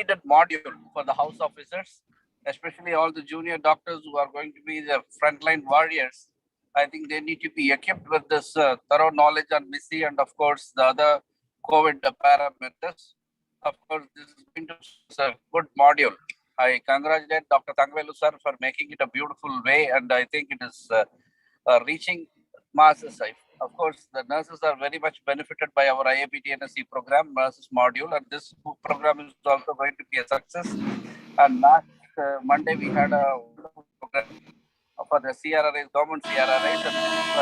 needed module for the house officers, especially all the junior doctors who are going to be the frontline warriors. I think they need to be equipped with this thorough knowledge on MISI and, of course, the other COVID parameters. Of course, this is going to be a good module. I congratulate Dr. Thangavelu sir for making it a beautiful way, and I think it is reaching masses. Of course, the nurses are very much benefited by our IAPTNSC program, nurses module, and this program is also going to be a success. And last Monday, we had a wonderful program for the CRRIs, government CRRIs,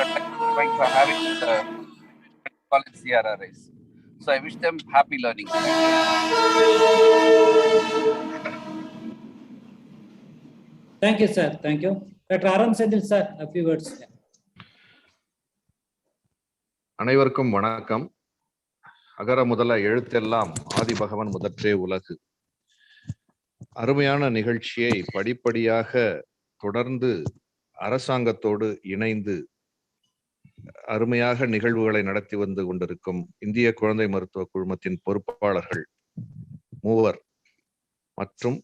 and going for having the college CRRIs. So I wish them happy learning. Thank you, sir. Thank you. Dr. Aram Sendil, sir, a few words. அனைவருக்கும் வணக்கம். அகர முதல எழுத்தெல்லாம் ஆதி பகவன் முதற்றே உலகு. அருமையான நிகழ்ச்சியை படிப்படியாக தொடர்ந்து அரசாங்கத்தோடு இணைந்து அருமையாக நிகழ்வுகளை நடத்தி வந்து கொண்டிருக்கும் இந்திய குழந்தை மருத்துவ குழுமத்தின் பொறுப்பாளர்கள் மூவர் மற்றும்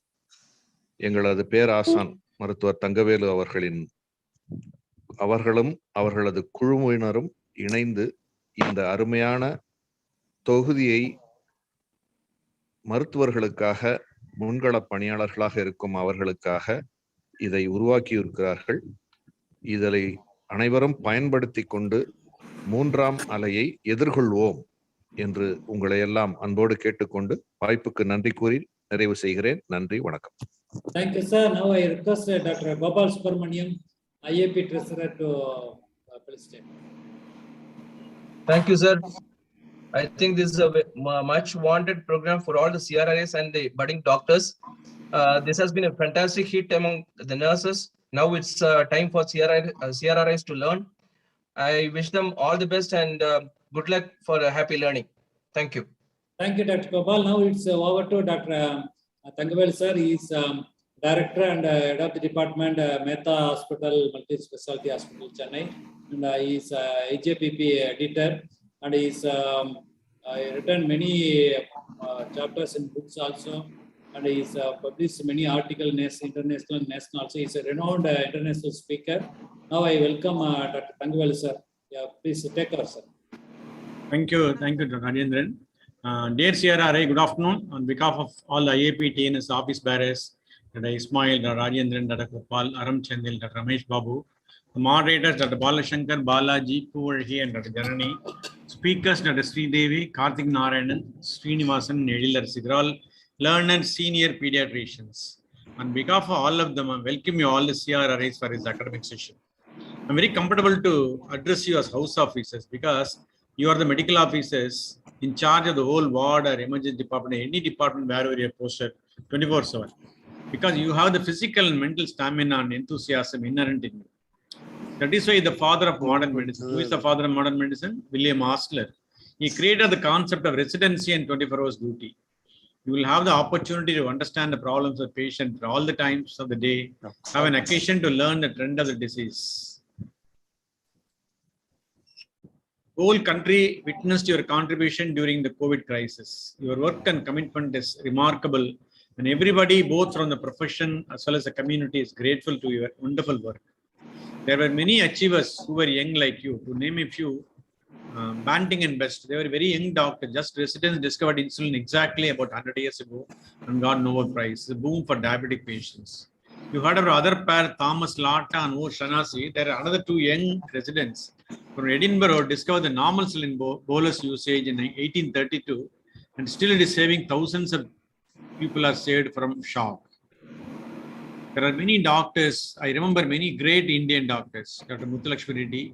எங்களது பேராசான் மருத்துவர் தங்கவேலு அவர்களும் அவர்களது குழுவினரும் இணைந்து இந்த அருமையான தொகுதியை மருத்துவர்களுக்காக முன்கள பணியாளர்களாக இருக்கும் அவர்களுக்காக இதை உருவாக்கி இருக்கிறார்கள். இதை அனைவரும் பயன்படுத்தி கொண்டு மூன்றாம் அலையை எதிர்கொள்வோம் என்று உங்களை எல்லாம் அன்போடு கேட்டுக்கொண்டு வாய்ப்புக்கு நன்றி கூறி நிறைவு செய்கிறேன். நன்றி, வணக்கம். Thank you, sir. Now I request Dr. Gopal Subramaniam, IAP Treasurer, to present. Thank you, sir. I think this is a much wanted program for all the CRRIs and the budding doctors. This has been a fantastic hit among the nurses. Now it's time for CRRIs to learn. I wish them all the best and good luck for a happy learning. Thank you. Thank you, Dr. Gopal. Now it's over to Dr. Thangavelu, sir. He is Director and Head of the Department, Mehta Hospital, Multi-Specialty Hospital, Chennai. And he is HAPP editor, and he is written many chapters in books also, and he is published many articles, international and national also. He is a renowned international speaker. Now I welcome Dr. Thangavelu, sir. Yeah, please take over, sir. Thank you, Dr. Rajendran. Dear CRRI, good afternoon. On behalf of all the IAP TNS office bearers, Dr. Ismail, Dr. Rajendran, Dr. Gopal, Aram Chandil, Dr. Ramesh Babu, the moderators, Dr. Balashankar, Balaji, Puvarhi, and Dr. Janani, speakers, Dr. Sridevi, Karthik Narayanan, Srinivasan, Nedilar Sidral, learned senior pediatricians. On behalf of all of them, I welcome you all the CRRIs for this academic session. I'm very comfortable to address you as house officers because you are the medical officers in charge of the whole ward or emergency department, any department wherever you are posted 24/7. Because you have the physical and mental stamina and enthusiasm inherent in you. That is why the father of modern medicine, who is the father of modern medicine? William Osler. He created the concept of residency and 24 hours duty. You will have the opportunity to understand the problems of the patient at all the times of the day, have an occasion to learn the trend of the disease. The whole country witnessed your contribution during the COVID crisis. Your work and commitment is remarkable, and everybody, both from the profession as well as the community, is grateful to your wonderful work. There were many achievers who were young like you. To name a few, Banting and Best, they were very young doctors. Just residents discovered insulin exactly about 100 years ago and got Nobel Prize. It's a boom for diabetic patients. You heard of other pair, Thomas Latta and O. Shanasi. There are another two young residents from Edinburgh who discovered the normal insulin bolus usage in 1832, and still it is saving thousands of people are saved from shock. There are many doctors. I remember many great Indian doctors. Dr. Muthulakshmi Reddy,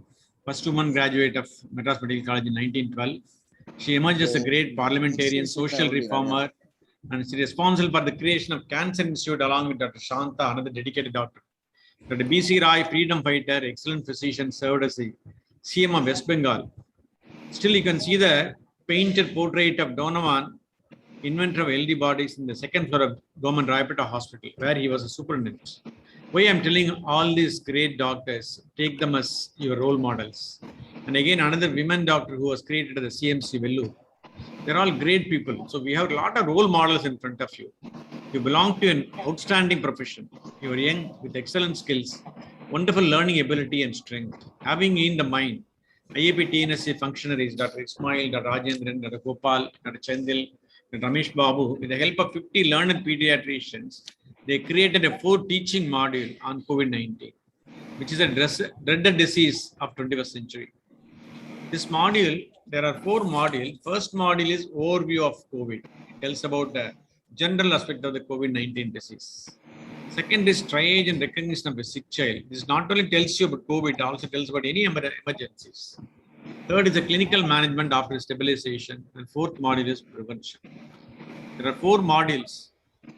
first woman graduate of Madras Medical College in 1912. She emerged as a great parliamentarian, social reformer, and she is responsible for the creation of Cancer Institute along with Dr. Shanta, another dedicated doctor. Dr. CRRI, freedom fighter, excellent physician, served as the CM of West Bengal. Still, you can see the painted portrait of Donovan, inventor of LD bodies, in the second floor of Government Raipeta Hospital, where he was a superintendent. Why I'm telling all these great doctors, take them as your role models. And again, another women doctor who was created at the CMC Vellore. They're all great people. So we have a lot of role models in front of you. You belong to an outstanding profession. You are young with excellent skills, wonderful learning ability and strength. Having in the mind, IAP TNSC functionaries, Dr. Ismail, Dr. Rajendran, Dr. Gopal, Dr. Chandil, Dr. Ramesh Babu, with the help of 50 learned pediatricians, they created a 4 teaching module on COVID-19, which is a dreaded disease of 21st century. This module, there are 4 modules. First module is overview of COVID. It tells about the general aspect of the COVID-19 disease. Second is triage and recognition of a sick child. This not only tells you about COVID, it also tells about any emergencies. Third is the clinical management after stabilization. And fourth module is prevention. There are 4 modules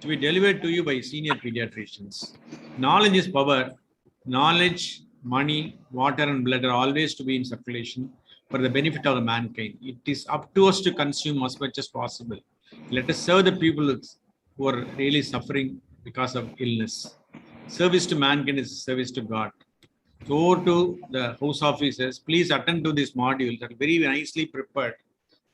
to be delivered to you by senior pediatricians. Knowledge is power. Knowledge, money, water, and blood are always to be in circulation for the benefit of the mankind. It is up to us to consume as much as possible. Let us serve the people who are really suffering because of illness. Service to mankind is service to God. So over to the house officers, please attend to this module that are very nicely prepared.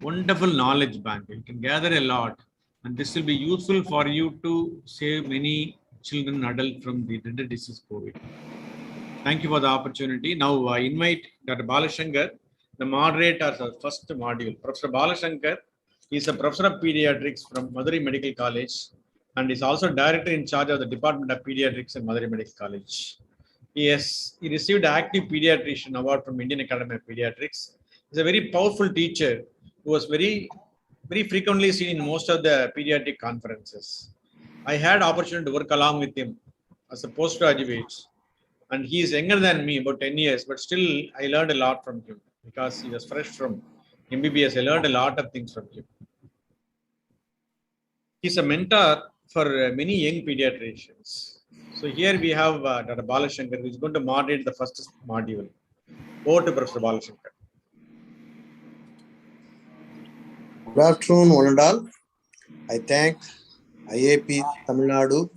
Wonderful knowledge bank. You can gather a lot, and this will be useful for you to save many children and adults from the dreaded disease COVID. Thank you for the opportunity. Now I invite Dr. Balashankar, the moderator of the first module. Professor Balashankar is a professor of pediatrics from Madurai Medical College and is also director in charge of the Department of Pediatrics at Madurai Medical College. He received the Active Pediatrician Award from Indian Academy of Pediatrics. He's a very powerful teacher who was very frequently seen in most of the pediatric conferences. I had opportunity to work along with him as a postgraduate. And he is younger than me, about 10 years, but still I learned a lot from him because he was fresh from MBBS. I learned a lot of things from him. He's a mentor for many young pediatricians. So here we have Dr. Balashankar, who is going to moderate the first module. Over to Professor Balashankar. Good afternoon, one and all. I thank IAP Tamil Nadu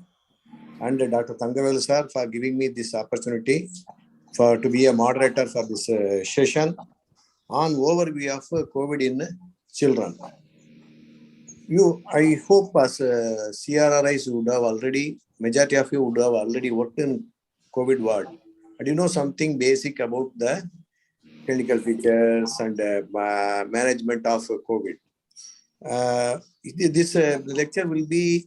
and Dr. Thangavel sir for giving me this opportunity to be a moderator for this session on overview of COVID in children. I hope as CRRIs would have already, majority of you would have already worked in COVID ward. And you know something basic about the clinical features and management of COVID. This lecture will be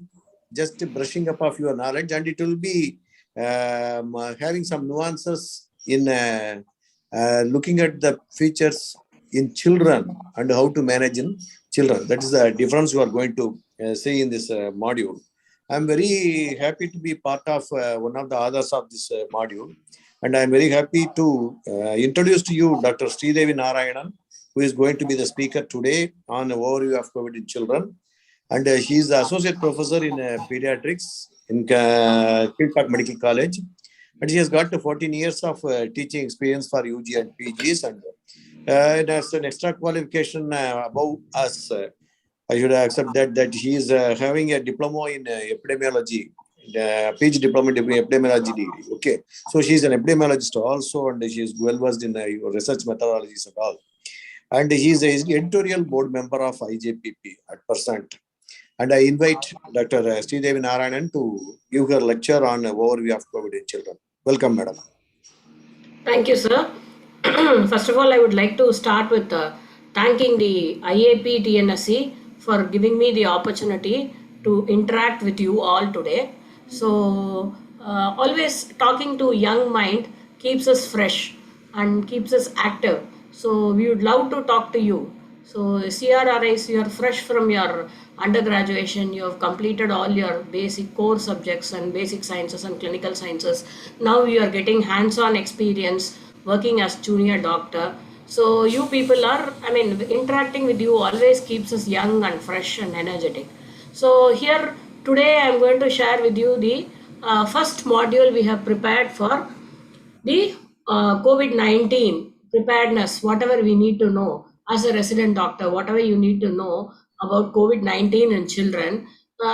just brushing up of your knowledge, and it will be having some nuances in looking at the features in children and how to manage in children. That is the difference you are going to see in this module. I'm very happy to be part of one of the authors of this module, and I'm very happy to introduce to you Dr. Sridevi Narayanan, who is going to be the speaker today on the overview of COVID in children. And she is the associate professor in pediatrics in Paediatric Medical College. And she has got 14 years of teaching experience for UG and PGs. And as an extra qualification above us, I should accept that she is having a diploma in epidemiology, PG diploma in epidemiology degree. Okay. So she is an epidemiologist also, and she is well versed in research methodologies and all. And he is an editorial board member of IJPP at present. And I invite Dr. Sridevi Narayanan to give her lecture on overview of COVID in children. Welcome, madam. Thank you, sir. First of all, I would like to start with thanking the IAP TNSC for giving me the opportunity to interact with you all today. So, always talking to young mind keeps us fresh and keeps us active. So, we would love to talk to you. So, CRRIs, you are fresh from your undergraduation, you have completed all your basic core subjects and basic sciences and clinical sciences. Now you are getting hands-on experience working as junior doctor. So you people are, interacting with you always keeps us young and fresh and energetic. So here today I am going to share with you the first module we have prepared for the COVID-19 preparedness, whatever we need to know as a resident doctor, whatever you need to know about COVID-19 in children.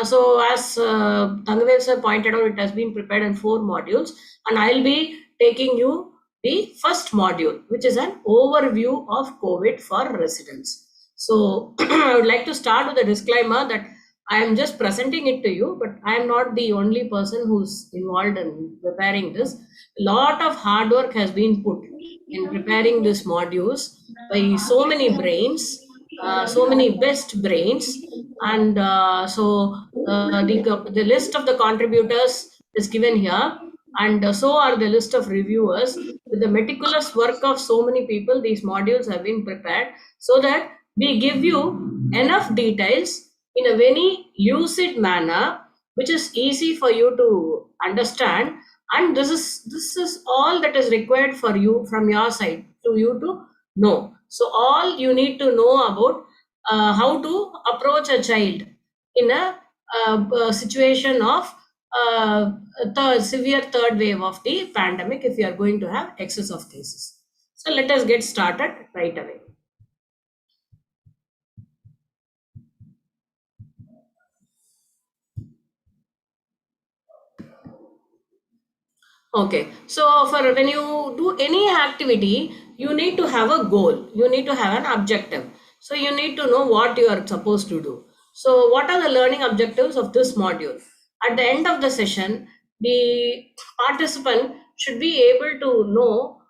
So as Thangavel sir pointed out, it has been prepared in 4 modules, and I'll be taking you the first module, which is an overview of COVID for residents. So I would like to start with a disclaimer that I am just presenting it to you, but I am not the only person who's involved in preparing this. A lot of hard work has been put in preparing these modules by so many brains, so many best brains, and the list of the contributors is given here, and so are the list of reviewers. With the meticulous work of so many people, these modules have been prepared so that we give you enough details in a very lucid manner, which is easy for you to understand. And this is all that is required for you from your side to you to know. So all you need to know about how to approach a child in a situation of severe third wave of the pandemic if you are going to have excess of cases. So let us get started right away. Okay, so for when you do any activity, you need to have a goal, you need to have an objective. So you need to know what you are supposed to do. So what are the learning objectives of this module? At the end of the session, the participant should be able to know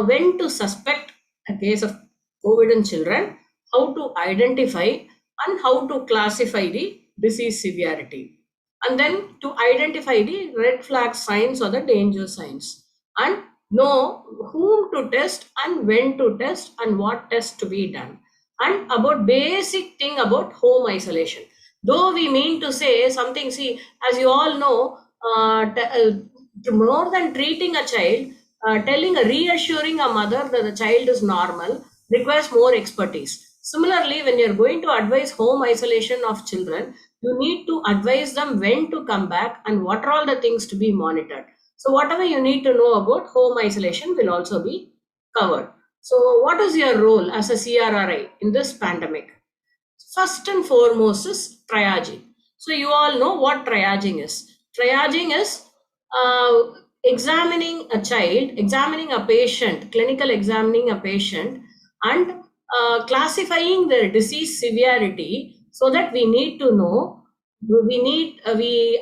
when to suspect a case of COVID in children, how to identify and how to classify the disease severity, and then to identify the red flag signs or the danger signs, and know whom to test and when to test and what tests to be done, and about basic thing about home isolation. Though we mean to say something, see, as you all know, more than treating a child, reassuring a mother that the child is normal requires more expertise. Similarly, when you're going to advise home isolation of children, you need to advise them when to come back and what are all the things to be monitored. So whatever you need to know about home isolation will also be covered. So what is your role as a CRRI in this pandemic? First and foremost is triaging. So you all know what triaging is. Triaging is examining a child, examining a patient, clinical examining a patient, and classifying their disease severity, so that we need to know, we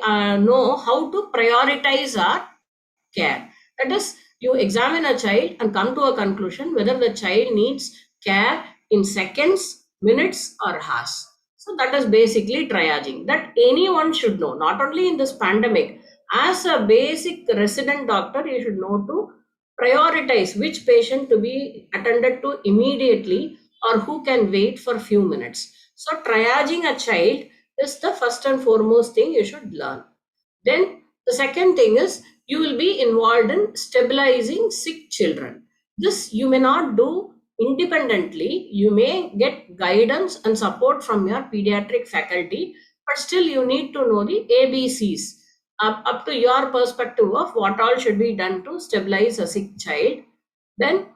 know how to prioritize our care. That is, you examine a child and come to a conclusion whether the child needs care in seconds, minutes, or hours. So that is basically triaging that anyone should know, not only in this pandemic. As a basic resident doctor, you should know to prioritize which patient to be attended to immediately or who can wait for a few minutes. So triaging a child is the first and foremost thing you should learn. Then the second thing is you will be involved in stabilizing sick children. This you may not do independently. You may get guidance and support from your pediatric faculty, but still you need to know the ABCs up to your perspective of what all should be done to stabilize a sick child. Then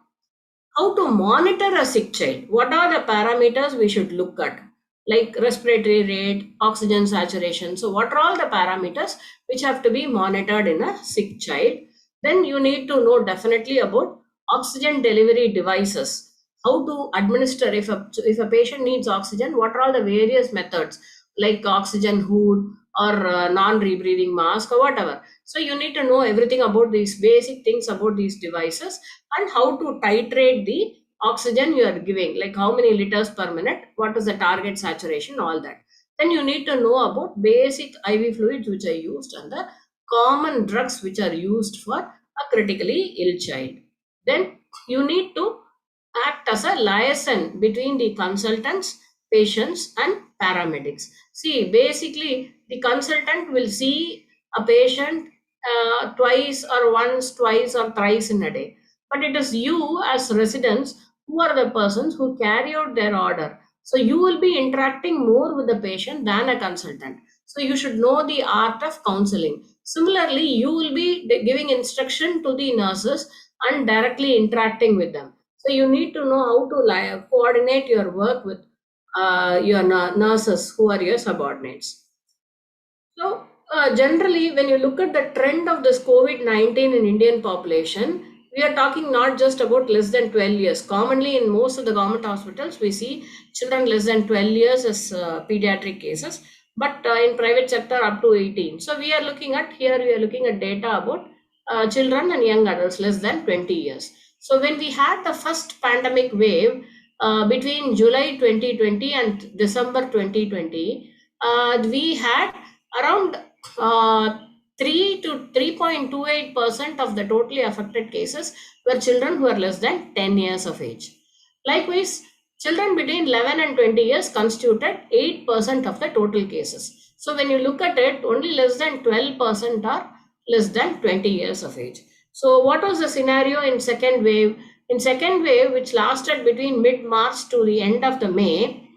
how to monitor a sick child. What are the parameters we should look at? Like respiratory rate, oxygen saturation. So what are all the parameters which have to be monitored in a sick child? Then you need to know definitely about oxygen delivery devices. How to administer, if a patient needs oxygen, what are all the various methods, like oxygen hood or non-rebreathing mask or whatever. So you need to know everything about these basic things about these devices, and how to titrate the oxygen you are giving, like how many liters per minute, what is the target saturation, all that. Then you need to know about basic IV fluids which are used and the common drugs which are used for a critically ill child. Then you need to act as a liaison between the consultants, patients, and paramedics. See, basically, the consultant will see a patient twice or once, twice or thrice in a day. But it is you as residents who are the persons who carry out their order. So you will be interacting more with the patient than a consultant. So you should know the art of counseling. Similarly, you will be giving instruction to the nurses and directly interacting with them. So you need to know how to coordinate your work with your nurses who are your subordinates. So generally, when you look at the trend of this COVID-19 in Indian population, we are talking not just about less than 12 years. Commonly in most of the government hospitals, we see children less than 12 years as pediatric cases, but in private sector up to 18. So we are looking at data about children and young adults less than 20 years. So when we had the first pandemic wave between July 2020 and December 2020, we had around 3 to 3.28% of the totally affected cases were children who are less than 10 years of age. Likewise, children between 11 and 20 years constituted 8% of the total cases. So when you look at it, only less than 12% are less than 20 years of age. So what was the scenario in second wave? In second wave, which lasted between mid-March to the end of the May,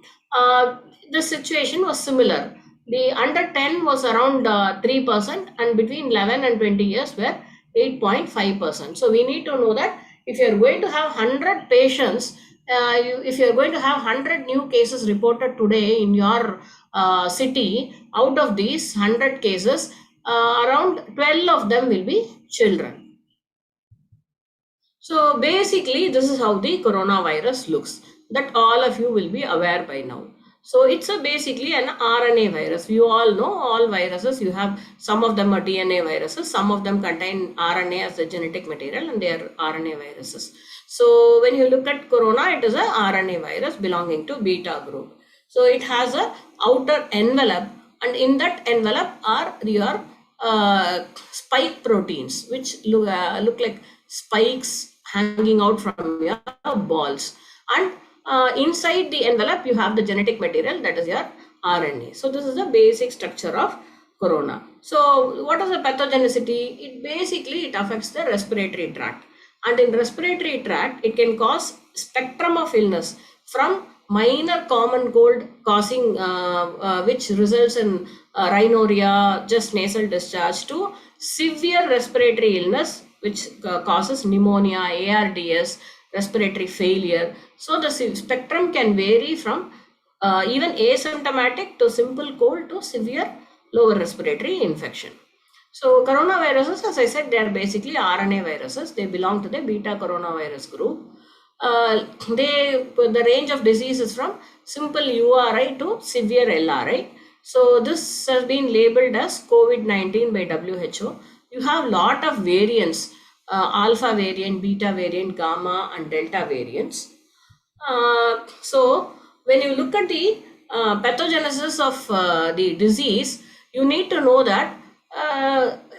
the situation was similar. The under 10 was around 3%, and between 11 and 20 years were 8.5%. So we need to know that if you are going to have 100 patients, if you are going to have 100 new cases reported today in your city, out of these 100 cases, around 12 of them will be children. So basically, this is how the coronavirus looks, that all of you will be aware by now. So it's basically an RNA virus. You all know all viruses, you have some of them are DNA viruses, some of them contain RNA as the genetic material, and they are RNA viruses. So when you look at corona, it is a RNA virus belonging to beta group. So it has a outer envelope, and in that envelope are your spike proteins, which look like spikes hanging out from your balls, and inside the envelope you have the genetic material, that is your RNA. So this is the basic structure of corona. So what is the pathogenicity? It affects the respiratory tract, and in respiratory tract it can cause spectrum of illness from minor common cold causing which results in rhinorrhea, just nasal discharge, to severe respiratory illness which causes pneumonia, ARDS, respiratory failure. So the spectrum can vary from even asymptomatic to simple cold to severe lower respiratory infection. So coronaviruses, as I said, they are basically RNA viruses. They belong to the beta coronavirus group. The range of disease is from simple URI to severe LRI. So this has been labeled as COVID-19 by WHO. You have lot of variants, alpha variant, beta variant, gamma and delta variants. So when you look at the pathogenesis of the disease, you need to know that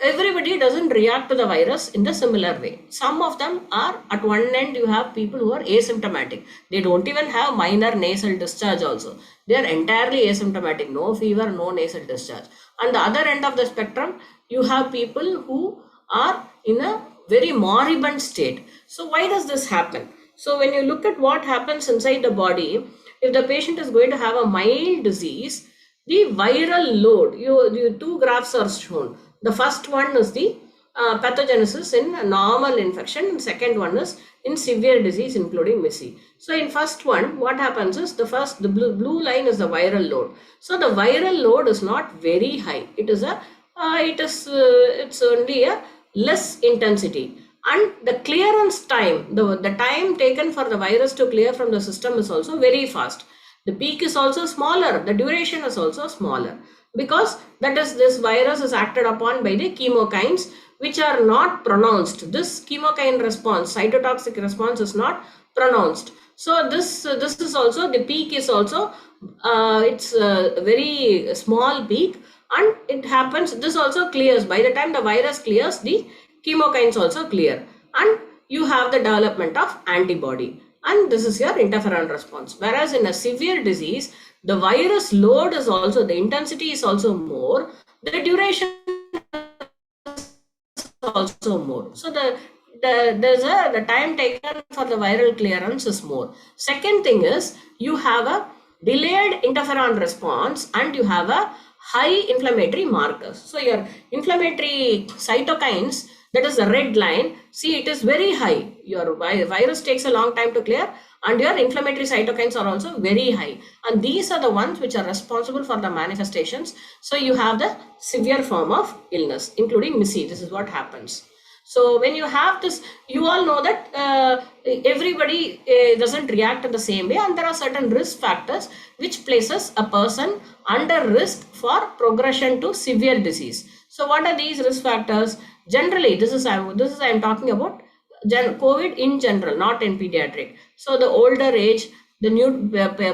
everybody doesn't react to the virus in the similar way. Some of them are, at one end you have people who are asymptomatic. They don't even have minor nasal discharge also. They are entirely asymptomatic, no fever, no nasal discharge. On the other end of the spectrum, you have people who are in a very moribund state. So why does this happen? So when you look at what happens inside the body, if the patient is going to have a mild disease, the viral load, you two graphs are shown. The first one is the pathogenesis in a normal infection, and second one is in severe disease including MIS-C. So in first one, what happens is the blue line is the viral load. So the viral load is not very high. It's only a less intensity, and the clearance time, the time taken for the virus to clear from the system is also very fast. The peak is also smaller, the duration is also smaller, because this virus is acted upon by the chemokines, which are not pronounced. This chemokine response, cytotoxic response, is not pronounced. So this is also, the peak is also it's a very small peak, and it happens, this also clears. By the time the virus clears, the chemokines also clear, and you have the development of antibody, and this is your interferon response. Whereas in a severe disease, the virus load is also, the intensity is also more, the duration is also more. So the time taken for the viral clearance is more. Second thing is, you have a delayed interferon response and you have a high inflammatory markers. So your inflammatory cytokines, that is the red line, see, it is very high. Your virus takes a long time to clear, and your inflammatory cytokines are also very high, and these are the ones which are responsible for the manifestations. So you have the severe form of illness including MIS-C. This is what happens. So when you have this, you all know that everybody doesn't react in the same way, and there are certain risk factors which places a person under risk for progression to severe disease. So what are these risk factors? Generally, this is I'm talking about COVID in general, not in pediatric. So the older age, the new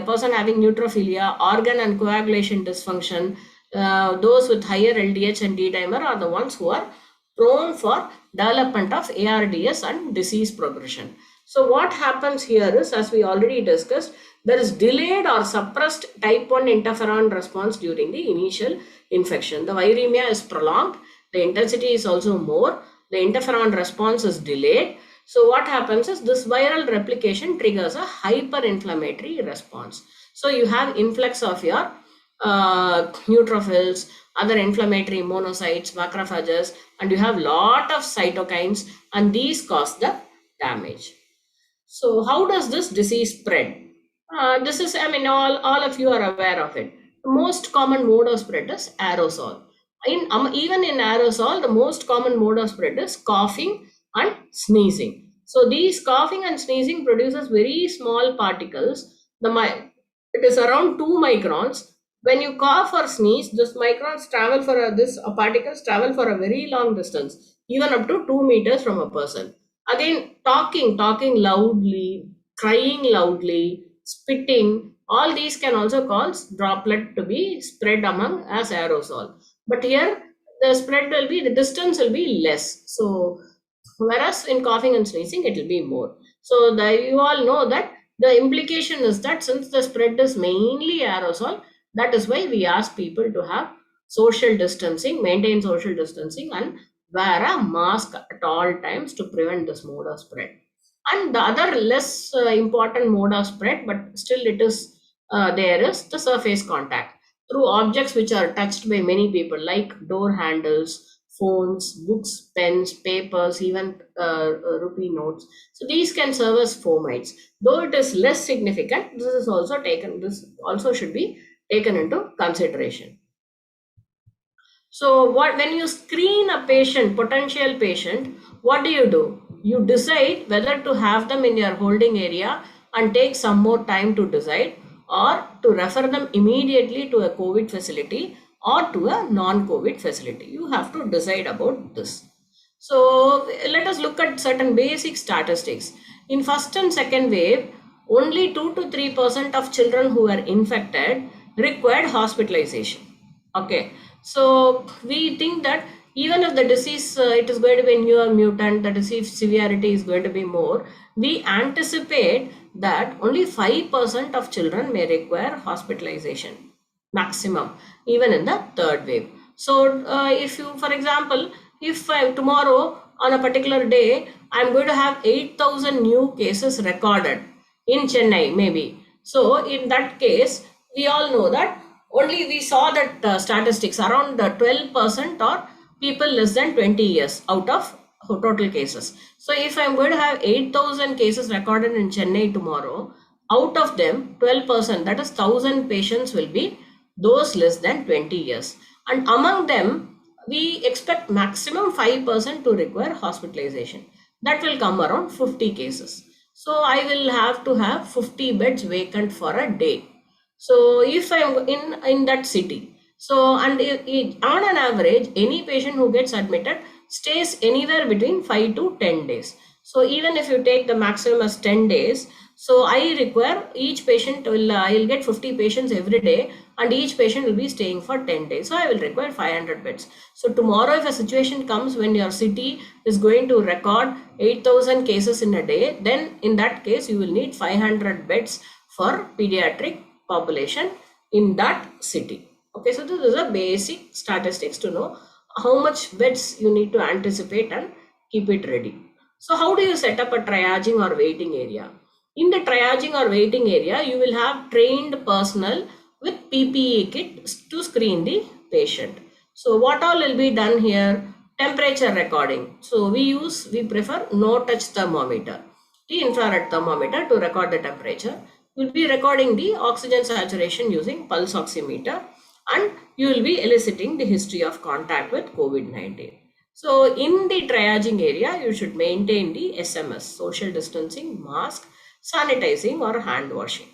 person having neutrophilia, organ and coagulation dysfunction, those with higher LDH and D dimer are the ones who are prone for development of ARDS and disease progression. So what happens here is, as we already discussed, there is delayed or suppressed type 1 interferon response during the initial infection. The viremia is prolonged, the intensity is also more, the interferon response is delayed. So what happens is this viral replication triggers a hyperinflammatory response. So you have influx of your neutrophils, other inflammatory monocytes, macrophages, and you have lot of cytokines, and these cause the damage. So how does this disease spread? This is, I mean, all of you are aware of it. The most common mode of spread is aerosol. Even in aerosol, the most common mode of spread is coughing and sneezing. So these coughing and sneezing produces very small particles. It is around 2 microns. When you cough or sneeze, this microns travel for particles travel for a very long distance, even up to 2 meters from a person. Again, talking loudly, crying loudly, spitting, all these can also cause droplet to be spread among as aerosol. But here the distance will be less. So whereas in coughing and sneezing, it will be more. So you all know that the implication is that since the spread is mainly aerosol, that is why we ask people to have social distancing, maintain social distancing, and wear a mask at all times to prevent this mode of spread. And the other less important mode of spread, but still it is there, is the surface contact through objects which are touched by many people, like door handles, phones, books, pens, papers, even rupee notes. So these can serve as fomites. Though it is less significant, this also should be taken into consideration. So when you screen a potential patient, what do? You decide whether to have them in your holding area and take some more time to decide, or to refer them immediately to a COVID facility or to a non-COVID facility. You have to decide about this. So let us look at certain basic statistics. In first and second wave, only 2 to 3% of children who were infected required hospitalization. Okay, so we think that even if the disease, it is going to be a newer mutant, the disease severity is going to be more, we anticipate that only 5% of children may require hospitalization maximum, even in the third wave. So if you, for example, if tomorrow on a particular day, I'm going to have 8,000 new cases recorded in Chennai, maybe. So in that case, we all know that we saw that statistics around 12% or people less than 20 years out of total cases. So if I'm going to have 8,000 cases recorded in Chennai tomorrow, out of them 12%, that is 1,000 patients, will be those less than 20 years. And among them, we expect maximum 5% to require hospitalization. That will come around 50 cases. So I will have to have 50 beds vacant for a day. So if I'm in that city, so and on an average, any patient who gets admitted stays anywhere between 5 to 10 days. So even if you take the maximum as 10 days, so I require each patient I'll get 50 patients every day, and each patient will be staying for 10 days. So I will require 500 beds. So tomorrow, if a situation comes when your city is going to record 8,000 cases in a day, then in that case, you will need 500 beds for pediatric population in that city. Okay, so this is a basic statistics to know how much beds you need to anticipate and keep it ready. So how do you set up a triaging or waiting area? In the triaging or waiting area, you will have trained personnel with PPE kit to screen the patient. So what all will be done here? Temperature recording. So we prefer no touch thermometer, the infrared thermometer, to record the temperature. You'll be recording the oxygen saturation using pulse oximeter, and you will be eliciting the history of contact with COVID-19. So in the triaging area, you should maintain the SMS, social distancing, mask, sanitizing or hand washing.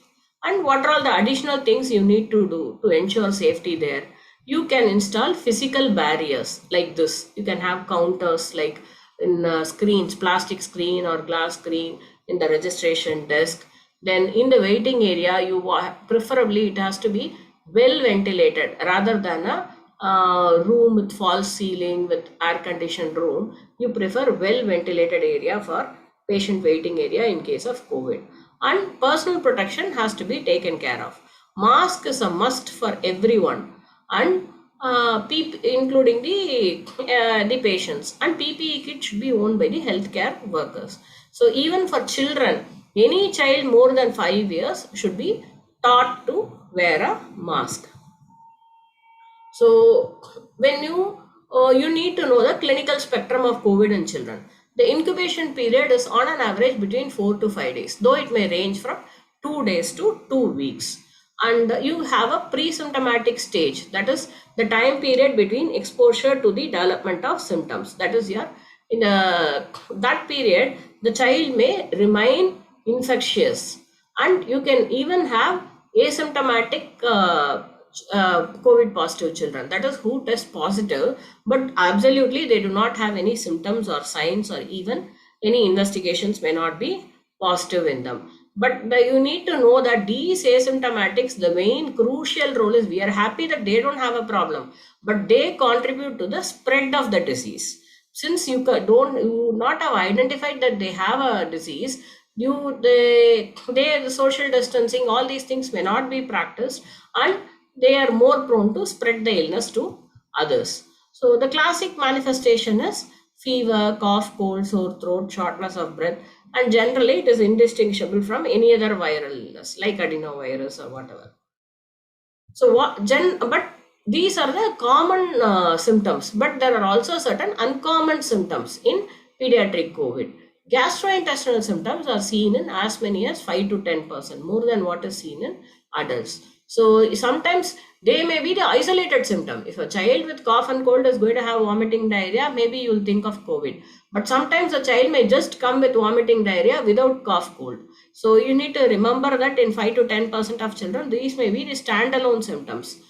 And what are all the additional things you need to do to ensure safety there? You can install physical barriers like this. You can have counters like in screens, plastic screen or glass screen in the registration desk. Then in the waiting area, preferably it has to be well ventilated rather than a room with false ceiling with air conditioned room. You prefer well ventilated area for patient waiting area in case of COVID. And personal protection has to be taken care of. Mask is a must for everyone, and including the patients, and PPE kit should be owned by the healthcare workers. So even for children, any child more than 5 years should be taught to wear a mask. So when you need to know the clinical spectrum of COVID in children. The incubation period is on an average between 4 to 5 days, though it may range from 2 days to 2 weeks. And you have a pre-symptomatic stage, that is the time period between exposure to the development of symptoms. That is in that period, the child may remain infectious, and you can even have asymptomatic COVID positive children, that is who test positive, but absolutely they do not have any symptoms or signs, or even any investigations may not be positive in them. But you need to know that these asymptomatics, the main crucial role is, we are happy that they don't have a problem, but they contribute to the spread of the disease. Since you not have identified that they have a disease, the social distancing, all these things may not be practiced, and they are more prone to spread the illness to others. So the classic manifestation is fever, cough, cold, sore throat, shortness of breath, and generally it is indistinguishable from any other viral illness like adenovirus or whatever. So but these are the common symptoms, but there are also certain uncommon symptoms in pediatric COVID. Gastrointestinal symptoms are seen in as many as 5 to 10%, more than what is seen in adults. So sometimes they may be the isolated symptom. If a child with cough and cold is going to have vomiting, diarrhea, maybe you'll think of COVID. But sometimes a child may just come with vomiting, diarrhea without cough, cold. So you need to remember that in 5 to 10% of children, these may be the standalone symptoms.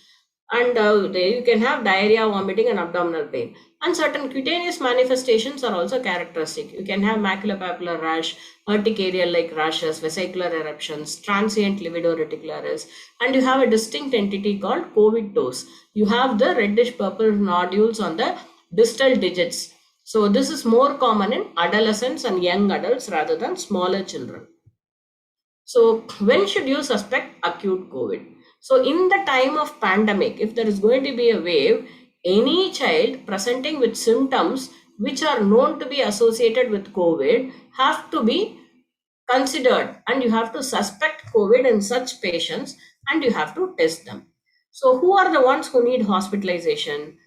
And you can have diarrhea, vomiting, and abdominal pain. And certain cutaneous manifestations are also characteristic. You can have maculopapular rash, urticarial like rashes, vesicular eruptions, transient livedo reticularis, and you have a distinct entity called COVID toes. You have the reddish purple nodules on the distal digits. So this is more common in adolescents and young adults rather than smaller children. So when should you suspect acute COVID? So in the time of pandemic, if there is going to be a wave, any child presenting with symptoms which are known to be associated with COVID have to be considered, and you have to suspect COVID in such patients, and you have to test them. So who are the ones who need hospitalization?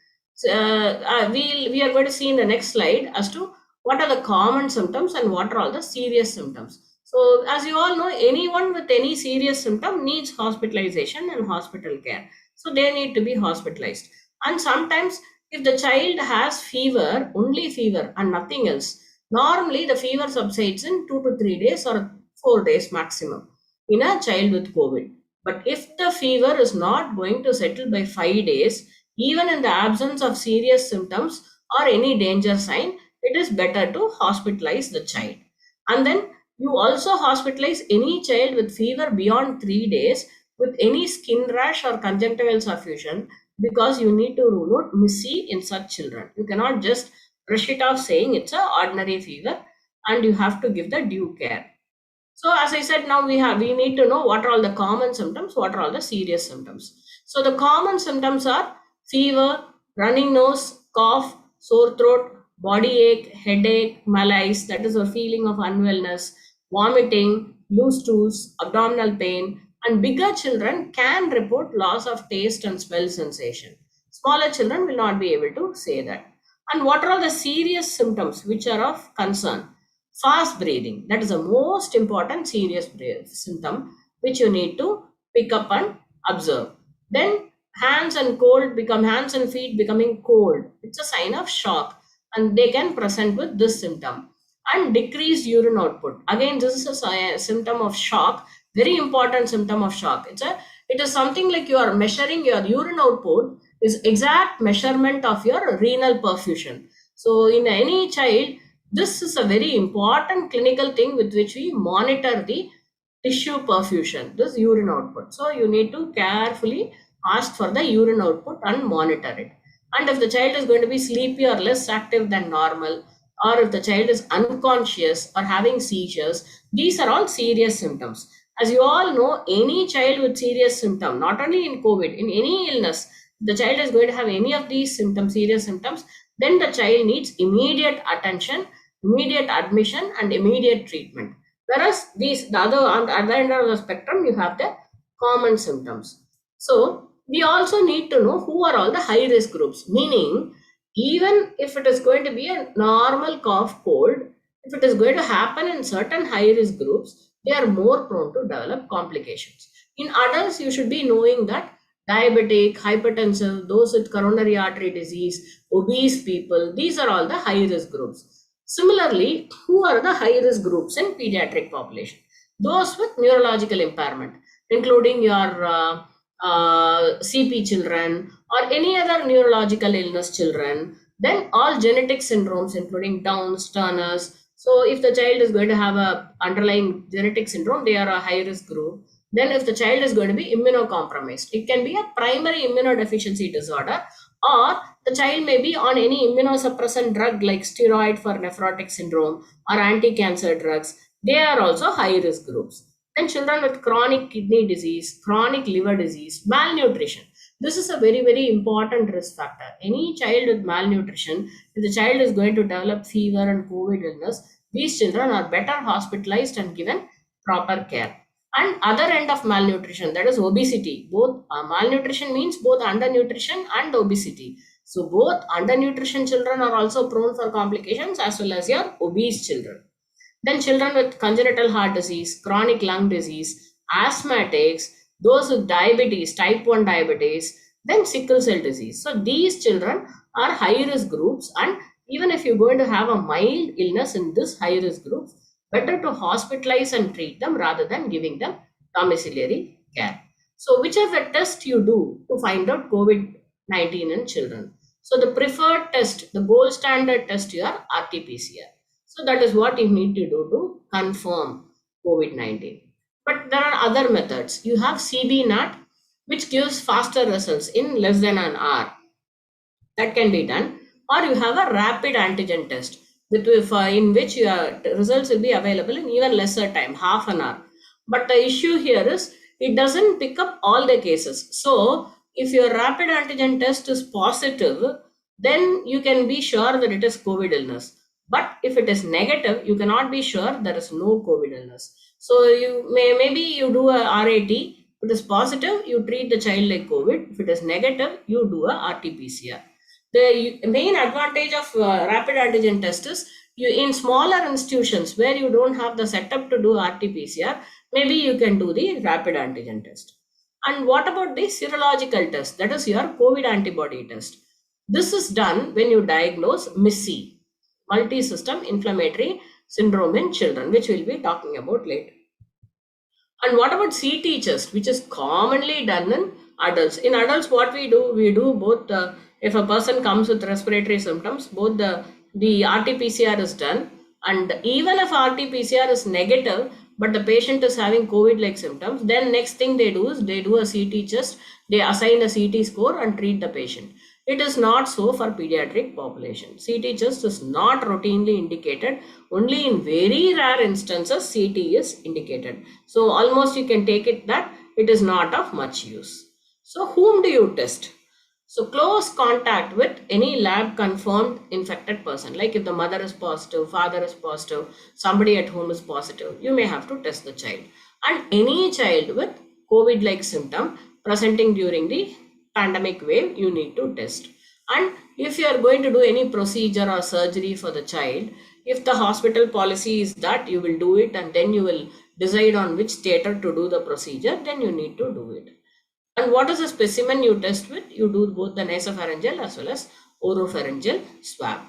We are going to see in the next slide as to what are the common symptoms and what are all the serious symptoms. So as you all know, anyone with any serious symptom needs hospitalization and hospital care. So they need to be hospitalized. And sometimes if the child has fever, only fever and nothing else, normally the fever subsides in 2 to 3 days or 4 days maximum in a child with COVID. But if the fever is not going to settle by 5 days, even in the absence of serious symptoms or any danger sign, it is better to hospitalize the child. And then you also hospitalize any child with fever beyond 3 days with any skin rash or conjunctival suffusion, because you need to rule out MIS-C in such children. You cannot just brush it off saying it's an ordinary fever, and you have to give the due care. So as I said, now we need to know what are all the common symptoms, what are all the serious symptoms. So the common symptoms are fever, running nose, cough, sore throat, body ache, headache, malaise, that is a feeling of unwellness, vomiting, loose stools, abdominal pain, and bigger children can report loss of taste and smell sensation. Smaller children will not be able to say that. And what are all the serious symptoms which are of concern? Fast breathing, that is the most important serious symptom which you need to pick up and observe. Then hands and feet becoming cold, it's a sign of shock. and they can present with this symptom. And decreased urine output. Again, this is a symptom of shock, very important symptom of shock. It is something like you are measuring your urine output is exact measurement of your renal perfusion. So in any child, this is a very important clinical thing with which we monitor the tissue perfusion, this urine output. So you need to carefully ask for the urine output and monitor it. And if the child is going to be sleepy or less active than normal, or if the child is unconscious or having seizures, these are all serious symptoms. As you all know, any child with serious symptom, not only in COVID, in any illness, the child is going to have any of these symptoms, serious symptoms, then the child needs immediate attention, immediate admission, and immediate treatment. Whereas these, the other, on the other end of the spectrum, you have the common symptoms. So we also need to know who are all the high risk groups, meaning even if it is going to be a normal cough cold, if it is going to happen in certain high risk groups, they are more prone to develop complications. In adults, you should be knowing that diabetic, hypertensive, those with coronary artery disease, obese people, these are all the high risk groups. Similarly, who are the high risk groups in pediatric population? Those with neurological impairment, including your CP children or any other neurological illness children, then all genetic syndromes, including Downs, Turner's. So if the child is going to have a underlying genetic syndrome, they are a high risk group. Then if the child is going to be immunocompromised, it can be a primary immunodeficiency disorder, or the child may be on any immunosuppressant drug like steroid for nephrotic syndrome or anti-cancer drugs. They are also high risk groups. Then children with chronic kidney disease, chronic liver disease, malnutrition. This is a very, very important risk factor. Any child with malnutrition, if the child is going to develop fever and COVID illness, these children are better hospitalized and given proper care. And other end of malnutrition, that is obesity. Both malnutrition means both undernutrition and obesity. So both undernutrition children are also prone for complications as well as your obese children. Then children with congenital heart disease, chronic lung disease, asthmatics, those with diabetes, type 1 diabetes, then sickle cell disease. So these children are high risk groups, and even if you're going to have a mild illness in this high risk group, better to hospitalize and treat them rather than giving them domiciliary care. So which are the tests you do to find out COVID-19 in children? So the preferred test, the gold standard test, your RT-PCR. So that is what you need to do to confirm COVID-19. But there are other methods. You have CB-NAT, which gives faster results in less than an hour. That can be done. Or you have a rapid antigen test, in which your results will be available in even lesser time, half an hour. But the issue here is it doesn't pick up all the cases. So if your rapid antigen test is positive, then you can be sure that it is COVID illness. But if it is negative, you cannot be sure there is no COVID illness. So you maybe you do a RAT. If it is positive, you treat the child like COVID. If it is negative, you do a RT-PCR. The main advantage of rapid antigen test is in smaller institutions where you don't have the setup to do RT-PCR, maybe you can do the rapid antigen test. And what about the serological test? That is your COVID antibody test. This is done when you diagnose MIS-C, multi-system inflammatory syndrome in children, which we'll be talking about later. And what about CT test, which is commonly done in adults? In adults, what we do both, if a person comes with respiratory symptoms, both the RT-PCR is done, and even if RT-PCR is negative, but the patient is having COVID-like symptoms, then next thing they do is they do a CT test, they assign a CT score and treat the patient. It is not so for pediatric population. CT test is not routinely indicated. Only in very rare instances CT is indicated. So almost you can take it that it is not of much use. So whom do you test? So close contact with any lab confirmed infected person, like if the mother is positive, father is positive, somebody at home is positive, you may have to test the child. And any child with COVID-like symptom presenting during the pandemic wave, you need to test. And if you are going to do any procedure or surgery for the child, if the hospital policy is that you will do it and then you will decide on which theater to do the procedure, then you need to do it. And what is the specimen you test with? You do both the nasopharyngeal as well as oropharyngeal swab.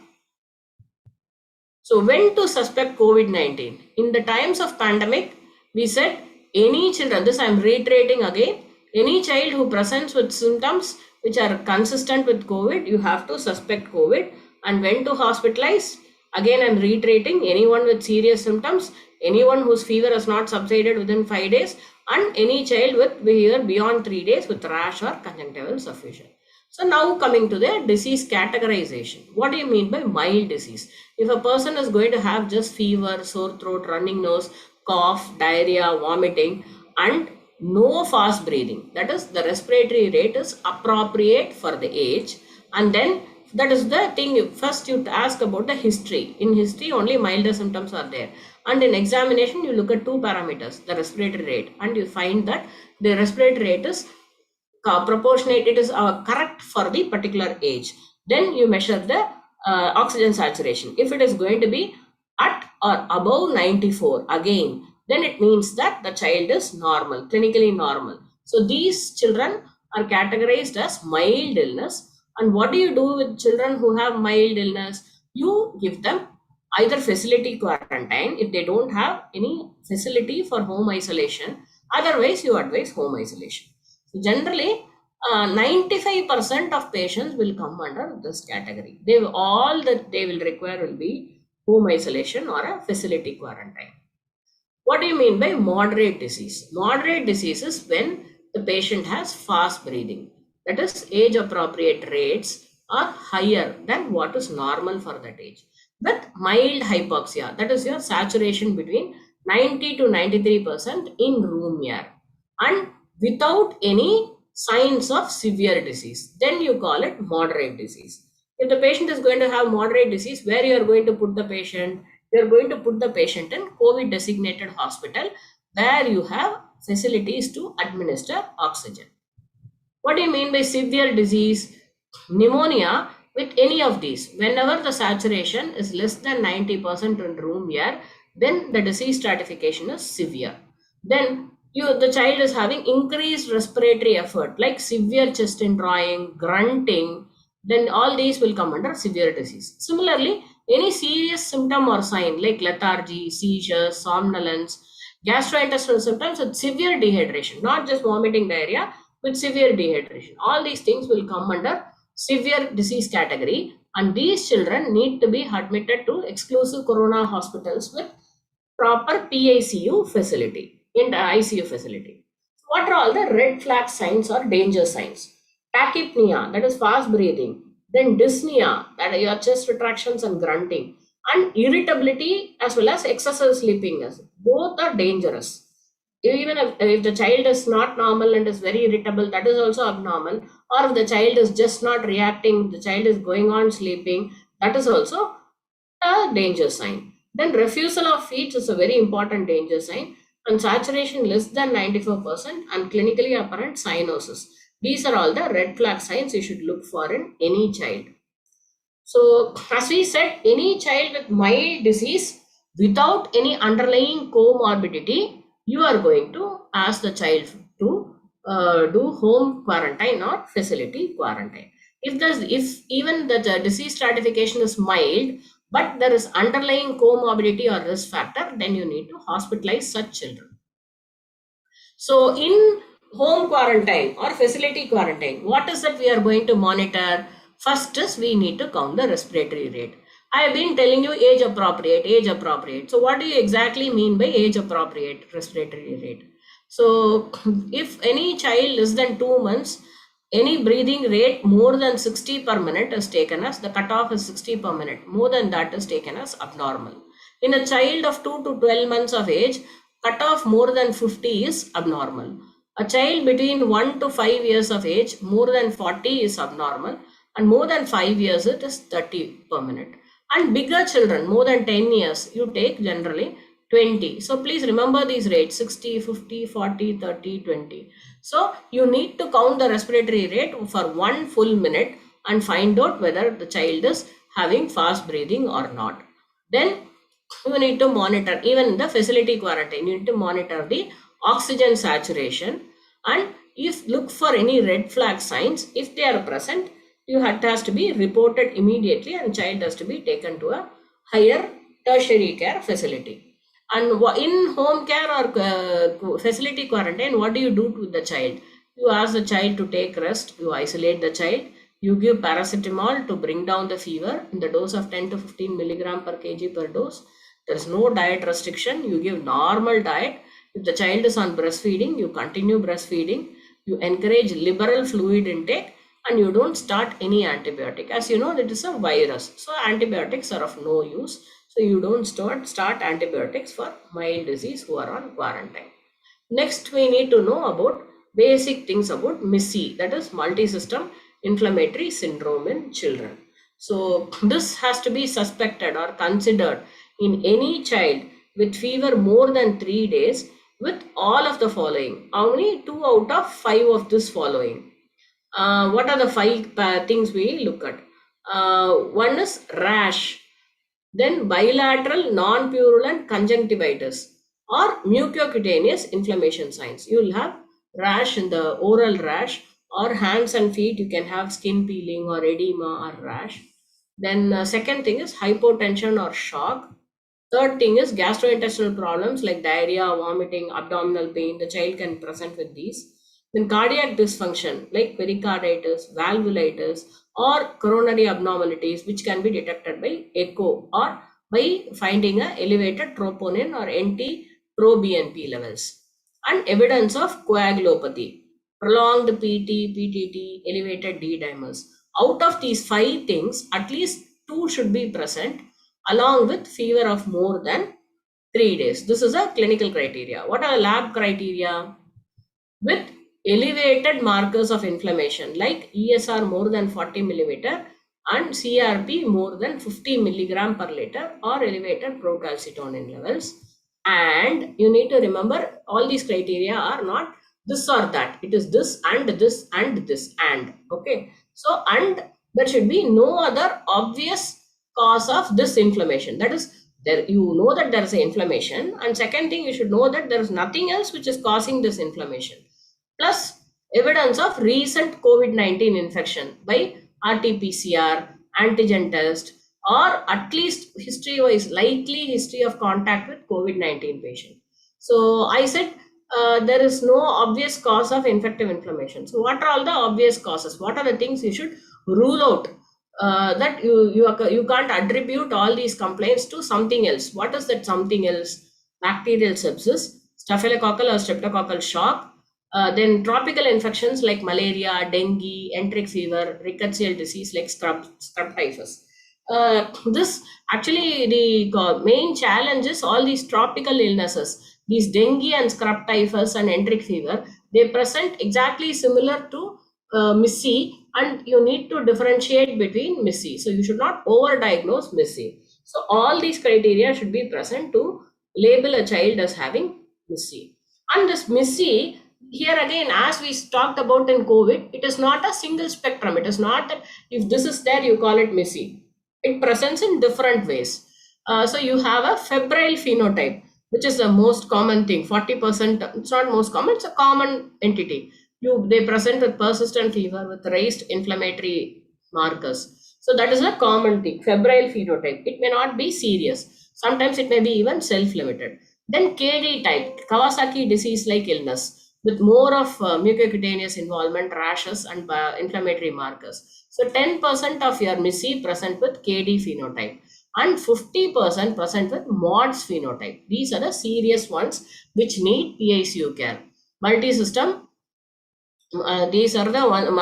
So when to suspect COVID-19? In the times of pandemic, we said any children, this I am reiterating again, any child who presents with symptoms which are consistent with COVID, you have to suspect COVID. And when to hospitalize? Again, I am reiterating, anyone with serious symptoms, anyone whose fever has not subsided within 5 days, and any child with fever beyond 3 days with rash or conjunctival suffusion. So now coming to the disease categorization. What do you mean by mild disease? If a person is going to have just fever, sore throat, running nose, cough, diarrhea, vomiting, and no fast breathing, that is the respiratory rate is appropriate for the age, and then that is the thing. First you ask about the history. In history only milder symptoms are there, and in examination you look at two parameters, the respiratory rate, and you find that the respiratory rate is proportionate, it is correct for the particular age. Then you measure the oxygen saturation. If it is going to be at or above 94 again, then it means that the child is normal, clinically normal. So these children are categorized as mild illness. And what do you do with children who have mild illness? You give them either facility quarantine if they don't have any facility for home isolation. Otherwise, you advise home isolation. So generally, 95% of patients will come under this category. All that they will require will be home isolation or a facility quarantine. What do you mean by moderate disease? Moderate disease is when the patient has fast breathing. That is, age appropriate rates are higher than what is normal for that age. With mild hypoxia, that is your saturation between 90 to 93% in room air, and without any signs of severe disease, then you call it moderate disease. If the patient is going to have moderate disease, where you are going to put the patient? You are going to put the patient in COVID designated hospital where you have facilities to administer oxygen. What do you mean by severe disease? Pneumonia with any of these. Whenever the saturation is less than 90% in room air, then the disease stratification is severe. Then the child is having increased respiratory effort like severe chest indrawing, grunting, then all these will come under severe disease. Similarly, any serious symptom or sign like lethargy, seizures, somnolence, gastrointestinal symptoms with severe dehydration, not just vomiting, diarrhea, with severe dehydration. All these things will come under severe disease category, and these children need to be admitted to exclusive corona hospitals with proper PICU facility, in the ICU facility. What are all the red flag signs or danger signs? Tachypnea, that is fast breathing, then dyspnea, that are your chest retractions and grunting, and irritability as well as excessive sleepiness. Both are dangerous. Even if the child is not normal and is very irritable, that is also abnormal. Or if the child is just not reacting, the child is going on sleeping, that is also a danger sign. Then refusal of feeds is a very important danger sign, and saturation less than 94% and clinically apparent cyanosis. These are all the red flag signs you should look for in any child. So as we said, any child with mild disease without any underlying comorbidity, you are going to ask the child to do home quarantine or facility quarantine. If even the disease stratification is mild, but there is underlying comorbidity or risk factor, then you need to hospitalize such children. So in home quarantine or facility quarantine, what is that we are going to monitor? First is we need to count the respiratory rate. I have been telling you age appropriate, age appropriate. So what do you exactly mean by age appropriate respiratory rate? So if any child less than 2 months, any breathing rate more than 60 per minute is taken as, the cutoff is 60 per minute. More than that is taken as abnormal. In a child of 2 to 12 months of age, cutoff more than 50 is abnormal. A child between 1 to 5 years of age, more than 40 is abnormal, and more than 5 years it is 30 per minute. And bigger children, more than 10 years, you take generally 20. So please remember these rates: 60, 50, 40, 30, 20. So you need to count the respiratory rate for 1 full minute and find out whether the child is having fast breathing or not. Then you need to monitor, even in the facility quarantine, you need to monitor the oxygen saturation, and if look for any red flag signs. If they are present, it has to be reported immediately and child has to be taken to a higher tertiary care facility. And in home care or facility quarantine, what do you do with the child? You ask the child to take rest, you isolate the child, you give paracetamol to bring down the fever in the dose of 10 to 15 milligram per kg per dose. There is no diet restriction. You give normal diet. If the child is on breastfeeding, you continue breastfeeding. You encourage liberal fluid intake and you don't start any antibiotic. As you know, that is a virus. So antibiotics are of no use. So you don't start antibiotics for mild disease who are on quarantine. Next, we need to know about basic things about MIS-C, that is multi-system inflammatory syndrome in children. So this has to be suspected or considered in any child with fever more than 3 days with all of the following. Only 2 out of 5 of this following. What are the 5 things we look at? One is rash, then bilateral non-purulent conjunctivitis or mucocutaneous inflammation signs. You will have rash in the oral rash, or hands and feet you can have skin peeling or edema or rash. Then second thing is hypotension or shock. Third thing is gastrointestinal problems like diarrhea, vomiting, abdominal pain. The child can present with these. Then cardiac dysfunction like pericarditis, valvulitis, or coronary abnormalities, which can be detected by echo or by finding a elevated troponin or NT-proBNP levels. And evidence of coagulopathy, prolonged PT, PTT, elevated D dimers. Out of these 5 things, at least 2 should be present, along with fever of more than 3 days. This is a clinical criteria. What are the lab criteria? With elevated markers of inflammation like ESR more than 40 millimeter and CRP more than 50 milligram per liter, or elevated procalcitonin levels. And you need to remember, all these criteria are not this or that. It is this and this and this and. Okay. So, and there should be no other obvious cause of this inflammation. That is, there you know that there is an inflammation, and second thing, you should know that there is nothing else which is causing this inflammation. Plus evidence of recent COVID-19 infection by RT-PCR, antigen test, or at least history-wise likely history of contact with COVID-19 patient. So I said there is no obvious cause of infective inflammation. So what are all the obvious causes? What are the things you should rule out? That you can't attribute all these complaints to something else. What is that something else? Bacterial sepsis, staphylococcal or streptococcal shock, then tropical infections like malaria, dengue, enteric fever, rickettsial disease like scrub typhus. This actually the main challenge is all these tropical illnesses. These dengue and scrub typhus and enteric fever, they present exactly similar to MIS-C, and you need to differentiate between MIS-C. So you should not overdiagnose MIS-C. So all these criteria should be present to label a child as having MIS-C. And this MIS-C, here again, as we talked about in COVID, it is not a single spectrum. It is not that if this is there, you call it MIS-C. It presents in different ways. So you have a febrile phenotype, which is the most common thing. 40%, it's not most common, it's a common entity. They present with persistent fever with raised inflammatory markers. So that is a common thing, febrile phenotype. It may not be serious. Sometimes it may be even self-limited. Then KD type, Kawasaki disease-like illness, with more of mucocutaneous involvement, rashes, and inflammatory markers. So 10% of your MIS-C present with KD phenotype and 50% present with MODS phenotype. These are the serious ones which need PICU care. Multi-system, these are the one,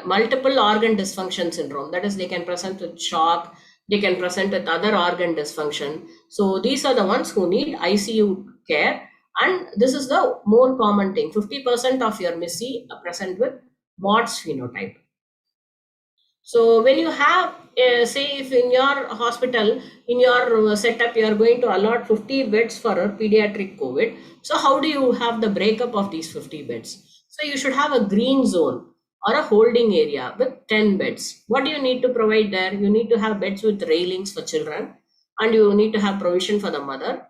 multiple organ dysfunction syndrome. That is, they can present with shock, they can present with other organ dysfunction. So these are the ones who need ICU care. And this is the more common thing. 50% of your MIS-C are present with MODS phenotype. So when you have, say if in your hospital, in your setup, you are going to allot 50 beds for a pediatric COVID. So how do you have the breakup of these 50 beds? So you should have a green zone or a holding area with 10 beds. What do you need to provide there? You need to have beds with railings for children, and you need to have provision for the mother.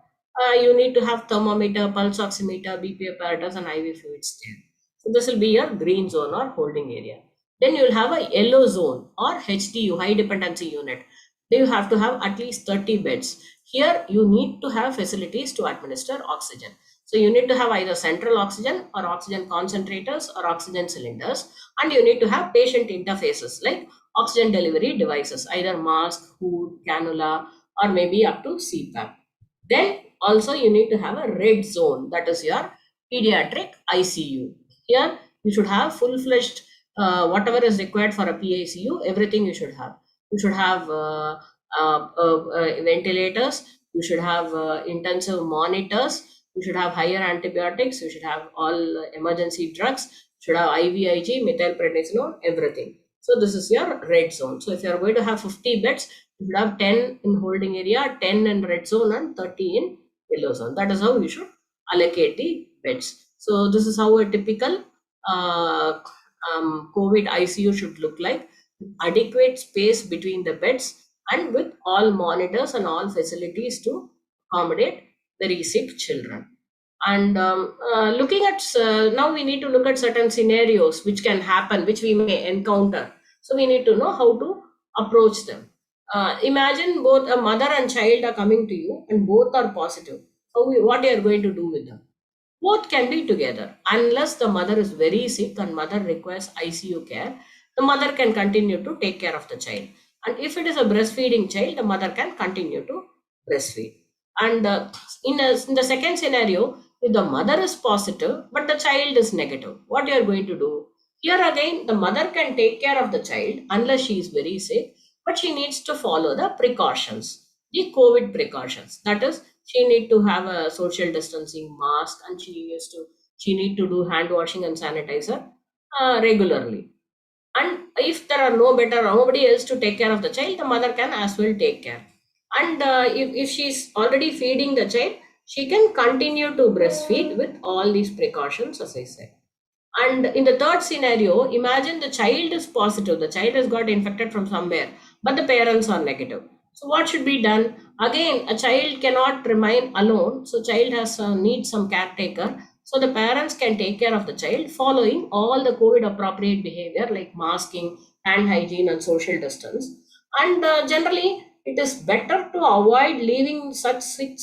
You need to have thermometer, pulse oximeter, BP apparatus, and IV fluids there. So this will be your green zone or holding area. Then you will have a yellow zone or HDU, high dependency unit, you have to have at least 30 beds. Here, you need to have facilities to administer oxygen. So you need to have either central oxygen or oxygen concentrators or oxygen cylinders, and you need to have patient interfaces like oxygen delivery devices, either mask, hood, cannula, or maybe up to CPAP. Then also you need to have a red zone, that is your pediatric ICU. Here you should have full-fledged whatever is required for a PICU, everything you should have. You should have ventilators, you should have intensive monitors, you should have higher antibiotics, you should have all emergency drugs, you should have IVIG, methylprednisolone, everything. So this is your red zone. So if you are going to have 50 beds, you should have 10 in holding area, 10 in red zone, and 30 in yellow zone. That is how you should allocate the beds. So this is how a typical COVID ICU should look like. Adequate space between the beds and with all monitors and all facilities to accommodate very sick children. And looking at now we need to look at certain scenarios which can happen, which we may encounter. So we need to know how to approach them. Imagine both a mother and child are coming to you and both are positive. So what you are going to do with them? Both can be together unless the mother is very sick and mother requires ICU care. The mother can continue to take care of the child. And if it is a breastfeeding child, the mother can continue to breastfeed. And in the second scenario, if the mother is positive, but the child is negative, what you are going to do? Here again, the mother can take care of the child unless she is very sick, but she needs to follow the precautions, the COVID precautions. That is, she need to have a social distancing mask, and she need to do hand washing and sanitizer regularly. And if there are nobody else to take care of the child, the mother can as well take care. And if she's already feeding the child, she can continue to breastfeed with all these precautions, as I said. And in the third scenario, imagine the child is positive, the child has got infected from somewhere, but the parents are negative. So what should be done? Again, a child cannot remain alone, so child has needs some caretaker. So the parents can take care of the child following all the COVID appropriate behavior like masking, hand hygiene, and social distance. And generally, it is better to avoid leaving such sick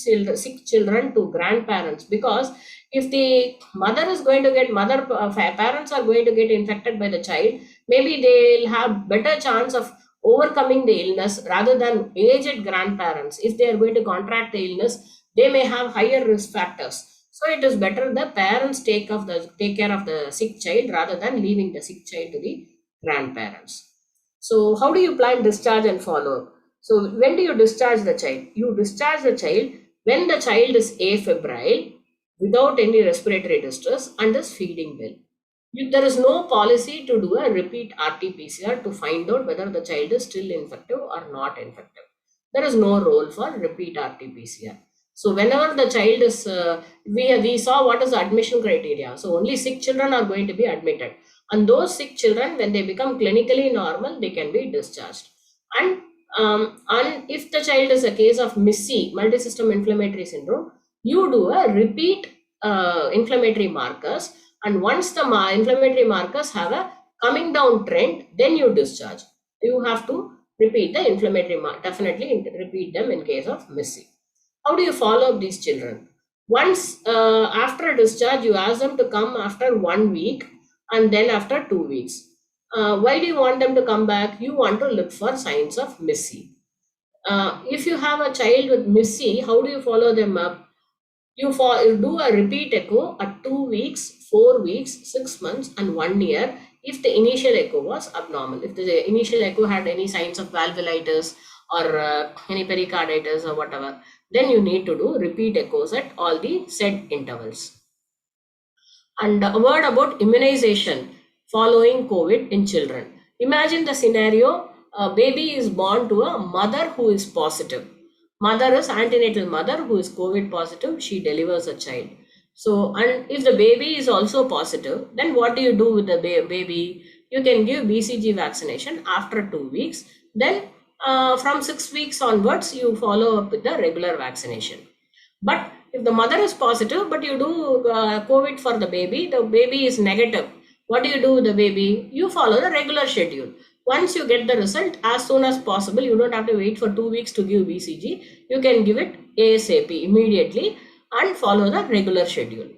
children to grandparents, because if the mother is going to get parents are going to get infected by the child, maybe they'll have better chance of overcoming the illness rather than aged grandparents. If they are going to contract the illness, they may have higher risk factors. So it is better the parents take care of the sick child rather than leaving the sick child to the grandparents. So how do you plan discharge and follow? So when do you discharge the child? You discharge the child when the child is afebrile, without any respiratory distress, and is feeding well. There is no policy to do a repeat RT-PCR to find out whether the child is still infective or not infective. There is no role for repeat RT-PCR. So whenever the child is, we saw what is the admission criteria. So only sick children are going to be admitted. And those sick children, when they become clinically normal, they can be discharged. And if the child is a case of MIS-C, multisystem inflammatory syndrome, you do a repeat inflammatory markers. And once the inflammatory markers have a coming down trend, then you discharge. You have to repeat the inflammatory definitely repeat them in case of MIS-C. How do you follow up these children? Once after discharge, you ask them to come after 1 week and then after 2 weeks. Why do you want them to come back? You want to look for signs of MIS-C. If you have a child with MIS-C, how do you follow them up? You do a repeat echo at 2 weeks, 4 weeks, 6 months, and 1 year if the initial echo was abnormal. If the initial echo had any signs of valvulitis or any pericarditis or whatever, then you need to do repeat echoes at all the set intervals. And a word about immunization following COVID in children. Imagine the scenario, a baby is born to a mother who is positive. Mother is antenatal mother who is COVID positive, she delivers a child. So, and if the baby is also positive, then what do you do with the baby? You can give BCG vaccination after 2 weeks. Then from 6 weeks onwards, you follow up with the regular vaccination. But if the mother is positive, but you do COVID for the baby is negative. What do you do with the baby? You follow the regular schedule. Once you get the result, as soon as possible, you don't have to wait for 2 weeks to give BCG. You can give it ASAP immediately and follow the regular schedule.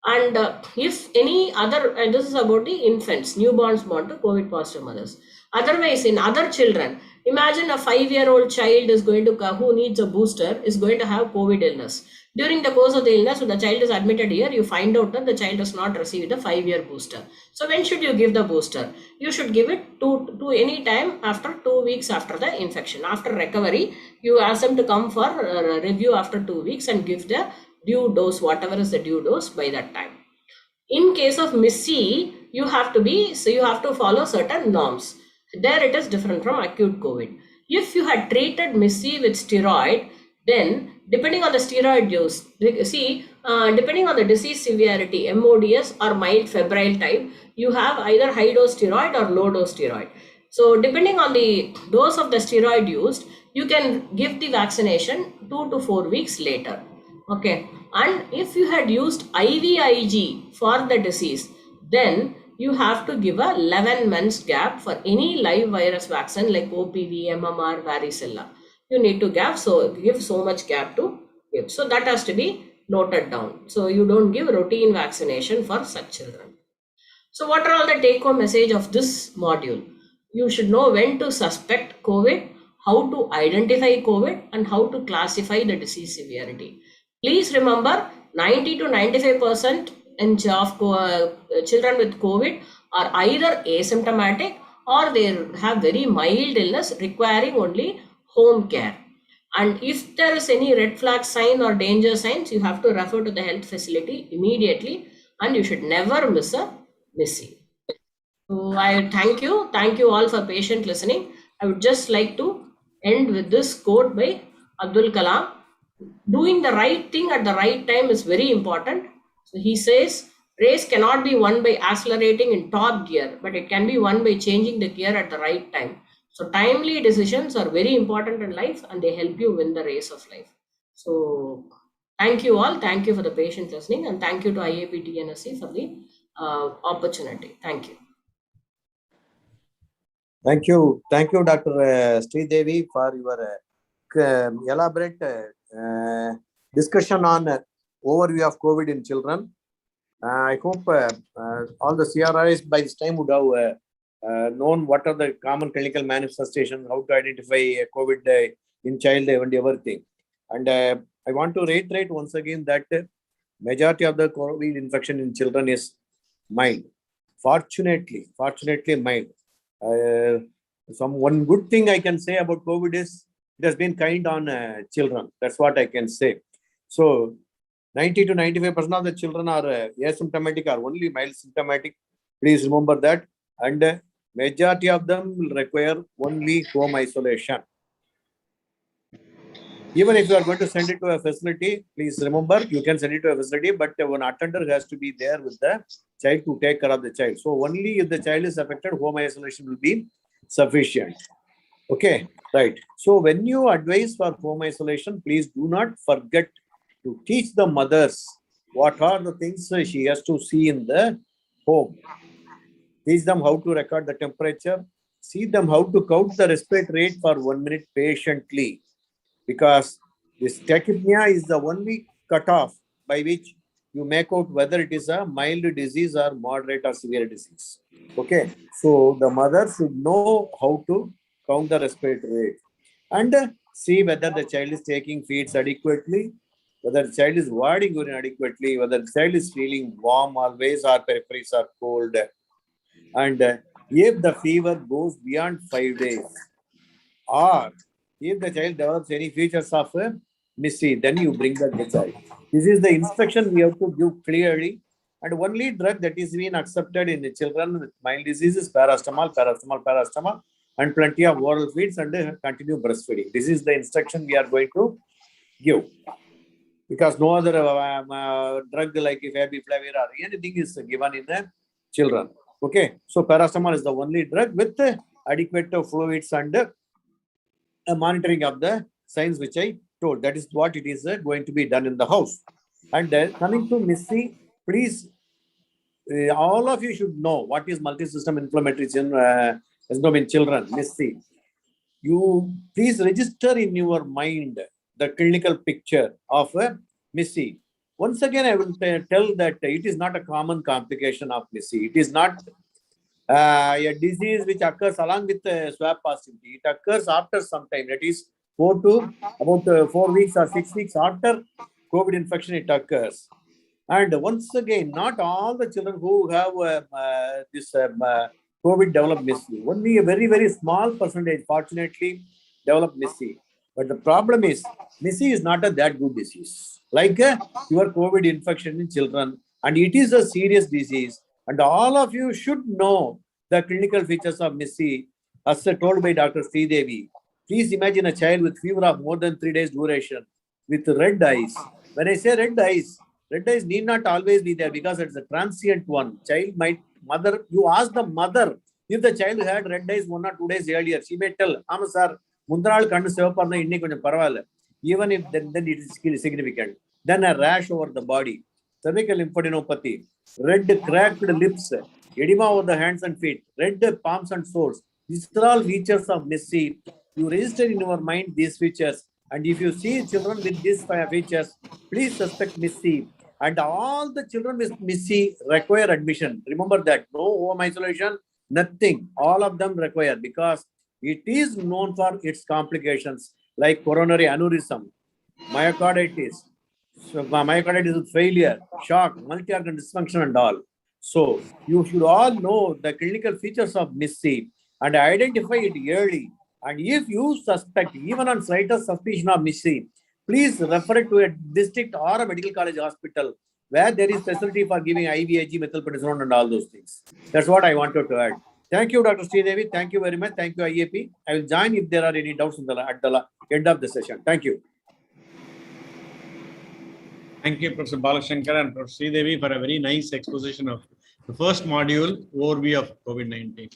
And if any other, and this is about the infants, newborns born to COVID positive mothers. Otherwise, in other children, imagine a 5-year-old child is going to, who needs a booster, is going to have COVID illness. During the course of the illness, when the child is admitted here, you find out that the child has not received the 5-year booster. So when should you give the booster? You should give it to any time after 2 weeks after the infection. After recovery, you ask them to come for a review after 2 weeks and give the due dose, whatever is the due dose by that time. In case of MIS-C, you have to follow certain norms. There it is different from acute COVID. If you had treated MIS-C with steroid, then depending on the steroid use, depending on the disease severity, MODS or mild febrile type, you have either high dose steroid or low dose steroid. So depending on the dose of the steroid used, you can give the vaccination 2 to 4 weeks later. Okay. And if you had used IVIG for the disease, then you have to give a 11 months gap for any live virus vaccine like OPV, MMR, varicella. You need to give so much gap to give. So that has to be noted down. So you don't give routine vaccination for such children. So what are all the take-home message of this module? You should know when to suspect COVID, how to identify COVID, and how to classify the disease severity. Please remember, 90 to 95% of children with COVID are either asymptomatic or they have very mild illness requiring only home care. And if there is any red flag sign or danger signs, you have to refer to the health facility immediately, and you should never miss a MIS-C. So I thank you all for patient listening. I would just like to end with this quote by Abdul Kalam. Doing the right thing at the right time is very important. So he says, race cannot be won by accelerating in top gear, but it can be won by changing the gear at the right time. So timely decisions are very important in life, and they help you win the race of life. So thank you all. Thank you for the patient listening, and thank you to IAP TNSC for the opportunity. Thank you. Thank you, Dr. Sridevi, for your elaborate discussion on overview of COVID in children. I hope all the CRRIs by this time would have known what are the common clinical manifestations, how to identify COVID in child and everything. And I want to reiterate once again that majority of the COVID infection in children is mild. Fortunately mild. One good thing I can say about COVID is it has been kind on children. That's what I can say. So 90 to 95% of the children are asymptomatic or only mild symptomatic. Please remember that. And majority of them will require only home isolation. Even if you are going to send it to a facility, please remember you can send it to a facility, but one attender has to be there with the child to take care of the child. So only if the child is affected, home isolation will be sufficient. Okay, right. So when you advise for home isolation, please do not forget to teach the mothers what are the things she has to see in the home. Teach them how to record the temperature. See them how to count the respiratory rate for 1 minute patiently. Because this tachypnea is the only cutoff by which you make out whether it is a mild disease or moderate or severe disease. Okay, so the mother should know how to count the respiratory rate and see whether the child is taking feeds adequately, whether the child is voiding urine adequately, whether the child is feeling warm always or peripheries are cold. And if the fever goes beyond 5 days, or if the child develops any features of MIS-C, then you bring back the child. This is the instruction we have to give clearly. And only drug that is being accepted in the children with mild diseases, paracetamol, and plenty of oral feeds and continue breastfeeding. This is the instruction we are going to give. Because no other drug like favipiravir or anything is given in the children. Okay, so paracetamol is the only drug with adequate fluids and monitoring of the signs which I told. That is what it is going to be done in the house. And coming to MIS-C, please, all of you should know what is multi-system inflammatory in children, MIS-C. You please register in your mind the clinical picture of a MIS-C. Once again, I will tell that it is not a common complication of MIS-C. It is not a disease which occurs along with swab positivity. It occurs after some time. That is about 4 weeks or 6 weeks after COVID infection, it occurs. And once again, not all the children who have this COVID develop MIS-C. Only a very, very small percentage, fortunately, develop MIS-C. But the problem is, MIS-C is not a that good disease. Like your COVID infection in children, and it is a serious disease. And all of you should know the clinical features of MIS-C, as told by Dr. Sridevi. Please imagine a child with fever of more than 3 days duration, with red eyes. When I say red eyes need not always be there because it's a transient one. Child might, mother, you ask the mother if the child had red eyes 1 or 2 days earlier. She may tell, sir, even if then it is significant. Then a rash over the body, cervical lymphadenopathy, red cracked lips, edema over the hands and feet, red palms and sores. These are all features of MIS-C. You register in your mind these features. And if you see children with these features, please suspect MIS-C. And all the children with MIS-C require admission. Remember that. No home isolation, nothing. All of them require, because it is known for its complications like coronary aneurysm, myocarditis, myocarditis failure, shock, multi-organ dysfunction and all. So you should all know the clinical features of MIS-C and identify it early. And if you suspect, even on slightest suspicion of MIS-C, please refer it to a district or a medical college hospital where there is facility for giving IVIG, methylprednisolone and all those things. That's what I wanted to add. Thank you, Dr. Sridevi. Thank you very much. Thank you, IAP. I will join if there are any doubts at the end of the session. Thank you. Thank you, Professor Balashankar and Professor Sridevi, for a very nice exposition of the first module, overview of COVID-19.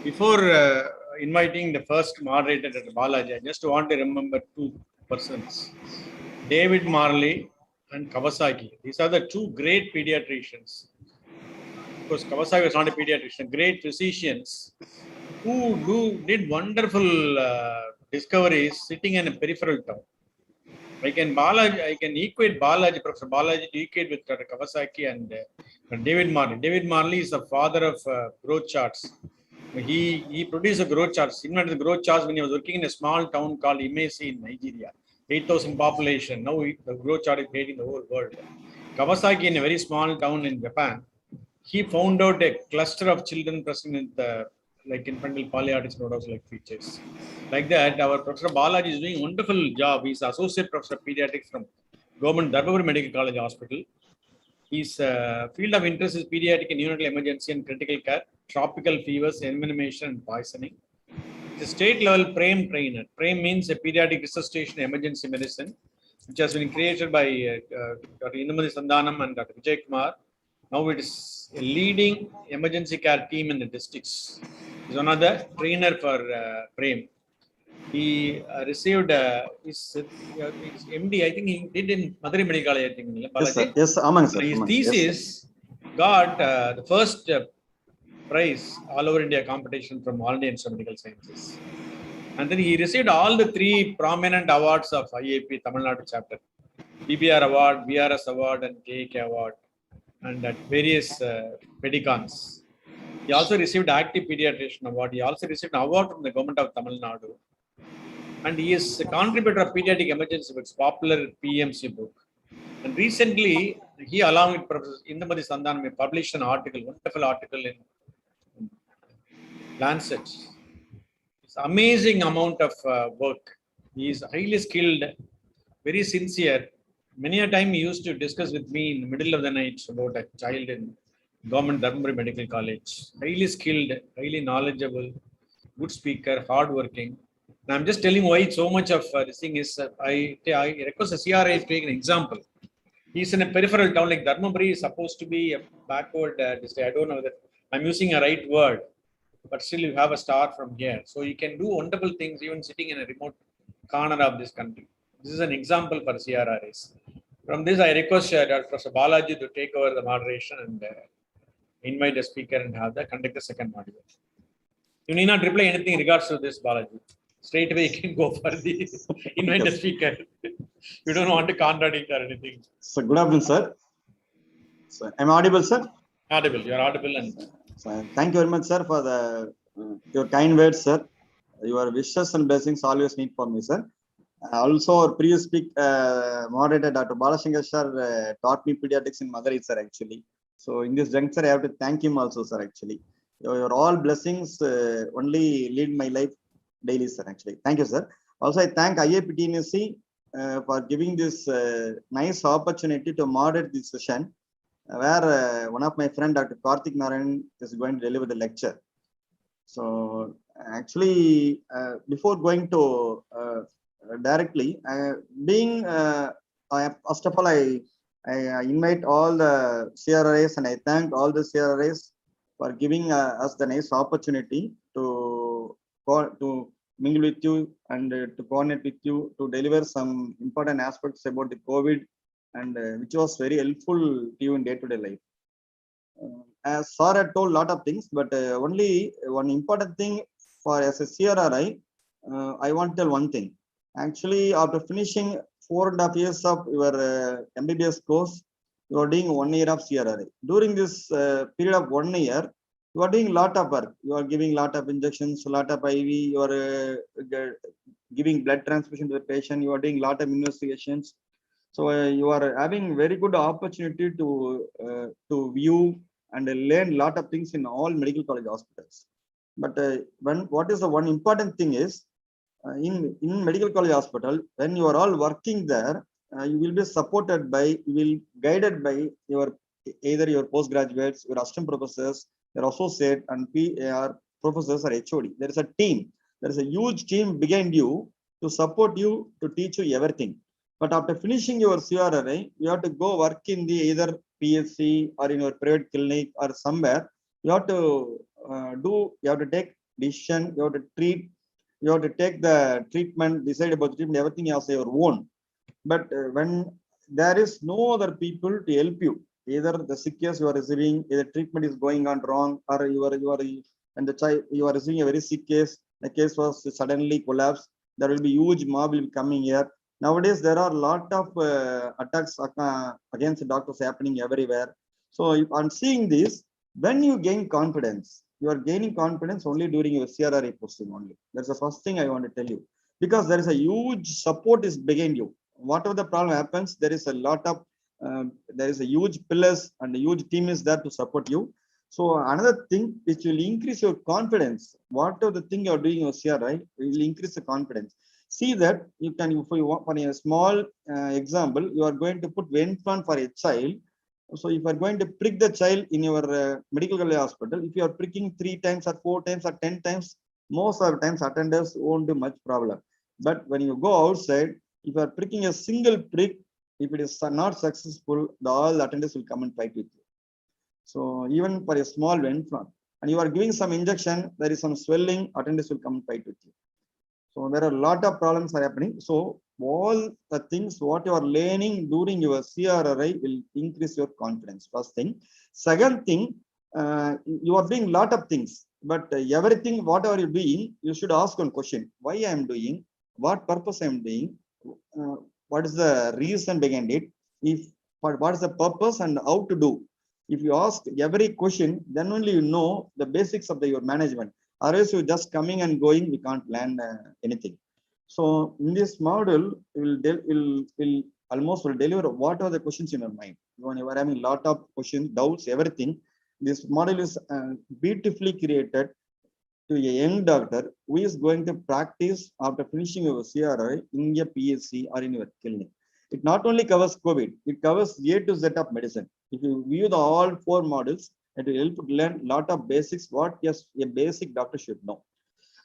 Before inviting the first moderator, Dr. Balaji, I just want to remember 2 persons, David Marley and Kawasaki. These are the 2 great pediatricians. Of course, Kawasaki was not a pediatrician, great physicians who did wonderful discoveries sitting in a peripheral town. I can equate Balaji, Professor Balaji, to equate with Dr. Kawasaki and David Marley. David Marley is the father of growth charts. He produced a growth charts, invented the growth charts when he was working in a small town called Imesi in Nigeria. 8,000 population. Now the growth chart is made in the whole world. Kawasaki, in a very small town in Japan, he found out a cluster of children present in the like infantile polyartitis nodosa like features. Like that, our Professor Balaji is doing a wonderful job. He's associate professor of pediatrics from Government Dharmaburi Medical College Hospital. His field of interest is pediatric and neonatal emergency and critical care, tropical fevers, envenomation, and poisoning. He's a state-level PRAME trainer. PRAME means a pediatric resuscitation emergency medicine, which has been created by Dr. Indumati Sandhanam and Dr. Vijay Kumar. Now it is a leading emergency care team in the districts. He's one of the trainer for PRAME. He received his MD, I think he did in Madurai Medical College, I think. Yes, sir. Yes, among sir. His thesis got the first prize all over India competition from All India Institute of Medical Sciences. And then he received all the 3 prominent awards of IAP Tamil Nadu chapter. PBR Award, VRS Award, and KK Award, and at various pedicons. He also received Active Pediatrician Award. He also received an award from the government of Tamil Nadu. And he is a contributor of Pediatric Emergency with popular PMC book. And recently, he, along with Professor Indumati Sandhanam, published an article, wonderful article in Lancet. It's amazing amount of work. He is highly skilled, very sincere. Many a time he used to discuss with me in the middle of the night about a child in Government Dharmaburi Medical College. Highly skilled, highly knowledgeable, good speaker, hardworking. And I'm just telling why so much of this thing is, I request the CRRI to take an example. He's in a peripheral town like Dharmaburi is supposed to be a backward district. I don't know that I'm using a right word, but still you have a star from here. So you can do wonderful things even sitting in a remote corner of this country. This is an example for CRRIs. From this, I request Dr. Professor Balaji to take over the moderation and invite the speaker and have the conduct the second module. You need not reply anything in regards to this, Balaji. Straight away you can go for the invite the speaker. You don't want to contradict or anything. So good afternoon, sir. So am I audible, sir? Audible. You are audible, and So, thank you very much, sir, for the your kind words, sir. Your wishes and blessings always meet for me, sir. Also, our previous moderator, Dr. Balashankar sir, taught me pediatrics in Madurai, sir, actually. So in this juncture, I have to thank him also, sir, actually. Your all blessings only lead my life daily, sir, actually. Thank you, sir. Also, I thank IAPTNSC for giving this nice opportunity to moderate this session, where one of my friend, Dr. Karthik Narayan, is going to deliver the lecture. So actually, before going to directly, first of all, I invite all the CRRIs and I thank all the CRRIs for giving us the nice opportunity to mingle with you and to coordinate with you to deliver some important aspects about the COVID, and which was very helpful to you in day-to-day life. As Sir had told a lot of things, but only one important thing for as a CRRI, I want to tell one thing. Actually, after finishing 4.5 years of your MBBS course, you are doing 1 year of CRRI. During this period of 1 year, you are doing a lot of work. You are giving a lot of injections, a lot of IV, you are giving blood transfusion to the patient, you are doing a lot of investigations. So you are having very good opportunity to view and learn a lot of things in all medical college hospitals. But what is the one important thing is, in medical college hospital, when you are all working there, you will be supported by, you will guided by your either your postgraduates, your assistant professors, your associate, and PR professors or HOD. There is a team. There is a huge team behind you to support you, to teach you everything. But after finishing your CRRI, you have to go work in the either PSC or in your private clinic or somewhere. You have to you have to take decision, you have to treat, you have to take the treatment, decide about the treatment, everything as your own. But when there is no other people to help you, either the sick case you are receiving, either treatment is going on wrong, or you are and the child, you are receiving a very sick case, the case was suddenly collapsed, there will be huge mob will be coming here. Nowadays, there are a lot of attacks against doctors happening everywhere. So on seeing this, when you gain confidence, you are gaining confidence only during your CRRI posting only. That's the first thing I want to tell you, because there is a huge support is behind you. Whatever the problem happens, there is a lot of, there is a huge pillars and a huge team is there to support you. So another thing which will increase your confidence, whatever the thing you are doing your CRRI, will increase the confidence. See that you can, if you want, for a small example, you are going to put implant for a child. So if you are going to prick the child in your medical college hospital, if you are pricking 3 times or 4 times or 10 times, most of the times attenders won't do much problem. But when you go outside, if you are pricking a single prick, if it is not successful, all the attenders will come and fight with you. So even for a small implant, and you are giving some injection, there is some swelling, attenders will come and fight with you. So there are a lot of problems are happening. So all the things what you are learning during your CRRI will increase your confidence. First thing. Second thing, you are doing a lot of things, but everything whatever you're doing, you should ask one question: why I am doing? What purpose I am doing? What is the reason behind it? What is the purpose and how to do? If you ask every question, then only you know the basics of your management. Otherwise, you just coming and going, we can't plan anything. So in this model, will almost deliver whatever the questions in your mind. When you are having a lot of questions, doubts, everything, this model is beautifully created to a young doctor who is going to practice after finishing your CRRI in a PSC or in your clinic. It not only covers COVID, it covers A to Z of medicine. If you view the all 4 models, it will help to learn a lot of basics, what a basic doctor should know.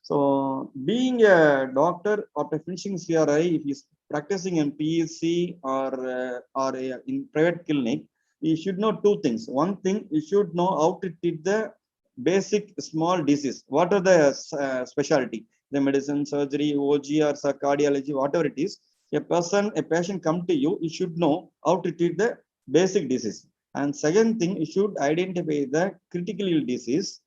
So being a doctor after finishing CRRI, if he is practicing in PSC or in private clinic, he should know 2 things. One thing, he should know how to treat the basic small disease. What are the specialty? The medicine, surgery, OG or cardiology, whatever it is. A patient come to you, you should know how to treat the basic disease. And second thing, you should identify the critical ill disease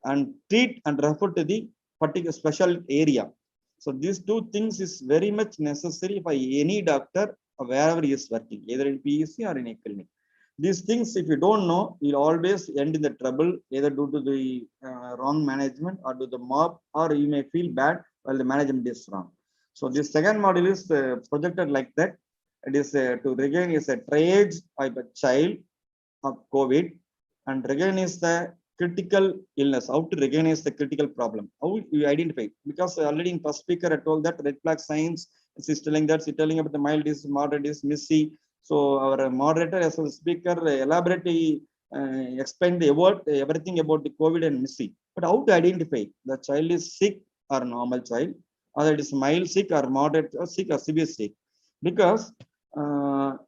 and treat and refer to the particular special area. So these two things is very much necessary by any doctor wherever he is working, either in PEC or in a clinic. These things, if you don't know, you'll always end in the trouble, either due to the wrong management or to the mob, or you may feel bad while the management is wrong. So this second module is projected like that. It is to recognize a triage of a child of COVID and recognize the critical illness, how to recognize the critical problem, how you identify. Because already in first speaker, I told that red flag signs, she's telling that, she's telling about the mild is, moderate is, missy. So our moderator as a speaker elaborately explained about everything about the COVID and missy. But how to identify the child is sick or normal child, or it is mild sick or moderate or sick or severe sick. Because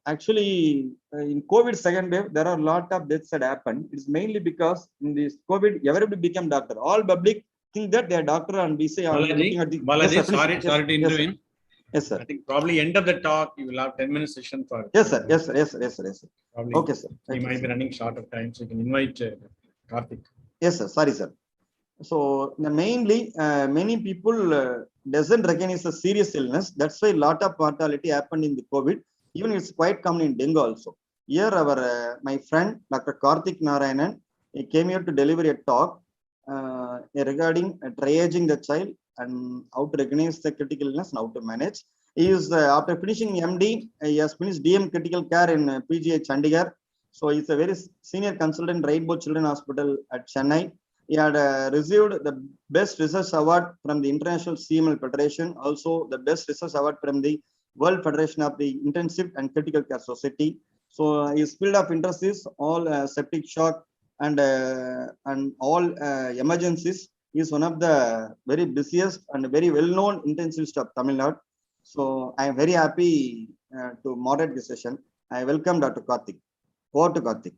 actually in COVID second wave, there are a lot of deaths that happened. It's mainly because in this COVID, everybody became doctor. All public think that they are doctor, and we say, Balaji, looking at the Balaji, yes, sir, sorry to intervene. Yes, sir. I think probably end of the talk, you will have 10-minute session for. Yes, sir. Yes, sir. Yes, sir. Yes, sir. Yes, sir. Probably Okay, sir. we might be running short of time, so you can invite Karthik. Yes, sir. Sorry, sir. So mainly, many people doesn't recognize the serious illness. That's why a lot of mortality happened in the COVID. Even it's quite common in dengue also. Here, our my friend Dr. Karthik Narayanan, he came here to deliver a talk regarding triaging the child and how to recognize the critical illness and how to manage. He is after finishing MD, he has finished DM critical care in PGH Chandigarh. So he's a very senior consultant, Rainbow Children Hospital at Chennai. He had received the Best Research Award from the International CML Federation, also the Best Research Award from the World Federation of the Intensive and Critical Care Society. So his field of interest is all septic shock and all emergencies. He is one of the very busiest and very well-known intensivist of Tamil Nadu. So I am very happy to moderate this session. I welcome Dr. Karthik. Over to Karthik.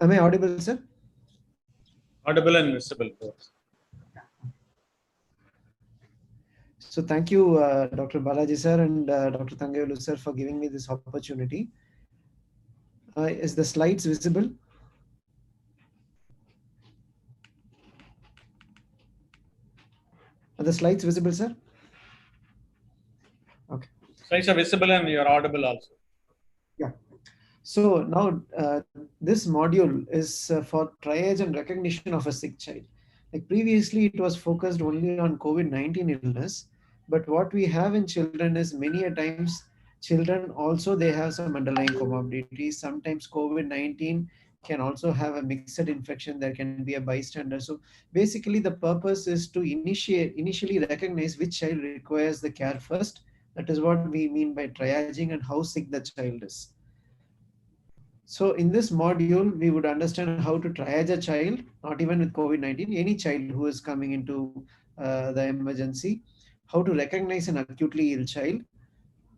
Am I audible, sir? Audible and visible. So thank you, Dr. Balaji sir and Dr. Thangavelu sir for giving me this opportunity. Is the slides visible? Are the slides visible, sir? Okay. Slides are visible and you are audible also. Yeah. So now this module is for triage and recognition of a sick child. Like previously, it was focused only on COVID-19 illness, but what we have in children is many a times children also they have some underlying comorbidities. Sometimes COVID-19 can also have a mixed infection. There can be a bystander. So basically, the purpose is to initially recognize which child requires the care first. That is what we mean by triaging and how sick the child is. So in this module, we would understand how to triage a child, not even with COVID-19, any child who is coming into the emergency, how to recognize an acutely ill child,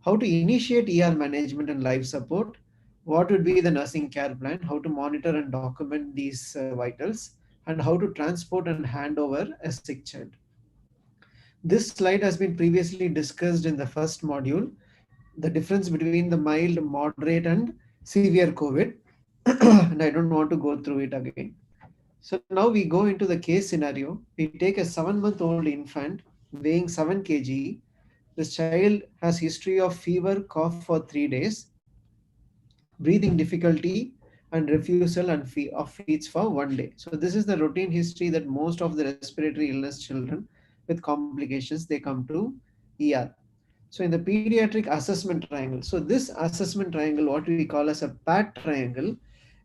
how to initiate ER management and life support, what would be the nursing care plan, how to monitor and document these vitals, and how to transport and hand over a sick child. This slide has been previously discussed in the first module, the difference between the mild, moderate, and severe COVID, and I don't want to go through it again. So now we go into the case scenario. We take a 7-month-old infant weighing 7 kg. This child has history of fever, cough for 3 days, breathing difficulty, and refusal and of feeds for 1 day. So this is the routine history that most of the respiratory illness children with complications, they come to ER. So in the pediatric assessment triangle, so this assessment triangle, what we call as a PAT triangle,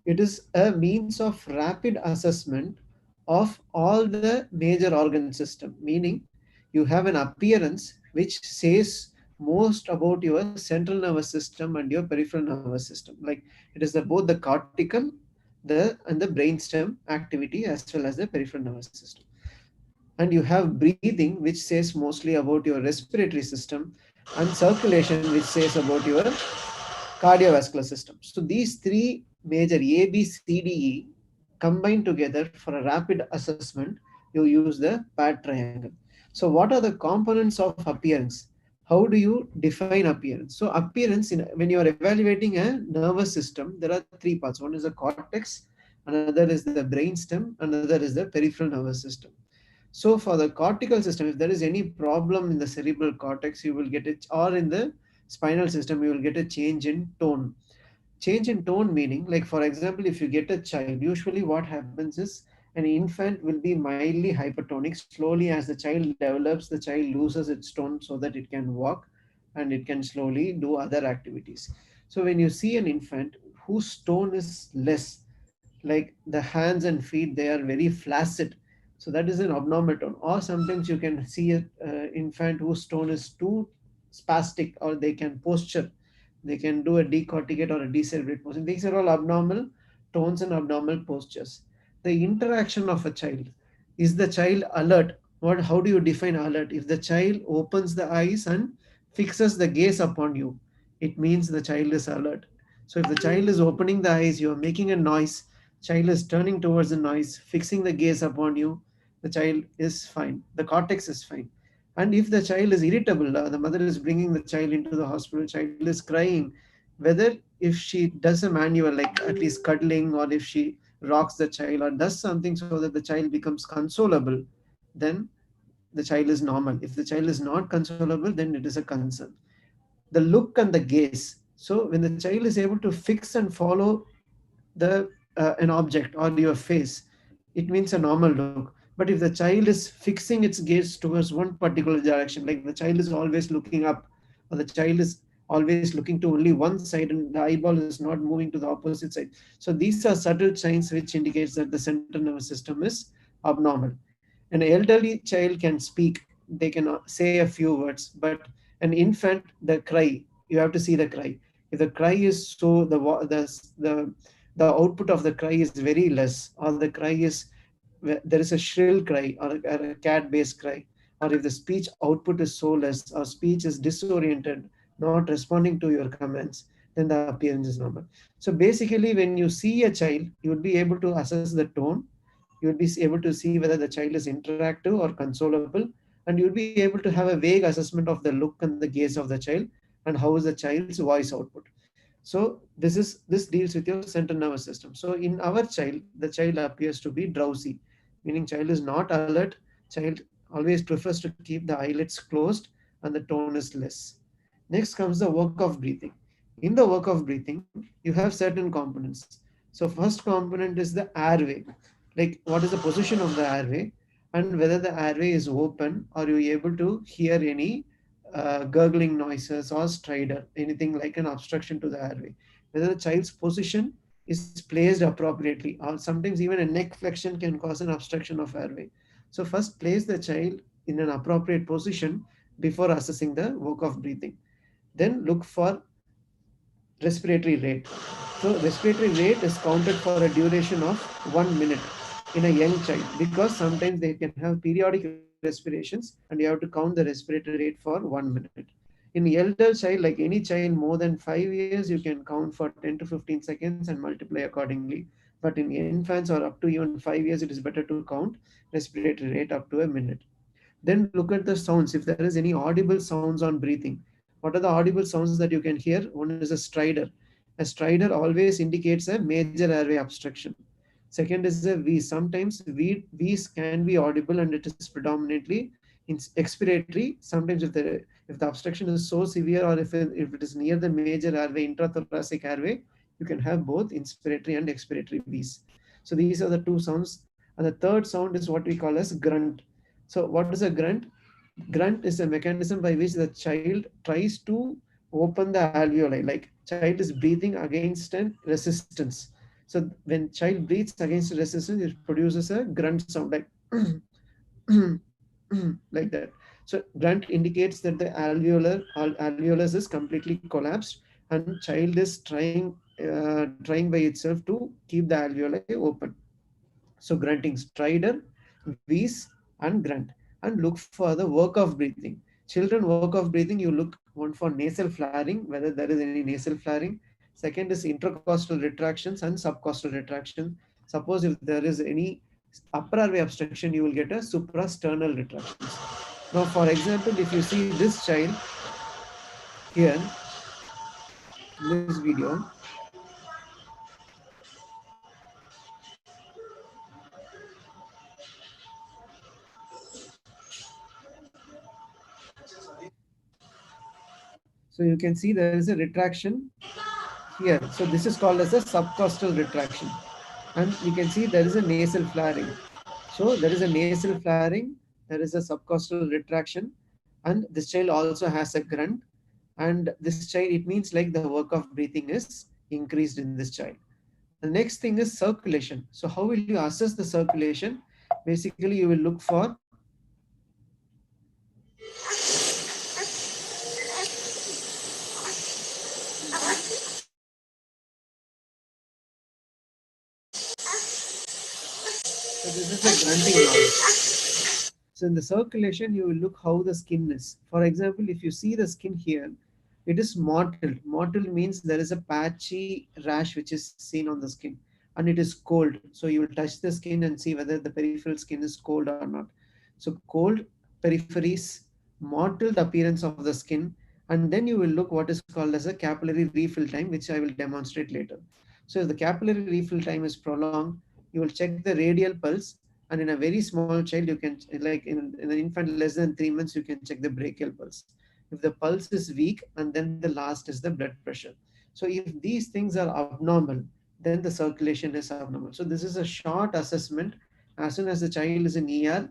it is a means of rapid assessment of all the major organ system, meaning you have an appearance which says most about your central nervous system and your peripheral nervous system. Like it is both the cortical and the brainstem activity as well as the peripheral nervous system. And you have breathing, which says mostly about your respiratory system, and circulation, which says about your cardiovascular system. So these three major A, B, C, D, E combined together for a rapid assessment you use the pad triangle. So what are the components of appearance? How do you define appearance? So appearance, when you are evaluating a nervous system, there are three parts. One is the cortex, another is the brainstem, another is the peripheral nervous system. So for the cortical system, if there is any problem in the cerebral cortex, you will get it, or in the spinal system, you will get a change in tone. Change in tone meaning, like for example, if you get a child, usually what happens is an infant will be mildly hypertonic. Slowly as the child develops, the child loses its tone so that it can walk and it can slowly do other activities. So when you see an infant whose tone is less, like the hands and feet, they are very flaccid, so that is an abnormal tone. Or sometimes you can see an infant whose tone is too spastic, or they can posture, they can do a decorticate or a decelerate posture. These are all abnormal tones and abnormal postures. The interaction of a child, is the child alert? What, how do you define alert? If the child opens the eyes and fixes the gaze upon you, it means the child is alert. So if the child is opening the eyes, you are making a noise, child is turning towards the noise, fixing the gaze upon you, the child is fine, the cortex is fine. And if the child is irritable, the mother is bringing the child into the hospital, child is crying, whether if she does a manual, like at least cuddling, or if she rocks the child or does something so that the child becomes consolable, then the child is normal. If the child is not consolable, then it is a concern. The look and the gaze. So when the child is able to fix and follow the an object or your face, it means a normal look. But if the child is fixing its gaze towards one particular direction, like the child is always looking up, or the child is always looking to only one side and the eyeball is not moving to the opposite side, so these are subtle signs which indicates that the central nervous system is abnormal. An elderly child can speak, they can say a few words, but an infant, the cry, you have to see the cry. If the cry is so, the output of the cry is very less, or the cry is, there is a shrill cry, or a cat based cry, or if the speech output is so less, or speech is disoriented, not responding to your commands, then the appearance is normal. So basically, when you see a child, you will be able to assess the tone, you will be able to see whether the child is interactive or consolable, and you'll be able to have a vague assessment of the look and the gaze of the child, and how is the child's voice output. So this deals with your central nervous system. So in our child, the child appears to be drowsy, meaning child is not alert, child always prefers to keep the eyelids closed, and the tone is less. Next comes the work of breathing. In the work of breathing, you have certain components. So first component is the airway, like what is the position of the airway, and whether the airway is open, or you able to hear any gurgling noises or stridor, anything like an obstruction to the airway. Whether the child's position is placed appropriately, or sometimes even a neck flexion can cause an obstruction of airway. So first place the child in an appropriate position before assessing the work of breathing. Then look for respiratory rate. So respiratory rate is counted for a duration of 1 minute in a young child, because sometimes they can have periodic respirations and you have to count the respiratory rate for 1 minute. In elder child, like any child more than 5 years, you can count for 10 to 15 seconds and multiply accordingly. But in infants or up to even 5 years, it is better to count respiratory rate up to a minute. Then look at the sounds. If there is any audible sounds on breathing, what are the audible sounds that you can hear? One is a stridor. A stridor always indicates a major airway obstruction. Second is a wheeze. Sometimes wheeze can be audible and it is predominantly in expiratory. Sometimes if the obstruction is so severe, or if it is near the major airway, intrathoracic airway, you can have both inspiratory and expiratory wheeze. So these are the two sounds. And the third sound is what we call as grunt. So what is a grunt? Grunt is a mechanism by which the child tries to open the alveoli, like child is breathing against a resistance. So when child breathes against resistance, it produces a grunt sound, like like that. So grunt indicates that the alveolus is completely collapsed, and child is trying by itself to keep the alveoli open. So grunting, stridor, wheeze, and grunt. And look for the work of breathing. Children work of breathing, you look one for nasal flaring, whether there is any nasal flaring. Second is intercostal retractions and subcostal retraction. Suppose if there is any upper airway obstruction, you will get a suprasternal retractions. Now, for example, if you see this child here, in this video, so you can see there is a retraction here. So this is called as a subcostal retraction. And you can see there is a nasal flaring. So there is a nasal flaring, there is a subcostal retraction, and this child also has a grunt. And this child, it means like the work of breathing is increased in this child. The next thing is circulation. So how will you assess the circulation? Basically, you will look for so this is a grunting noise. So in the circulation, you will look how the skin is. For example, if you see the skin here, it is mottled. Mottled means there is a patchy rash which is seen on the skin, and it is cold. So you will touch the skin and see whether the peripheral skin is cold or not. So cold peripheries, mottled appearance of the skin, and then you will look what is called as a capillary refill time, which I will demonstrate later. So if the capillary refill time is prolonged, you will check the radial pulse, and in a very small child, you can, like in an infant less than 3 months, you can check the brachial pulse. If the pulse is weak, and then the last is the blood pressure. So if these things are abnormal, then the circulation is abnormal. So this is a short assessment. As soon as the child is in ER,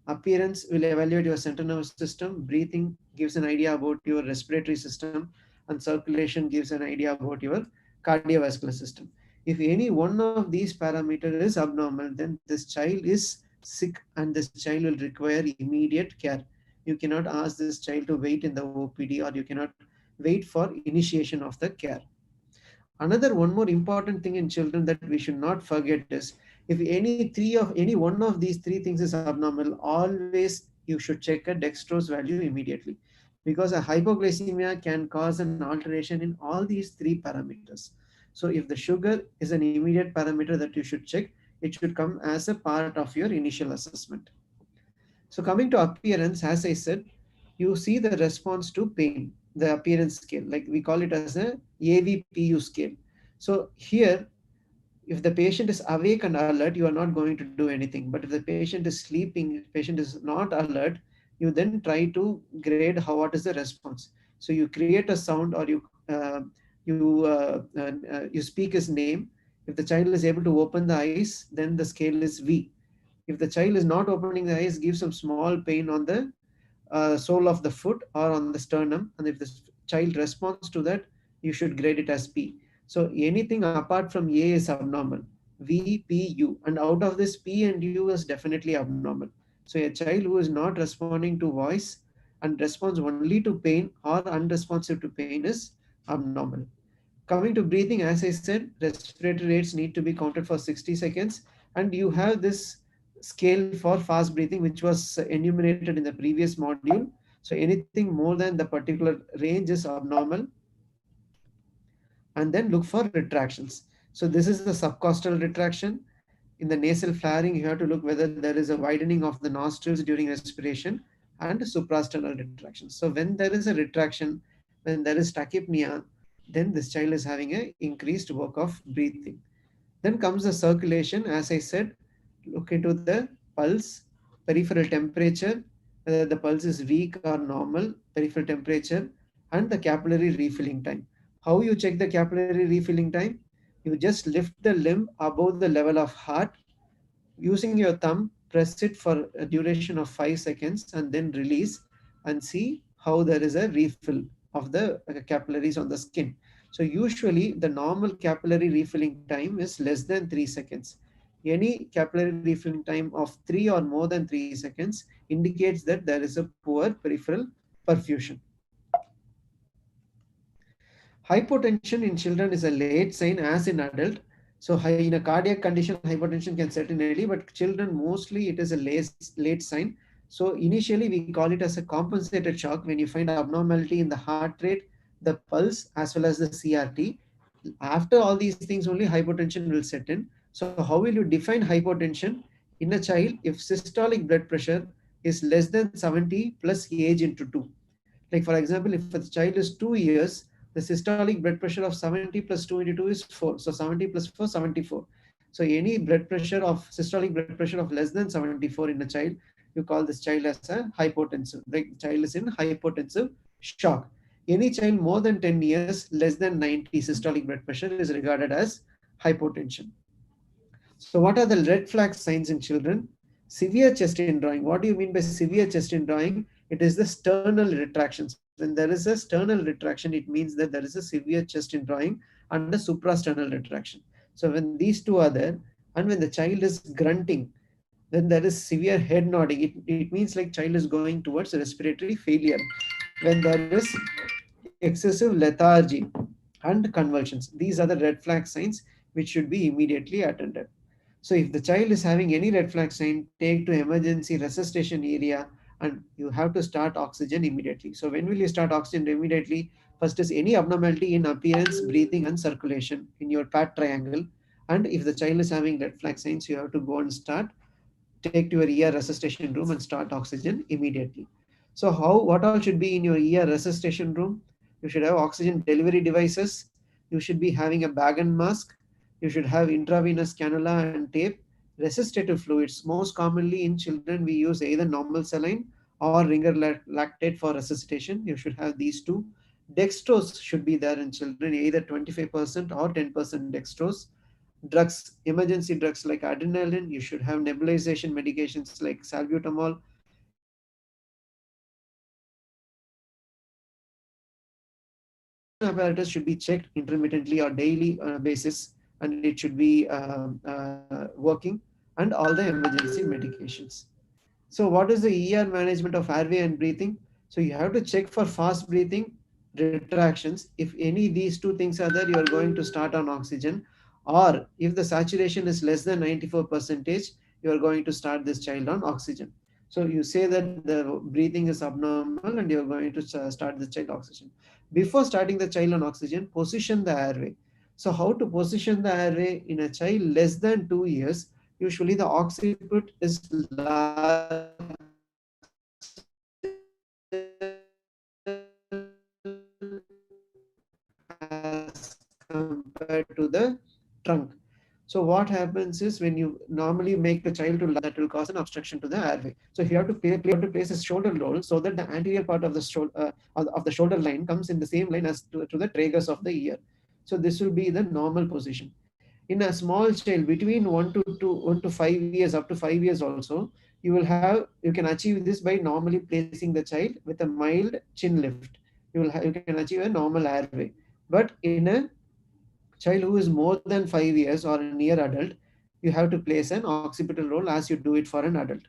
appearance will evaluate your central nervous system, breathing gives an idea about your respiratory system, and circulation gives an idea about your cardiovascular system. If any one of these parameters is abnormal, then this child is sick and this child will require immediate care. You cannot ask this child to wait in the OPD, or you cannot wait for initiation of the care. Another one more important thing in children that we should not forget is, if any one of these three things is abnormal, always you should check a dextrose value immediately, because a hypoglycemia can cause an alteration in all these three parameters. So if the sugar is an immediate parameter that you should check, it should come as a part of your initial assessment. So coming to appearance, as I said, you see the response to pain, the appearance scale, like we call it as a AVPU scale. So here, if the patient is awake and alert, you are not going to do anything. But if the patient is sleeping, patient is not alert, you then try to grade what is the response. So you create a sound, or you speak his name. If the child is able to open the eyes, then the scale is V. If the child is not opening the eyes, give some small pain on the sole of the foot or on the sternum, and if the child responds to that, you should grade it as P. So anything apart from A is abnormal. V, P, U, and out of this, P and U is definitely abnormal. So a child who is not responding to voice and responds only to pain or unresponsive to pain is abnormal. Coming to breathing, as I said, respiratory rates need to be counted for 60 seconds, and you have this scale for fast breathing, which was enumerated in the previous module. So anything more than the particular range is abnormal. And then look for retractions. So this is the subcostal retraction. In the nasal flaring, you have to look whether there is a widening of the nostrils during respiration, and suprasternal retraction. So when there is a retraction, when there is tachypnea, then this child is having an increased work of breathing. Then comes the circulation. As I said, look into the pulse, peripheral temperature, whether the pulse is weak or normal, peripheral temperature, and the capillary refilling time. How you check the capillary refilling time? You just lift the limb above the level of heart. Using your thumb, press it for a duration of 5 seconds and then release, and see how there is a refill of the capillaries on the skin. So usually the normal capillary refilling time is less than 3 seconds. Any capillary refilling time of 3 or more than 3 seconds indicates that there is a poor peripheral perfusion. Hypotension in children is a late sign as in adult. So in a cardiac condition, hypertension can set in early, but children mostly it is a late sign. So initially we call it as a compensated shock when you find abnormality in the heart rate, the pulse, as well as the CRT. After all these things, only hypotension will set in. So how will you define hypotension? in a child if systolic blood pressure is less than 70 plus age into 2. Like for example, if the child is 2 years, the systolic blood pressure of 70 plus 2 into 2 is 4. So 70 plus 4, 74. So any blood pressure of systolic blood pressure of less than 74 in a child, you call this child as a hypotensive. The child is in hypotensive shock. Any child more than 10 years, less than 90 systolic blood pressure is regarded as hypotension. So what are the red flag signs in children? Severe chest indrawing. What do you mean by severe chest indrawing? It is the sternal retractions. When there is a sternal retraction, it means that there is a severe chest indrawing and a suprasternal retraction. So when these two are there, and when the child is grunting, then there is severe head nodding. It means like child is going towards respiratory failure. When there is excessive lethargy and convulsions, these are the red flag signs which should be immediately attended. So if the child is having any red flag sign, take to emergency resuscitation area and you have to start oxygen immediately. So when will you start oxygen immediately? First is any abnormality in appearance, breathing and circulation in your PAT triangle. And if the child is having red flag signs, you have to go and start, take to your ER resuscitation room and start oxygen immediately. So what all should be in your ER resuscitation room? You should have oxygen delivery devices. You should be having a bag and mask. You should have intravenous cannula and tape. Resuscitative fluids. Most commonly in children, we use either normal saline or ringer lactate for resuscitation. You should have these two. Dextrose should be there in children, either 25% or 10% dextrose. Drugs, emergency drugs like adrenaline. You should have nebulization medications like salbutamol. Apparatus should be checked intermittently or daily basis, and it should be working, and all the emergency medications. So what is the ER management of airway and breathing? So you have to check for fast breathing, retractions. If any these two things are there, you are going to start on oxygen. Or if the saturation is less than 94%, you are going to start this child on oxygen. So you say that the breathing is abnormal and you're going to start the child oxygen. Before starting the child on oxygen, position the airway. So how to position the airway in a child less than 2 years? Usually the occiput is large as compared to the trunk. So what happens is when you normally make the child to, that will cause an obstruction to the airway. So you have to place a shoulder roll so that the anterior part of the shoulder line comes in the same line as to the tragus of the ear. So this will be the normal position. In a small child between 1 to 5 years, up to 5 years also, you can achieve this by normally placing the child with a mild chin lift. You can achieve a normal airway. But in a child who is more than 5 years or a near adult, you have to place an occipital roll as you do it for an adult.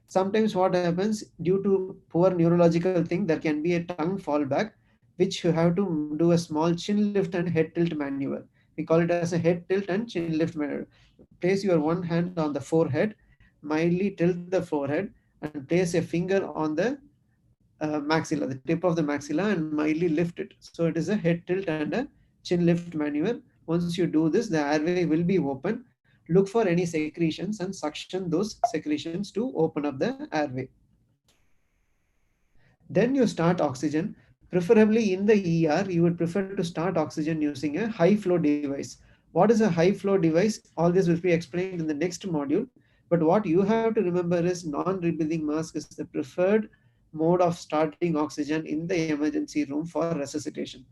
Sometimes what happens, due to poor neurological thing, there can be a tongue fallback, which you have to do a small chin lift and head tilt maneuver. We call it as a head tilt and chin lift maneuver. Place your one hand on the forehead, mildly tilt the forehead, and place a finger on the maxilla, the tip of the maxilla, and mildly lift it. So it is a head tilt and a chin lift maneuver. Once you do this, the airway will be open. Look for any secretions and suction those secretions to open up the airway. Then you start oxygen. Preferably in the ER, you would prefer to start oxygen using a high flow device. What is a high flow device? All this will be explained in the next module. But what you have to remember is non-rebreathing mask is the preferred mode of starting oxygen in the emergency room for resuscitation.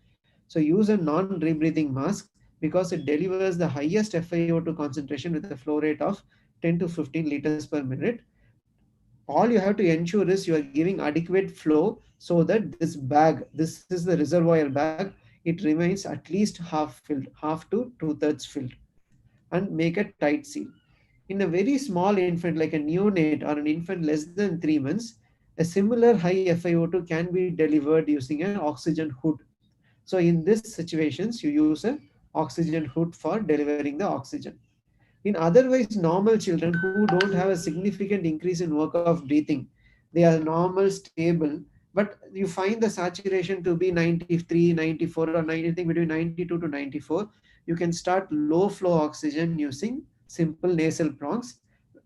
So use a non-rebreathing mask because it delivers the highest FiO2 concentration with a flow rate of 10 to 15 liters per minute. All you have to ensure is you are giving adequate flow so that this is the reservoir bag, it remains at least half filled, half to 2/3 filled, and make a tight seal. In a very small infant like a neonate or an infant less than 3 months, a similar high FiO2 can be delivered using an oxygen hood. So in these situations, you use an oxygen hood for delivering the oxygen. In otherwise normal children who don't have a significant increase in work of breathing, they are normal, stable, but you find the saturation to be 93, 94 or anything between 92 to 94, you can start low flow oxygen using simple nasal prongs.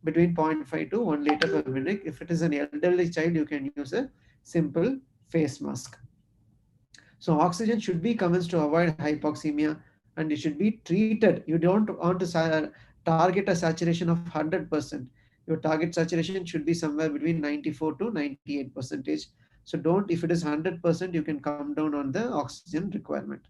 between 0.5 to 1 liter per minute. If it is an elderly child, you can use a simple face mask. So oxygen should be commenced to avoid hypoxemia, and it should be treated. You don't want to target a saturation of 100%. Your target saturation should be somewhere between 94 to 98%. So don't, if it is 100%, you can come down on the oxygen requirement.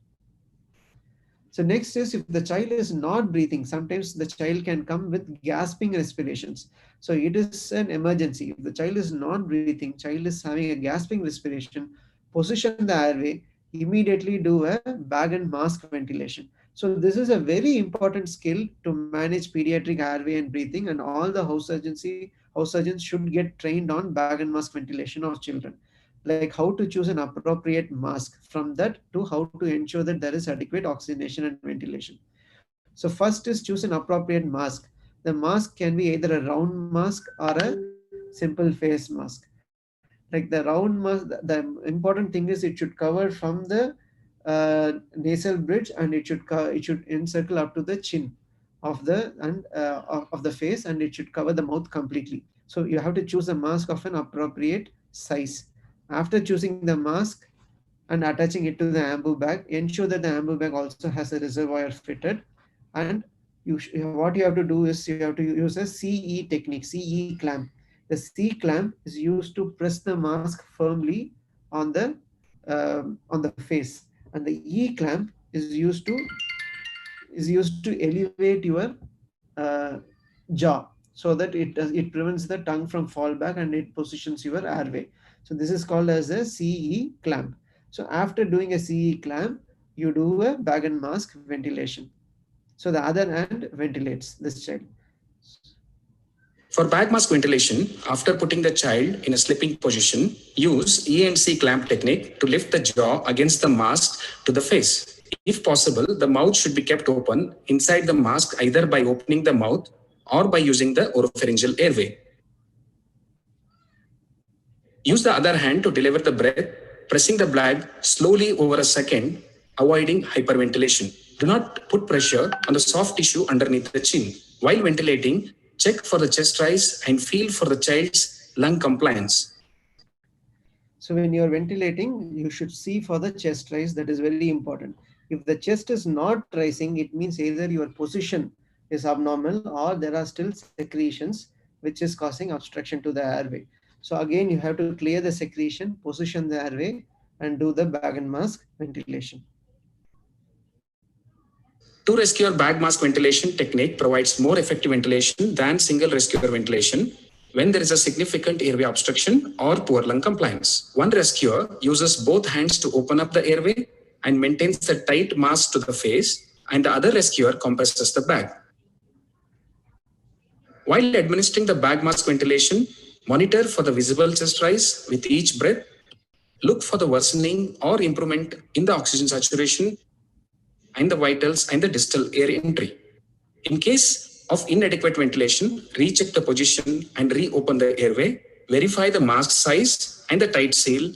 So next is, if the child is not breathing, sometimes the child can come with gasping respirations. So it is an emergency. If the child is not breathing, child is having a gasping respiration, position the airway, immediately do a bag and mask ventilation. So this is a very important skill to manage pediatric airway and breathing, and all the house surgeons should get trained on bag and mask ventilation of children, like how to choose an appropriate mask, from that to how to ensure that there is adequate oxygenation and ventilation. So first is choose an appropriate mask. The mask can be either a round mask or a simple face mask. Like the round mask, the important thing is it should cover from the nasal bridge, and it should encircle up to the chin of the face, and it should cover the mouth completely. So you have to choose a mask of an appropriate size. After choosing the mask and attaching it to the ambu bag, ensure that the ambu bag also has a reservoir fitted. And what you have to do is you have to use a CE technique, CE clamp. The C clamp is used to press the mask firmly on the face, and the E clamp is used to elevate your jaw, so that it prevents the tongue from fall back, and it positions your airway. So this is called as a CE clamp. So after doing a CE clamp, you do a bag and mask ventilation. So the other hand ventilates this child. For bag mask ventilation, after putting the child in a sleeping position, use E and C clamp technique to lift the jaw against the mask to the face. If possible, the mouth should be kept open inside the mask, either by opening the mouth or by using the oropharyngeal airway. Use the other hand to deliver the breath, pressing the bag slowly over a second, avoiding hyperventilation. Do not put pressure on the soft tissue underneath the chin. While ventilating, check for the chest rise and feel for the child's lung compliance. So when you are ventilating, you should see for the chest rise. That is very important. If the chest is not rising, it means either your position is abnormal or there are still secretions which is causing obstruction to the airway. So again, you have to clear the secretion, position the airway, and do the bag and mask ventilation. Two rescuer bag mask ventilation technique provides more effective ventilation than single rescuer ventilation when there is a significant airway obstruction or poor lung compliance. One rescuer uses both hands to open up the airway and maintains the tight mask to the face, and the other rescuer compresses the bag. While administering the bag mask ventilation, monitor for the visible chest rise with each breath. Look for the worsening or improvement in the oxygen saturation and the vitals and the distal air entry. In case of inadequate ventilation, recheck the position and reopen the airway. Verify the mask size and the tight seal.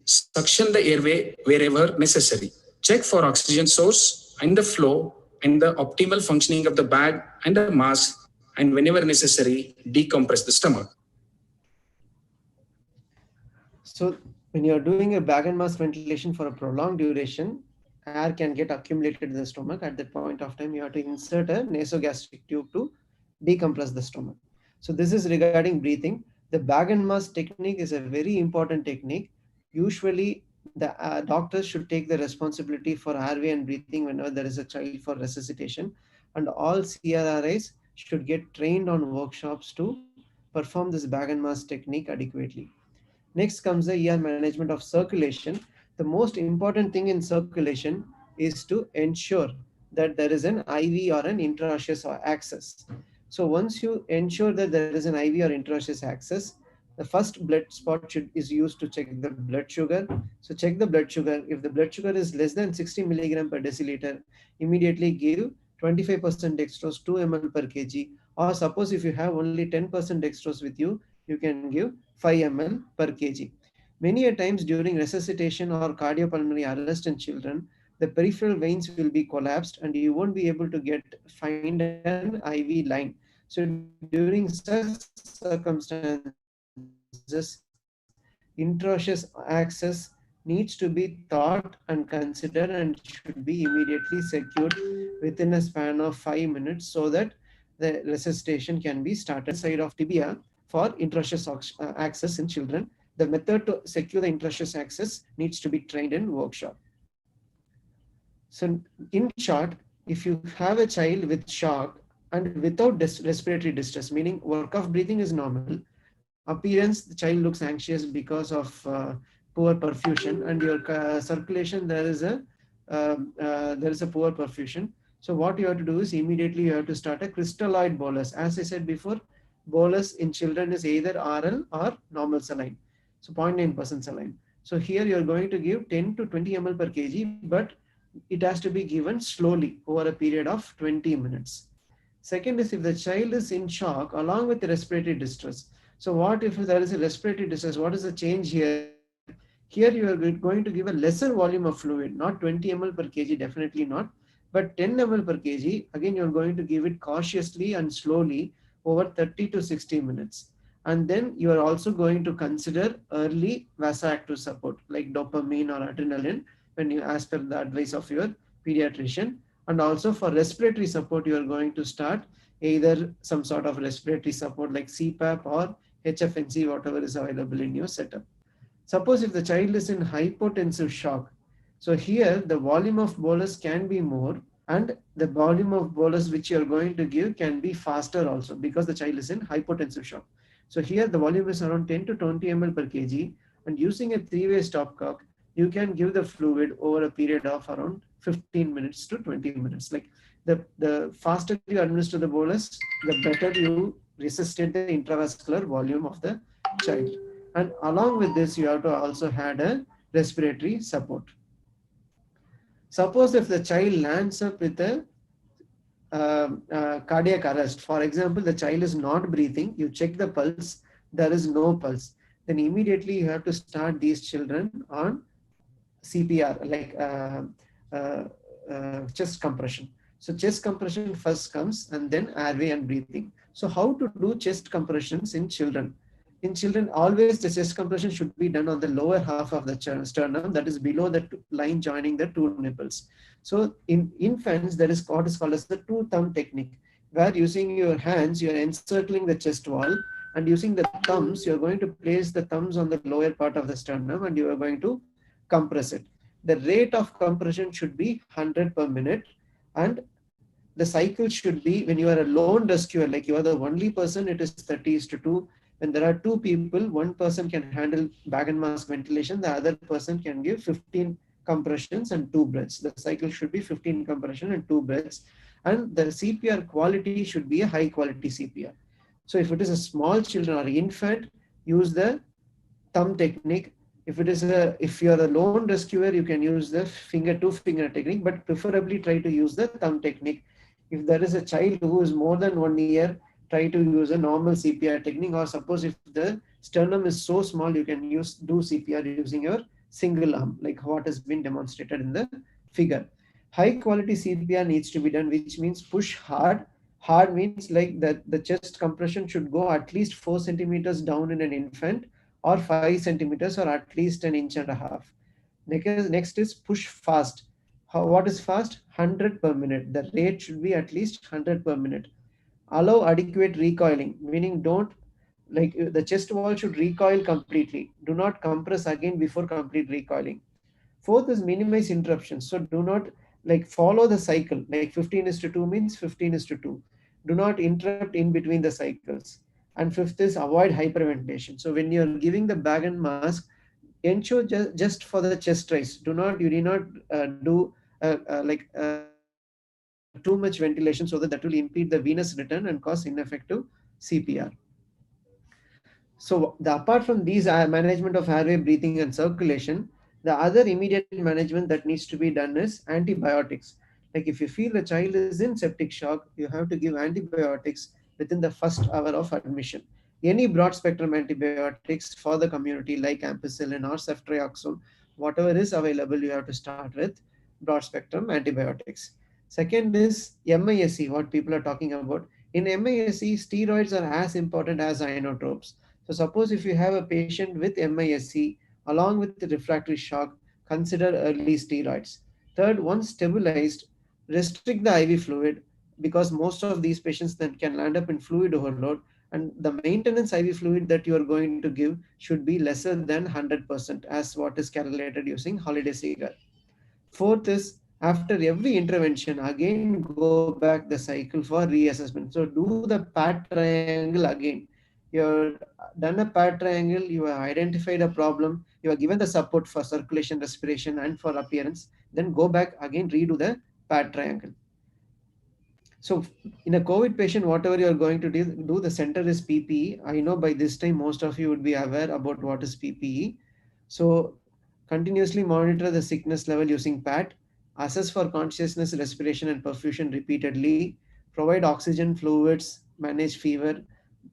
Suction the airway wherever necessary. Check for oxygen source and the flow and the optimal functioning of the bag and the mask, and whenever necessary, decompress the stomach. So when you're doing a bag and mask ventilation for a prolonged duration, air can get accumulated in the stomach. At that point of time, you have to insert a nasogastric tube to decompress the stomach. So this is regarding breathing. The bag and mask technique is a very important technique. Usually the doctors should take the responsibility for airway and breathing whenever there is a child for resuscitation, and all CRRIs should get trained on workshops to perform this bag and mask technique adequately. Next comes the ER management of circulation. The most important thing in circulation is to ensure that there is an IV or an intraosseous access. So once you ensure that there is an IV or intraosseous access, the first blood spot is used to check the blood sugar. So check the blood sugar. If the blood sugar is less than 60 milligram per deciliter, immediately give 25% dextrose 2 ml per kg. Or suppose if you have only 10% dextrose with you, you can give 5 ml per kg. Many a times during resuscitation or cardiopulmonary arrest in children, the peripheral veins will be collapsed and you won't be able to find an IV line. So during such circumstances, intraosseous access needs to be thought and considered and should be immediately secured within a span of 5 minutes so that the resuscitation can be started. Side of tibia for intraosseous access in children. The method to secure the intraosseous access needs to be trained in workshop. So in short, if you have a child with shock and without respiratory distress, meaning work of breathing is normal, appearance, the child looks anxious because of poor perfusion, and your circulation, there is a poor perfusion. So what you have to do is immediately you have to start a crystalloid bolus. As I said before, bolus in children is either RL or normal saline. So 0.9% saline. So here you are going to give 10 to 20 ml per kg, but it has to be given slowly over a period of 20 minutes. Second is if the child is in shock along with the respiratory distress. So what if there is a respiratory distress? What is the change here? Here you are going to give a lesser volume of fluid, not 20 ml per kg, definitely not, but 10 ml per kg. Again, you're going to give it cautiously and slowly over 30 to 60 minutes. And then you are also going to consider early vasoactive support like dopamine or adrenaline when you, as per the advice of your pediatrician. And also for respiratory support, you are going to start either some sort of respiratory support like CPAP or HFNC, whatever is available in your setup. Suppose if the child is in hypotensive shock, so here the volume of bolus can be more, and the volume of bolus which you are going to give can be faster also because the child is in hypotensive shock. So here the volume is around 10 to 20 ml per kg, and using a 3-way stopcock, you can give the fluid over a period of around 15 minutes to 20 minutes. Like the faster you administer the bolus, the better you resuscitate the intravascular volume of the child. And along with this, you have to also add a respiratory support. Suppose if the child lands up with a cardiac arrest, for example, the child is not breathing, you check the pulse, there is no pulse, then immediately you have to start these children on CPR, like chest compression. So chest compression first comes and then airway and breathing. So how to do chest compressions in children? In children, always the chest compression should be done on the lower half of the sternum, that is below the line joining the two nipples. So in infants, there is what is called as the two-thumb technique, where using your hands, you are encircling the chest wall, and using the thumbs, you are going to place the thumbs on the lower part of the sternum and you are going to compress it. The rate of compression should be 100 per minute, and the cycle should be, when you are a lone rescuer, like you are the only person, it is 30:2. When there are two people, one person can handle bag and mask ventilation, the other person can give 15 compressions and 2 breaths. The cycle should be 15 compression and 2 breaths. And the CPR quality should be a high quality CPR. So if it is a small children or infant, use the thumb technique. If you are a lone rescuer, you can use the two finger technique, but preferably try to use the thumb technique. If there is a child who is more than 1 year, try to use a normal CPR technique, or suppose if the sternum is so small, you can do CPR using your single arm, like what has been demonstrated in the figure. High quality CPR needs to be done, which means push hard. Hard means like that the chest compression should go at least 4 centimeters down in an infant, or 5 centimeters, or at least 1.5 inches. Next is push fast. What is fast? 100 per minute. The rate should be at least 100 per minute. Allow adequate recoiling, meaning don't, like the chest wall should recoil completely. Do not compress again before complete recoiling. Fourth is minimize interruptions. So do not like follow the cycle, like 15:2 means 15:2. Do not interrupt in between the cycles. And fifth is avoid hyperventilation. So when you're giving the bag and mask, ensure just for the chest rise. You do not do too much ventilation, so that will impede the venous return and cause ineffective CPR. So apart from these management of airway, breathing and circulation, the other immediate management that needs to be done is antibiotics. Like if you feel the child is in septic shock, you have to give antibiotics within the first hour of admission. Any broad spectrum antibiotics for the community like ampicillin or ceftriaxone, whatever is available, you have to start with broad spectrum antibiotics. Second is MISC, what people are talking about, In MISC, steroids are as important as inotropes. So suppose if you have a patient with MISC along with the refractory shock, consider early steroids. Third, once stabilized, restrict the IV fluid because most of these patients then can land up in fluid overload, and the maintenance IV fluid that you are going to give should be lesser than 100% as what is calculated using holiday CRRI. Fourth is after every intervention, again go back the cycle for reassessment. So do the PAT triangle again. You've done a PAT triangle, you have identified a problem, you have given the support for circulation, respiration, and for appearance. Then go back again, redo the PAT triangle. So in a COVID patient, whatever you are going to do, the center is PPE. I know by this time most of you would be aware about what is PPE. So continuously monitor the sickness level using PAT, assess for consciousness, respiration, and perfusion repeatedly, provide oxygen fluids, manage fever,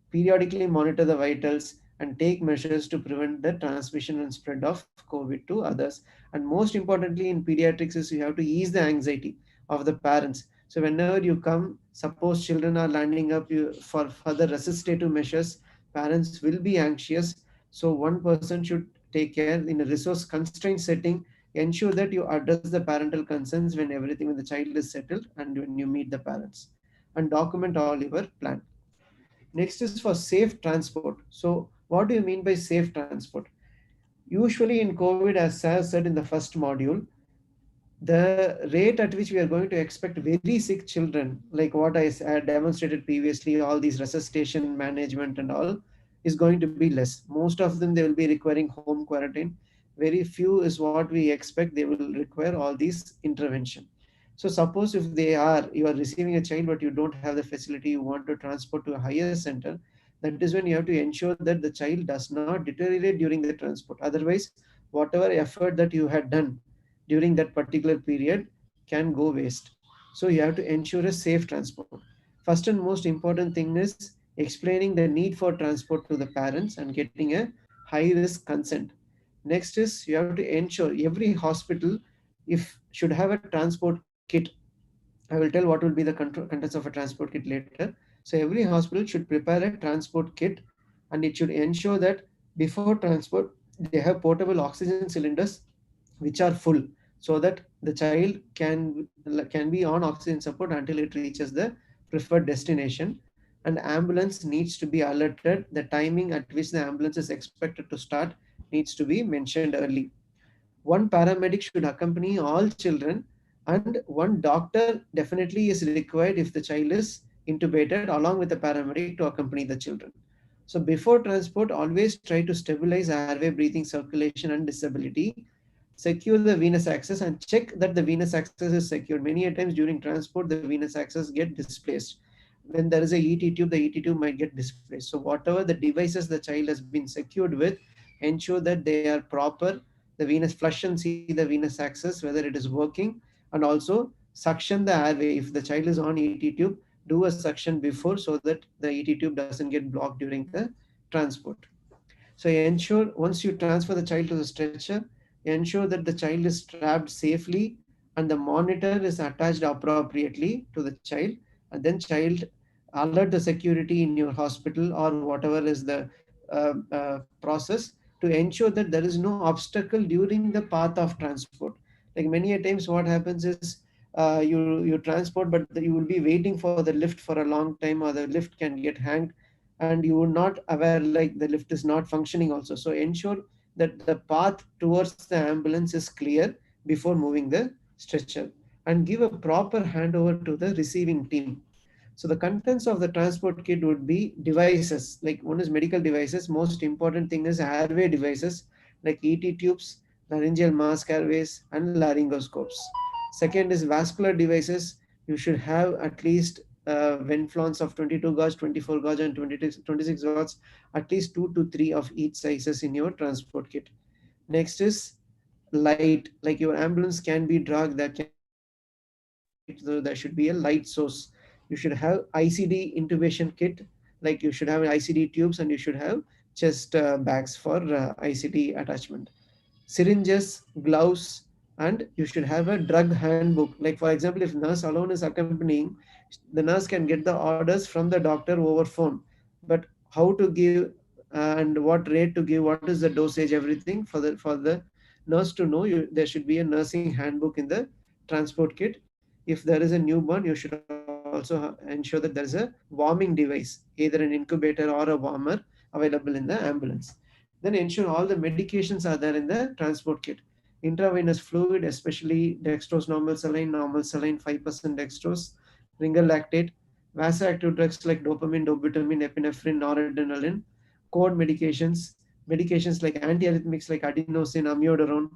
periodically monitor the vitals, and take measures to prevent the transmission and spread of COVID to others. And most importantly, in pediatrics, is you have to ease the anxiety of the parents. So whenever you come, suppose children are landing up for further resuscitative measures, parents will be anxious. So one person should take care in a resource constrained setting. Ensure that you address the parental concerns when the child is settled and when you meet the parents, and document all your plan. Next is for safe transport. So what do you mean by safe transport? Usually in COVID, as Sir said in the first module, the rate at which we are going to expect very sick children, like what I demonstrated previously, all these resuscitation management and all, is going to be less. Most of them, they will be requiring home quarantine. Very few is what we expect they will require all these intervention. So suppose if you are receiving a child, but you don't have the facility, you want to transport to a higher center, that is when you have to ensure that the child does not deteriorate during the transport. Otherwise, whatever effort that you had done during that particular period can go waste. So you have to ensure a safe transport. First and most important thing is explaining the need for transport to the parents and getting a high risk consent. Next is you have to ensure every hospital if should have a transport kit. I will tell what will be the contents of a transport kit later. So every hospital should prepare a transport kit, and it should ensure that before transport they have portable oxygen cylinders which are full, so that the child can be on oxygen support until it reaches the preferred destination. And ambulance needs to be alerted. The timing at which the ambulance is expected to start needs to be mentioned early. One paramedic should accompany all children, and one doctor definitely is required if the child is intubated, along with the paramedic to accompany the children. So before transport, always try to stabilize airway, breathing, circulation, and disability. Secure the venous access and check that the venous access is secured. Many a times during transport, the venous access get displaced. When there is a ET tube, the ET tube might get displaced. So whatever the devices the child has been secured with, ensure that they are proper. The venous flush and see the venous access, whether it is working, and also suction the airway. If the child is on ET tube, do a suction before so that the ET tube doesn't get blocked during the transport. So ensure once you transfer the child to the stretcher, ensure that the child is strapped safely and the monitor is attached appropriately to the child, and then child alert the security in your hospital or whatever is the process to ensure that there is no obstacle during the path of transport. Like many a times what happens is you transport, but you will be waiting for the lift for a long time, or the lift can get hanged and you are not aware, like the lift is not functioning also. So ensure that the path towards the ambulance is clear before moving the stretcher, and give a proper handover to the receiving team. So the contents of the transport kit would be devices. Like one is medical devices. Most important thing is airway devices like ET tubes, laryngeal mask airways, and laryngoscopes. Second is vascular devices. You should have at least venflons of 22 gauge, 24 gauge, and 26 gauge, at least 2 to 3 of each sizes in your transport kit. Next is light. Like your ambulance can be drugged, that can be light, so there should be a light source. You should have ICD intubation kit, like you should have ICD tubes, and you should have chest bags for ICD attachment. Syringes, gloves, and you should have a drug handbook. Like for example, if nurse alone is accompanying, the nurse can get the orders from the doctor over phone, but how to give and what rate to give, what is the dosage, everything for the nurse to know. There should be a nursing handbook in the transport kit. If there is a newborn, you should also ensure that there is a warming device, either an incubator or a warmer, available in the ambulance. Then ensure all the medications are there in the transport kit. Intravenous fluid, especially dextrose, normal saline 5% dextrose, ringer lactate, vasoactive drugs like dopamine, dobutamine, epinephrine, noradrenaline, code medications like antiarrhythmics like adenosine, amiodarone,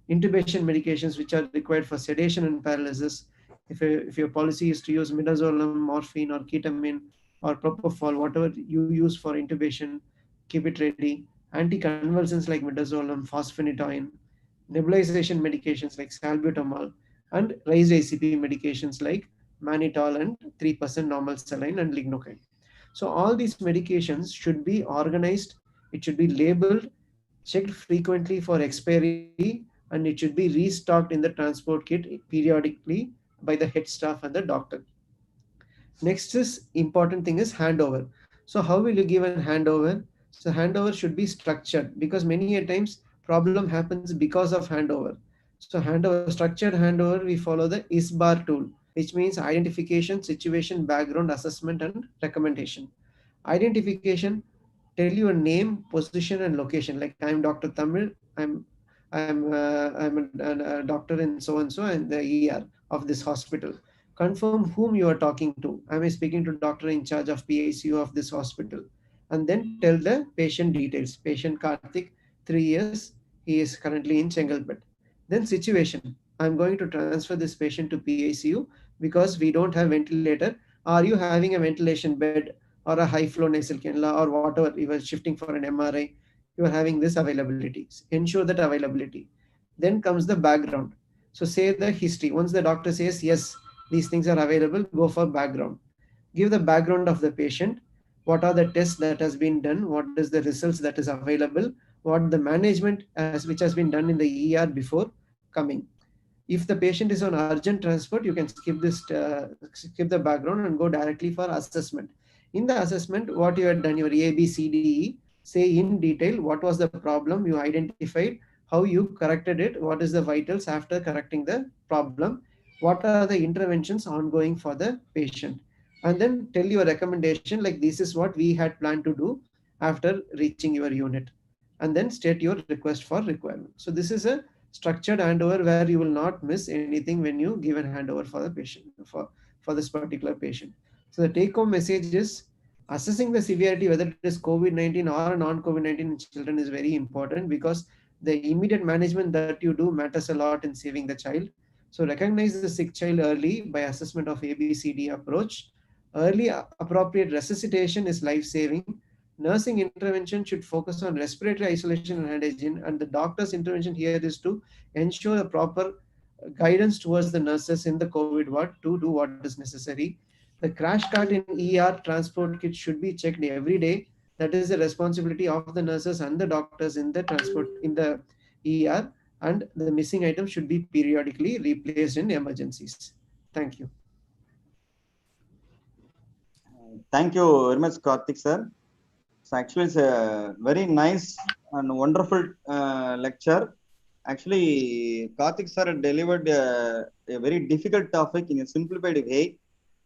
intubation medications which are required for sedation and paralysis. If your policy is to use midazolam, morphine, or ketamine, or propofol, whatever you use for intubation, keep it ready. Anticonvulsants like midazolam, fosphenytoin, nebulization medications like salbutamol, and raised ACP medications like mannitol and 3% normal saline and lignocaine. So all these medications should be organized, it should be labeled, checked frequently for expiry, and it should be restocked in the transport kit periodically by the head staff and the doctor. Next is important thing is handover. So how will you give a handover? So handover should be structured, because many a times problem happens because of handover. So handover, structured handover, we follow the ISBAR tool, which means identification, situation, background, assessment, and recommendation. Identification, tell your name, position, and location. Like I'm Dr. Tamil. I'm a doctor in so and so and the ER of this hospital. Confirm whom you are talking to. Am I speaking to doctor in charge of PICU of this hospital? And then tell the patient details. Patient Karthik, 3 years. He is currently in Chengalpet. Then situation. I'm going to transfer this patient to PICU because we don't have ventilator. Are you having a ventilation bed or a high flow nasal cannula or whatever? You are shifting for an MRI. You are having this availability. Ensure that availability. Then comes the background. So say the history. Once the doctor says yes, these things are available, go for background. Give the background of the patient. What are the tests that has been done? What is the results that is available? What the management which has been done in the ER before coming. If the patient is on urgent transport, you can skip the background and go directly for assessment. In the assessment, what you had done, your A, B, C, D, E, say in detail what was the problem you identified, how you corrected it, what is the vitals after correcting the problem, what are the interventions ongoing for the patient, and then tell your recommendation like this is what we had planned to do after reaching your unit, and then state your request for requirement. So this is a structured handover where you will not miss anything when you give a handover for the patient, for this particular patient. So the take home message is assessing the severity, whether it is COVID-19 or non-COVID-19 in children, is very important, because the immediate management that you do matters a lot in saving the child. So recognize the sick child early by assessment of ABCD approach. Early appropriate resuscitation is life-saving. Nursing intervention should focus on respiratory isolation and hygiene, and the doctor's intervention here is to ensure a proper guidance towards the nurses in the COVID ward to do what is necessary. The crash cart in ER transport kit should be checked every day. That is the responsibility of the nurses and the doctors in the transport in the ER, and the missing items should be periodically replaced in emergencies. Thank you. Thank you very much, Karthik sir. So actually, it's a very nice and wonderful lecture. Actually, Karthik sir delivered a very difficult topic in a simplified way.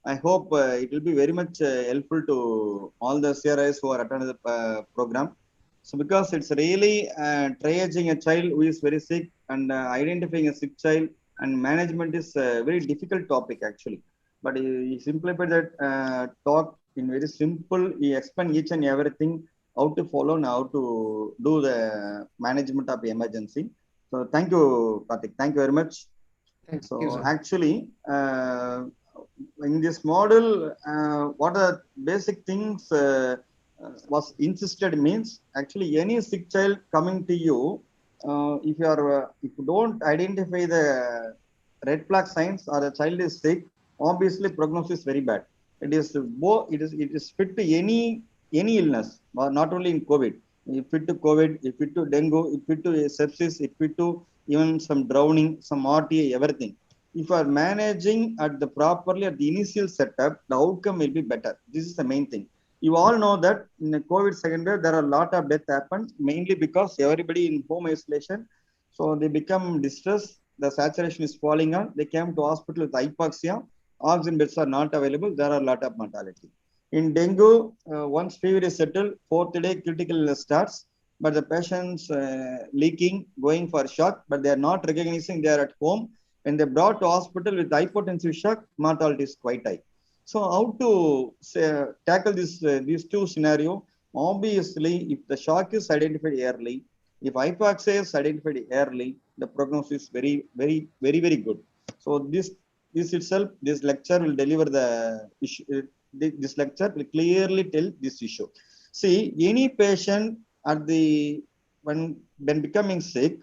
I hope it will be very much helpful to all the CRIs who are attending the program. So because it's really triaging a child who is very sick and identifying a sick child and management is a very difficult topic actually. But he simplified that talk in very simple. He explained each and everything, how to follow and how to do the management of the emergency. So thank you, Karthik. Thank you very much. Thank So you, sir. actually, in this model, what are basic things was insisted means actually any sick child coming to you, if you don't identify the red flag signs or the child is sick, obviously prognosis is very bad. It is fit to any illness, not only in COVID. If fit to COVID, if fit to dengue, if fit to sepsis, if fit to even some drowning, some RTA, everything. If you are managing at the properly at the initial setup, the outcome will be better. This is the main thing. You all know that in the COVID second wave, there are a lot of death happens, mainly because everybody in home isolation. So they become distressed. The saturation is falling on. They came to hospital with hypoxia. Oxygen beds are not available. There are a lot of mortality. In dengue, once fever is settled, fourth day critical illness starts, but the patients leaking, going for shock, but they are not recognizing they are at home. When they brought to hospital with hypotensive shock, mortality is quite high. So how to tackle these two scenario? Obviously, if the shock is identified early, if hypoxia is identified early, the prognosis is very good. So this itself, this lecture will deliver the issue. This lecture will clearly tell this issue. See, any patient at the when becoming sick,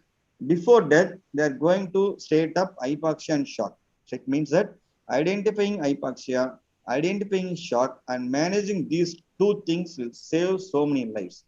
before death, they are going to state up hypoxia and shock. So it means that identifying hypoxia, identifying shock, and managing these two things will save so many lives.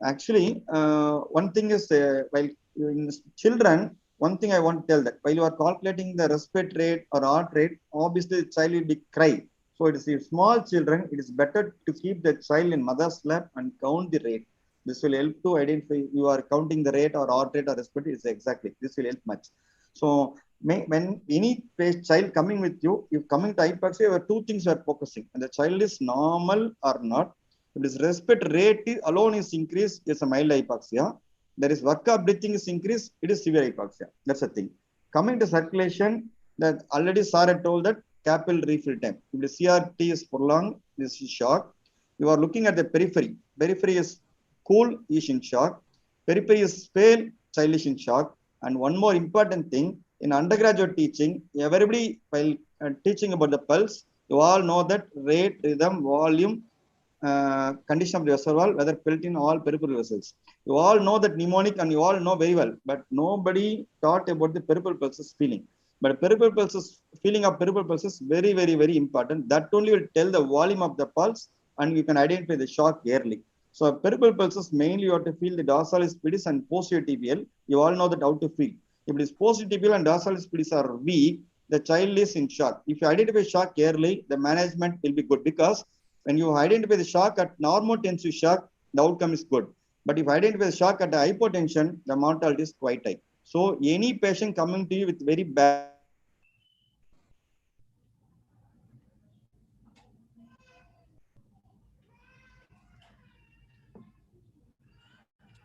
Actually, one thing is while in children, one thing I want to tell that while you are calculating the respiratory rate or heart rate, obviously the child will be cry. So it is in small children, it is better to keep the child in mother's lap and count the rate. This will help to identify you are counting the rate or heart rate or respiratory is exactly. This will help much. So when any child coming with you, if coming to hypoxia, you have two things you are focusing. And the child is normal or not. If this respiratory rate alone is increased, it's a mild hypoxia. There is work of breathing is increased, it is severe hypoxia. That's the thing. Coming to circulation, that already sir had told that capillary refill time. If the CRT is prolonged, this is shock. You are looking at the periphery. Periphery is cool, is in shock. Periphery is pale, child is in shock. And one more important thing, in undergraduate teaching, everybody, while teaching about the pulse, you all know that rate, rhythm, volume, condition of the vessel wall, whether felt in all peripheral vessels. You all know that mnemonic and you all know very well, but nobody taught about the peripheral pulses feeling. But peripheral pulses, feeling of peripheral pulses very important. That only will tell the volume of the pulse and you can identify the shock early. So peripheral pulses mainly you have to feel the dorsalis pedis and posterior tibial. You all know that how to feel. If it is posterior tibial and dorsalis pedis are weak, the child is in shock. If you identify shock early, the management will be good because when you identify the shock at normotensive shock, the outcome is good. But if you identify the shock at hypotension, the mortality is quite high. So any patient coming to you with very bad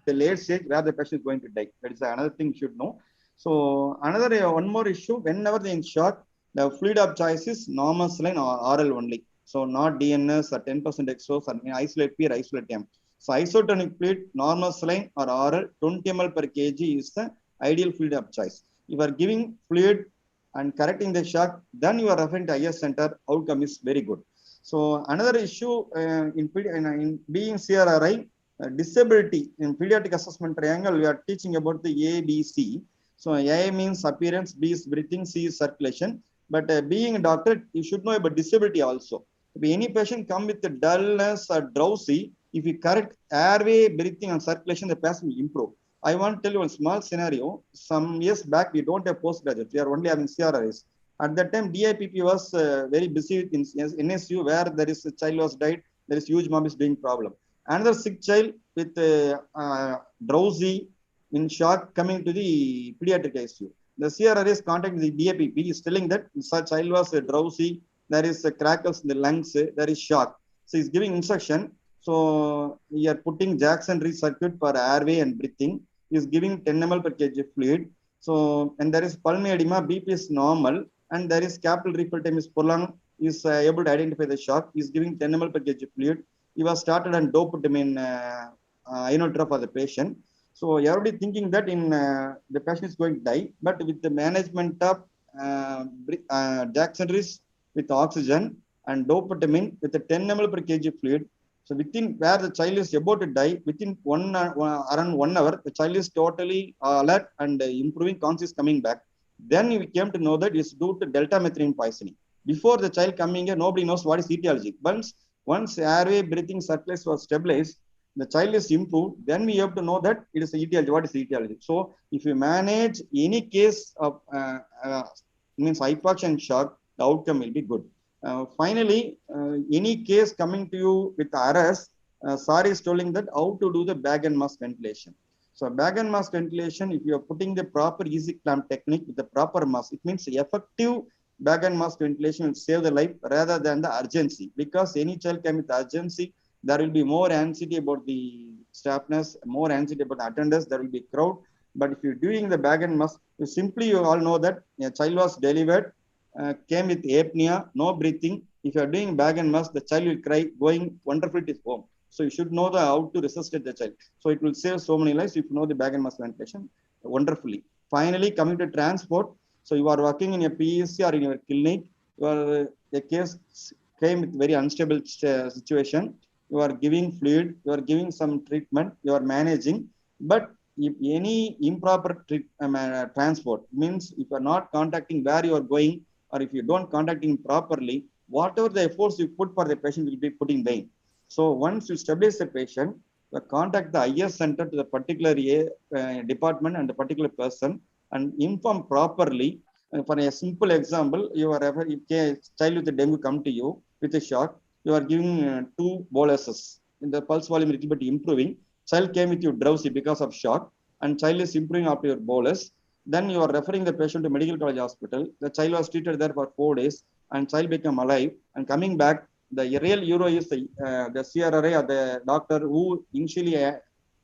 the late stage where the patient is going to die. That is another thing you should know. So another one more issue, whenever they in shock, the fluid of choice is normal saline or oral only. So not DNS or 10% exos or isolate P or isolate M. So isotonic fluid, normal saline or oral, 20 ml per kg is the ideal fluid of choice. If you are giving fluid and correcting the shock, then you are referring to IS center, outcome is very good. So another issue in being CRRI, disability in pediatric assessment triangle, we are teaching about the ABC. So A means appearance, B is breathing, C is circulation. But being a doctor, you should know about disability also. If any patient come with the dullness or drowsy, if you correct airway, breathing and circulation, the patient will improve. I want to tell you one small scenario. Some years back, we don't have postgraduate. We are only having CRRIs. At that time, DIPP was very busy in NSU where there is a child was died. There is huge mom is doing problem. Another sick child with drowsy in shock coming to the pediatric ICU. The CRRI is contacting the DIPP is telling that such child was drowsy. There is crackles in the lungs. There is shock. So he's giving instruction. So we are putting Jackson-Rich circuit for airway and breathing. He is giving 10 ml per kg fluid. So and there is pulmonary edema. BP is normal and there is capillary refill time is prolonged. He is able to identify the shock. He is giving 10 ml per kg fluid. He was started and dopamine inotrope for the patient. So everybody thinking that in the patient is going to die, but with the management of Jackson-Rich with oxygen and dopamine with the 10 ml per kg fluid. So within where the child is about to die, within around 1 hour, the child is totally alert and improving, conscious coming back. Then we came to know that it's due to delta methylene poisoning. Before the child coming here, nobody knows what is etiology. Once airway, breathing, circulation was stabilized, the child is improved, then we have to know that it is etiology. What is etiology? So if you manage any case of means hypoxia and shock, the outcome will be good. Finally, any case coming to you with RS, SARI is telling that how to do the bag and mask ventilation. So bag and mask ventilation, if you are putting the proper easy clamp technique with the proper mask, it means effective bag and mask ventilation will save the life rather than the urgency. Because any child came with urgency, there will be more anxiety about the staffness, more anxiety about the attendance, there will be crowd. But if you're doing the bag and mask, you all know that a child was delivered, came with apnea, no breathing. If you are doing bag and mask, the child will cry, going wonderfully to home. So you should know how to resuscitate the child. So it will save so many lives if you know the bag and mask ventilation wonderfully. Finally, coming to transport. So you are working in a PSC or in your clinic, the case came with very unstable situation. You are giving fluid, you are giving some treatment, you are managing. But if any improper transport means if you are not contacting where you are going, or if you don't contact him properly, whatever the efforts you put for the patient will be put in vain. So once you stabilize the patient, you contact the IS center to the particular department and the particular person and inform properly. For a simple example, you are if a child with a dengue come to you with a shock, you are giving 2 boluses. In the pulse volume little bit improving. Child came with you drowsy because of shock, and child is improving after your bolus. Then you are referring the patient to medical college hospital. The child was treated there for 4 days, and child became alive. And coming back, the real hero is the CRRI or the doctor who initially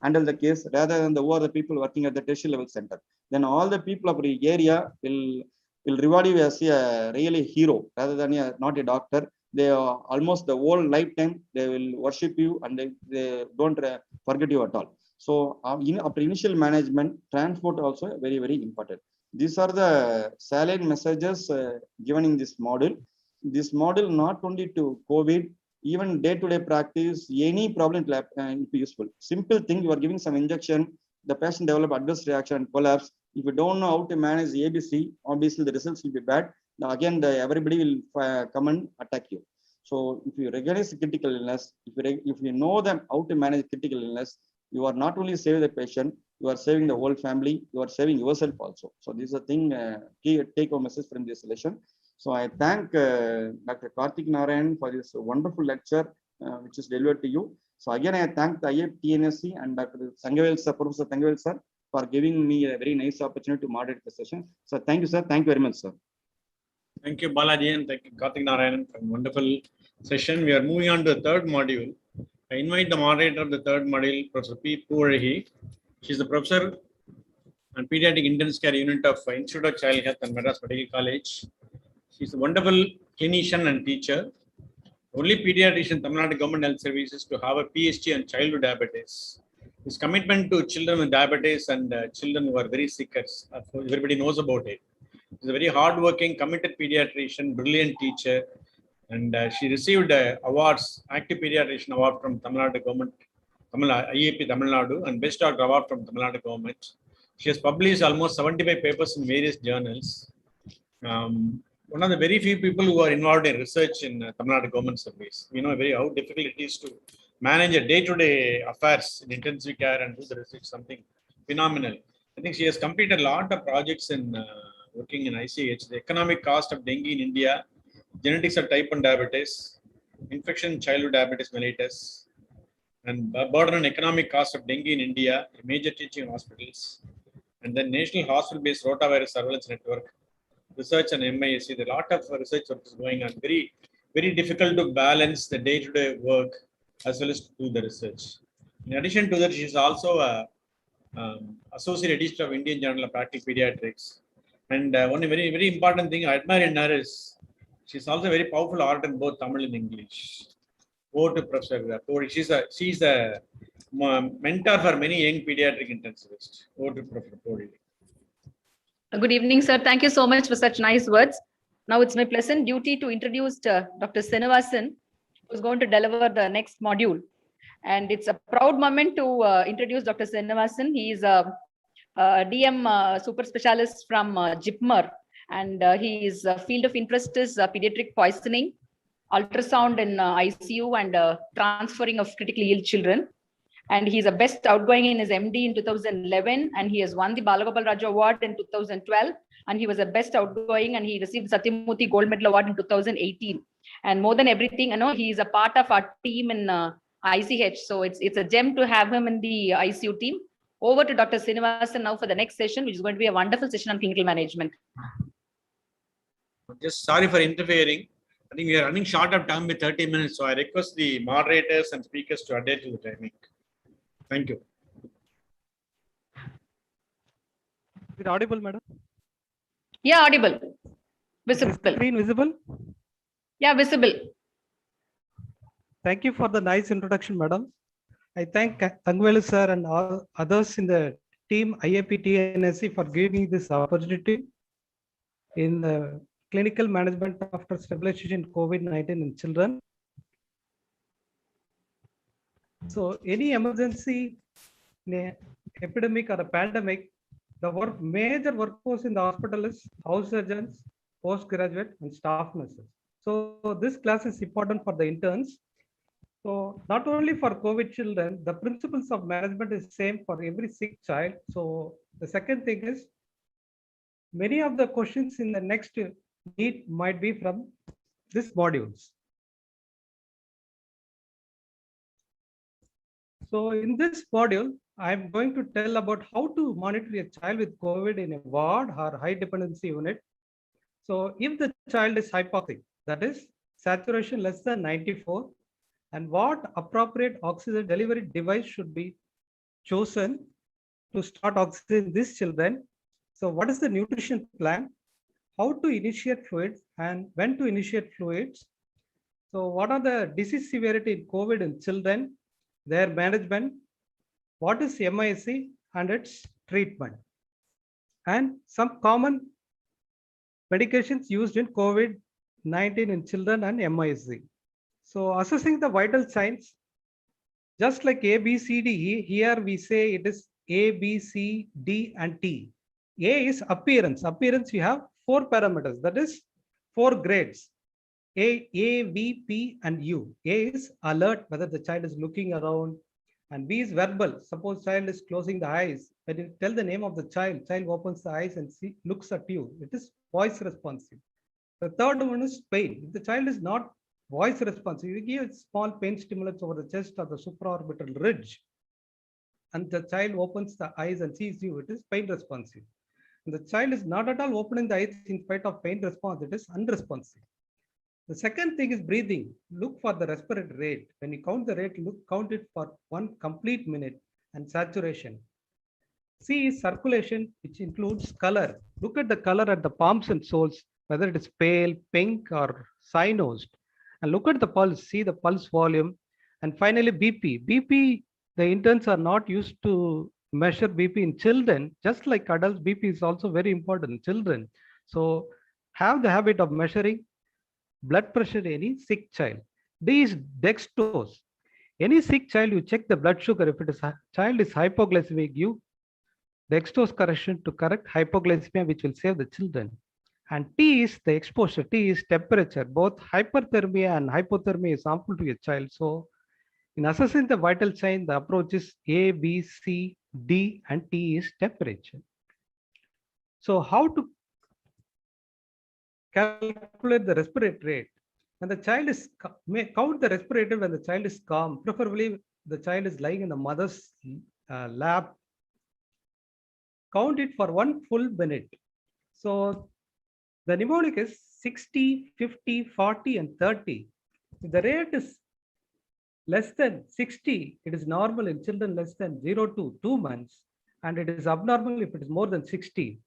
handled the case rather than the other people working at the tertiary level center. Then all the people of the area will reward you as a really hero rather than not a doctor. They are almost the whole lifetime they will worship you and they don't forget you at all. So after initial management, transport also very, very important. These are the salient messages given in this model. This model not only to COVID, even day-to-day practice, any problem will be useful. Simple thing, you are giving some injection, the patient develop adverse reaction and collapse. If you don't know how to manage the ABC, obviously the results will be bad. Now again, everybody will come and attack you. So if you recognize critical illness, if you know them how to manage critical illness, you are not only saving the patient, you are saving the whole family, you are saving yourself also. So this is a thing, key take-home message from this session. So I thank Dr. Karthik Narayan for this wonderful lecture, which is delivered to you. So again, I thank the IAP TNSC and Dr. Thangavel sir, Professor Thangavel sir, for giving me a very nice opportunity to moderate the session. So thank you, sir. Thank you very much, sir. Thank you, Balaji, and thank you, Karthik Narayan, for a wonderful session. We are moving on to the third module. I invite the moderator of the third module, Professor P. Poorahi. She is the professor and pediatric intensive care unit of Institute of Child Health and Madras Medical College. She is a wonderful clinician and teacher. Only pediatrician in Tamil Nadu Government Health Services to have a PhD on childhood diabetes. His commitment to children with diabetes and children who are very sick, everybody knows about it. He's a very hardworking, committed pediatrician, brilliant teacher, and she received awards, Active Pediatrician Award from Tamil Nadu Government, IAP Tamil Nadu, and Best Doctor Award from Tamil Nadu Government. She has published almost 75 papers in various journals. One of the very few people who are involved in research in Tamil Nadu Government Service. We know how difficult it is to manage a day-to-day affairs in intensive care and do the research, something phenomenal. I think she has completed a lot of projects in working in ICH, the economic cost of dengue in India, genetics of type 1 diabetes, infection in childhood diabetes mellitus, and burden on economic cost of dengue in India, major teaching hospitals, and then National Hospital-Based Rotavirus Surveillance Network, research and MISC. There are a lot of research work is going on. Very, very difficult to balance the day-to-day work as well as to do the research. In addition to that, she is also a associate editor of Indian Journal of Practical Pediatrics. And one very, very important thing I admire in her is she's also a very powerful orator in both Tamil and English. Over to Professor Pori. She's a mentor for many young pediatric intensivists. Over to Professor Pori. Good evening, sir. Thank you so much for such nice words. Now it's my pleasant duty to introduce Dr. Srinivasan, who's going to deliver the next module. And it's a proud moment to introduce Dr. Srinivasan. He is a DM super specialist from JIPMER, and his field of interest is pediatric poisoning, ultrasound in ICU, and transferring of critically ill children. And he's a best outgoing in his MD in 2011, and he has won the Balagopal Raju Award in 2012, and he was a best outgoing, and he received Satyamurthy Gold Medal Award in 2018. And more than everything, he is a part of our team in ICH. So it's a gem to have him in the ICU team. Over to Dr. Srinivasan now for the next session, which is going to be a wonderful session on clinical management. Just sorry for interfering. I think we are running short of time with 30 minutes. So I request the moderators and speakers to adhere to the timing. Thank you. Is it audible, madam? Yeah, audible. Visible. Screen visible? Yeah, visible. Thank you for the nice introduction, madam. I thank Thangvelu sir and all others in the team IAP TNSC for giving me this opportunity in the clinical management after stabilization COVID-19 in children. So any emergency, epidemic or a pandemic, the major workforce in the hospital is house surgeons, postgraduate and staff nurses. So this class is important for the interns. So not only for COVID children, the principles of management is same for every sick child. So the second thing is, many of the questions in the next need might be from this modules. So in this module, I'm going to tell about how to monitor a child with COVID in a ward or high dependency unit. So if the child is hypoxic, that is saturation less than 94, and what appropriate oxygen delivery device should be chosen to start oxygen in these children. So what is the nutrition plan? How to initiate fluids and when to initiate fluids? So what are the disease severity in COVID in children, their management? What is MISC and its treatment? And some common medications used in COVID-19 in children and MISC. So assessing the vital signs, just like A, B, C, D, E, here we say it is A, B, C, D, and T. A is appearance. Appearance, we have 4 parameters, that is 4 grades. A, V, P, and U. A is alert, whether the child is looking around, and B is verbal. Suppose child is closing the eyes. When you tell the name of the child opens the eyes and looks at you. It is voice responsive. The third one is pain. If the child is not voice responsive, you give small pain stimulants over the chest or the supraorbital ridge, and the child opens the eyes and sees you, it is pain responsive. And the child is not at all opening the eyes in spite of pain response, it is unresponsive. The second thing is breathing. Look for the respiratory rate. When you count the rate, count it for 1 complete minute, and saturation. C is circulation, which includes color. Look at the color at the palms and soles, whether it is pale, pink, or cyanosed. And look at the pulse, see the pulse volume. And finally, BP. BP, the interns are not used to measure BP in children. Just like adults, BP is also very important in children. So have the habit of measuring blood pressure in any sick child. D is dextrose. Any sick child, you check the blood sugar. If it is child is hypoglycemic, you dextrose correction to correct hypoglycemia, which will save the children. And T is the exposure. T is temperature. Both hyperthermia and hypothermia is harmful to a child. So in assessing the vital sign, the approach is A, B, C, D, and T is temperature. So how to calculate the respiratory rate? When the child is, count the respiratory when the child is calm. Preferably the child is lying in the mother's lap. Count it for 1 full minute. So the mnemonic is 60, 50, 40, and 30. If the rate is less than 60, it is normal in children less than 0 to 2 months, and it is abnormal if it is more than 60.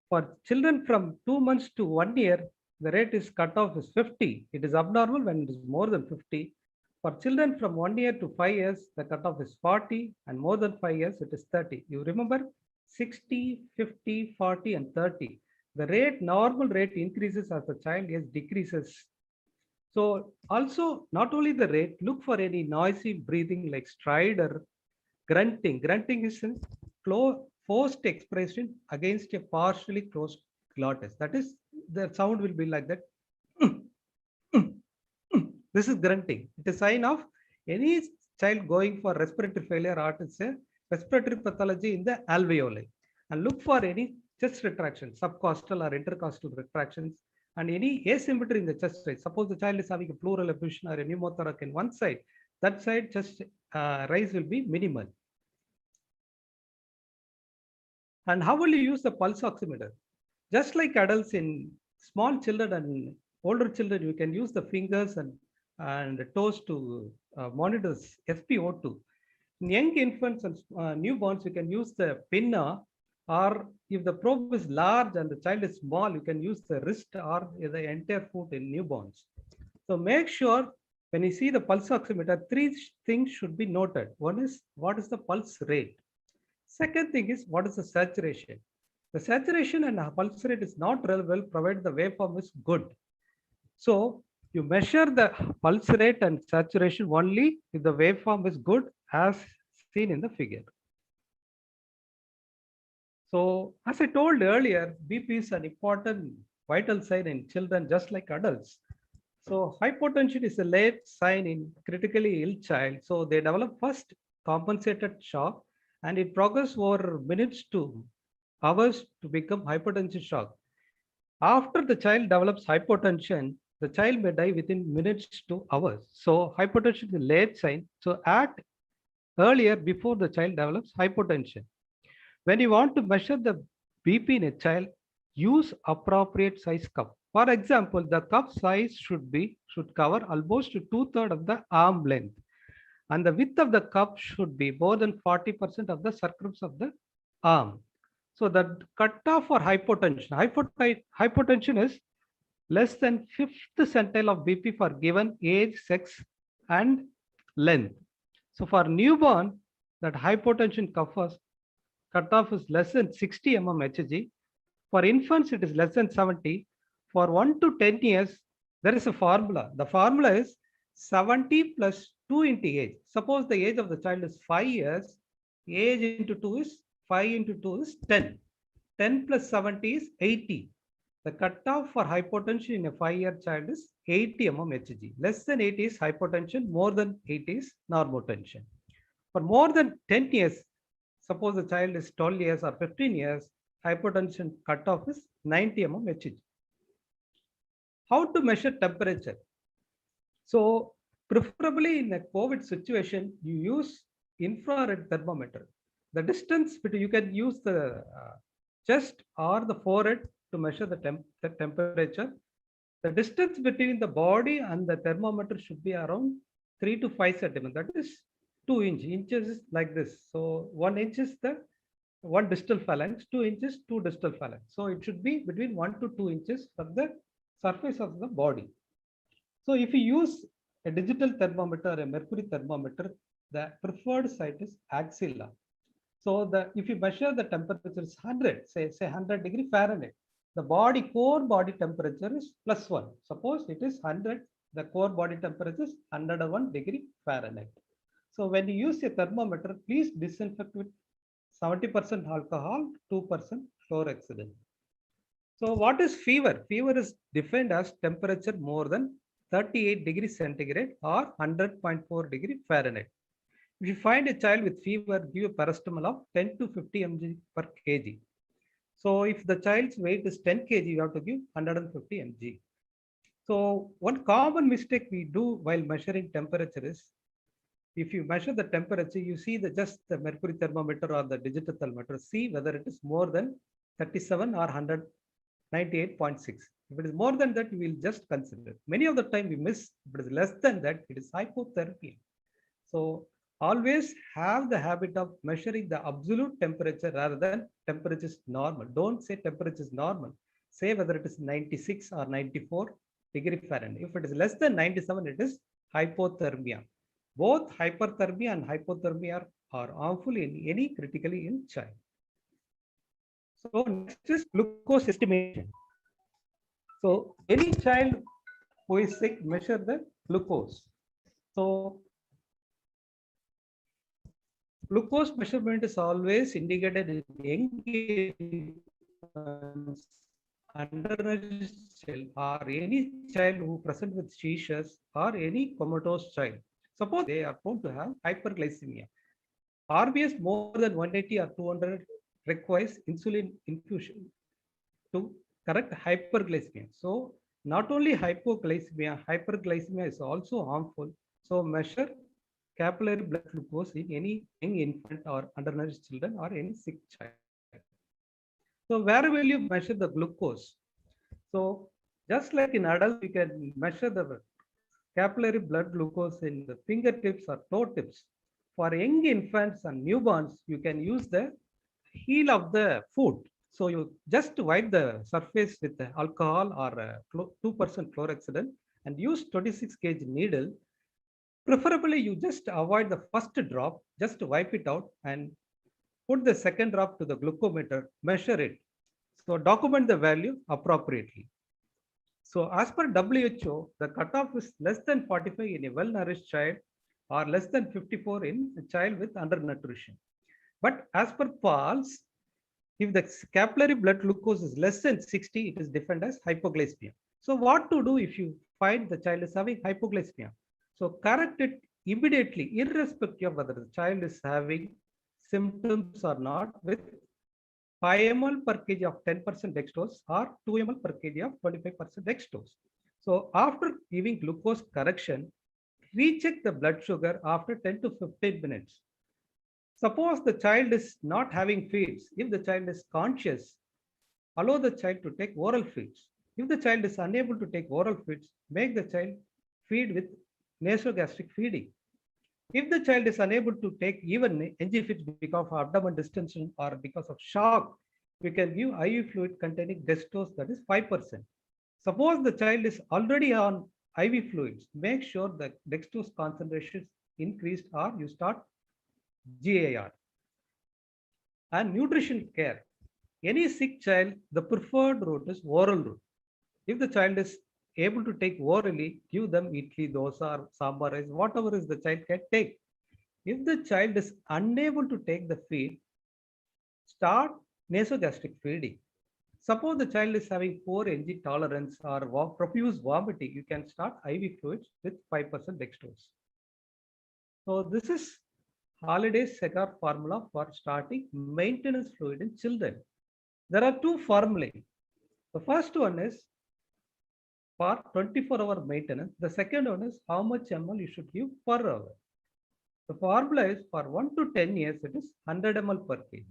For children from 2 months to 1 year, the rate is cutoff is 50. It is abnormal when it is more than 50. For children from 1 year to 5 years, the cutoff is 40, and more than 5 years, it is 30. You remember 60, 50, 40, and 30. The rate, normal rate increases as the child age decreases. So also, not only the rate, look for any noisy breathing like stride or grunting. Grunting is a forced expression against a partially closed glottis. That is, the sound will be like that. This is grunting. It is a sign of any child going for respiratory failure or to say respiratory pathology in the alveoli, and look for any chest retraction, subcostal or intercostal retractions, and any asymmetry in the chest rise. Suppose the child is having a pleural effusion or a pneumothorax in one side, that side chest rise will be minimal. And how will you use the pulse oximeter? Just like adults, in small children and older children, you can use the fingers and toes to monitor SpO2. In young infants and newborns, you can use the pinna, or if the probe is large and the child is small, you can use the wrist or the entire foot in newborns. So make sure when you see the pulse oximeter, three things should be noted. One is, what is the pulse rate? Second thing is, what is the saturation? The saturation and pulse rate is not relevant provided the waveform is good. So you measure the pulse rate and saturation only if the waveform is good, as seen in the figure. So as I told earlier, BP is an important vital sign in children just like adults. So hypotension is a late sign in critically ill child. So they develop first compensated shock, and it progresses over minutes to hours to become hypotensive shock. After the child develops hypotension, the child may die within minutes to hours. So hypotension is a late sign. So act earlier before the child develops hypotension. When you want to measure the BP in a child, use appropriate size cup. For example, the cup size should cover almost 2/3 of the arm length, and the width of the cup should be more than 40% of the circumference of the arm. So the cutoff for hypotension, hypotension is less than 5th centile of BP for given age, sex, and length. So for newborn, that hypotension cutoff is less than 60 mm Hg. For infants, it is less than 70. For 1 to 10 years, there is a formula. The formula is 70 plus 2 into age. Suppose the age of the child is 5 years, age into 2 is 5 into 2 is 10. 10 plus 70 is 80. The cutoff for hypotension in a 5-year child is 80 mm Hg. Less than 80 is hypotension, more than 80 is normotension. For more than 10 years, suppose the child is 12 years or 15 years, hypotension cutoff is 90 mm Hg. How to measure temperature? So preferably in a COVID situation, you use infrared thermometer. The distance between, you can use the chest or the forehead to measure the temperature. The distance between the body and the thermometer should be around 3 to 5 centimeters. That is 2 inches is like this. So 1 inch is the 1 distal phalanx, 2 inches, 2 distal phalanx. So it should be between 1 to 2 inches from the surface of the body. So if you use a digital thermometer, a mercury thermometer, the preferred site is axilla. So if you measure the temperature is 100, say 100 degree Fahrenheit, the core body temperature is +1. Suppose it is 100, the core body temperature is 101 degree Fahrenheit. So when you use a thermometer, please disinfect with 70% alcohol, 2% chlorhexidine. So what is fever? Fever is defined as temperature more than 38 degrees centigrade or 100.4 degree Fahrenheit. If you find a child with fever, give a paracetamol of 10 to 50 mg per kg. So if the child's weight is 10 kg, you have to give 150 mg. So one common mistake we do while measuring temperature is, if you measure the temperature, you see just the mercury thermometer or the digital thermometer, see whether it is more than 37 or 198.6. If it is more than that, you will just consider. Many of the time we miss. If it is less than that, it is hypothermia. So always have the habit of measuring the absolute temperature rather than temperature is normal. Don't say temperature is normal. Say whether it is 96 or 94 degree Fahrenheit. If it is less than 97, it is hypothermia. Both hyperthermia and hypothermia are harmful in any critically ill child. So next is glucose estimation. So any child who is sick, measure the glucose. So glucose measurement is always indicated in young undernourished child or any child who present with seizures or any comatose child. Suppose they are prone to have hyperglycemia. RBS more than 180 or 200 requires insulin infusion to correct hyperglycemia. So not only hypoglycemia, hyperglycemia is also harmful. So measure capillary blood glucose in any young infant or undernourished children or any sick child. So where will you measure the glucose? So just like in adults, we can measure the capillary blood glucose in the fingertips or toe tips. For young infants and newborns, you can use the heel of the foot. So you just wipe the surface with the alcohol or 2% chlorhexidine and use 26 gauge needle. Preferably, you just avoid the first drop, just wipe it out and put the second drop to the glucometer, measure it. So document the value appropriately. So as per WHO, the cutoff is less than 45 in a well-nourished child or less than 54 in a child with undernutrition. But as per PALS, if the capillary blood glucose is less than 60, it is defined as hypoglycemia. So what to do if you find the child is having hypoglycemia? So correct it immediately, irrespective of whether the child is having symptoms or not, with 5 ml per kg of 10% dextrose or 2 ml per kg of 25% dextrose. So after giving glucose correction, recheck the blood sugar after 10 to 15 minutes. Suppose the child is not having feeds. If the child is conscious, allow the child to take oral feeds. If the child is unable to take oral feeds, make the child feed with nasogastric feeding. If the child is unable to take even NG feeds because of abdomen distension or because of shock, we can give IV fluid containing dextrose, that is 5%. Suppose the child is already on IV fluids, make sure that dextrose concentration is increased or you start GAR. And nutrition care. Any sick child, the preferred route is oral route. If the child is able to take orally, give them idli, dosa, or sambar rice, whatever is the child can take. If the child is unable to take the feed, start nasogastric feeding. Suppose the child is having poor NG tolerance or profuse vomiting, you can start IV fluids with 5% dextrose. So this is Holiday's CRRI formula for starting maintenance fluid in children. There are two formulae. The first one is for 24-hour maintenance. The second one is how much ml you should give per hour. The formula is for 1 to 10 years, it is 100 ml per kg.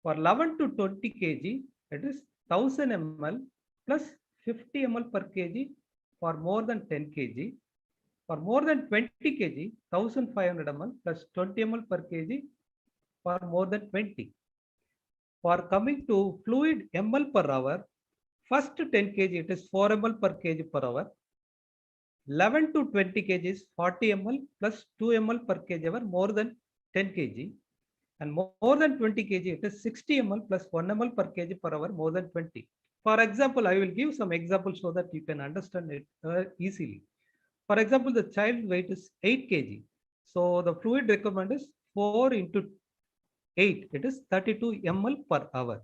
For 11 to 20 kg, it is 1000 ml plus 50 ml per kg for more than 10 kg. For more than 20 kg, 1500 ml plus 20 ml per kg for more than 20. For coming to fluid ml per hour, first 10 kg, it is 4 ml per kg per hour. 11 to 20 kg is 40 ml plus 2 ml per kg hour, more than 10 kg. And more than 20 kg, it is 60 ml plus 1 ml per kg per hour, more than 20. For example, I will give some examples so that you can understand it easily. For example, the child weight is 8 kg. So the fluid requirement is 4 into 8. It is 32 ml per hour.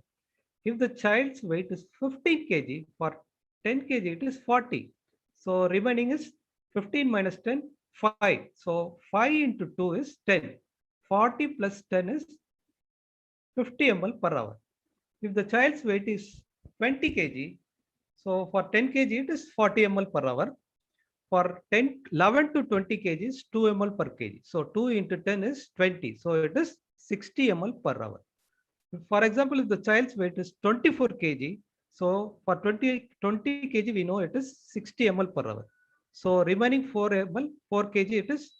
If the child's weight is 15 kg, for 10 kg, it is 40. So remaining is 15 minus 10, 5. So 5 into 2 is 10. 40 plus 10 is 50 ml per hour. If the child's weight is 20 kg, so for 10 kg, it is 40 ml per hour. For 11 to 20 kg is 2 ml per kg. So 2 into 10 is 20. So it is 60 ml per hour. For example, if the child's weight is 24 kg, so for 20 kg, we know it is 60 ml per hour. So remaining 4 kg, it is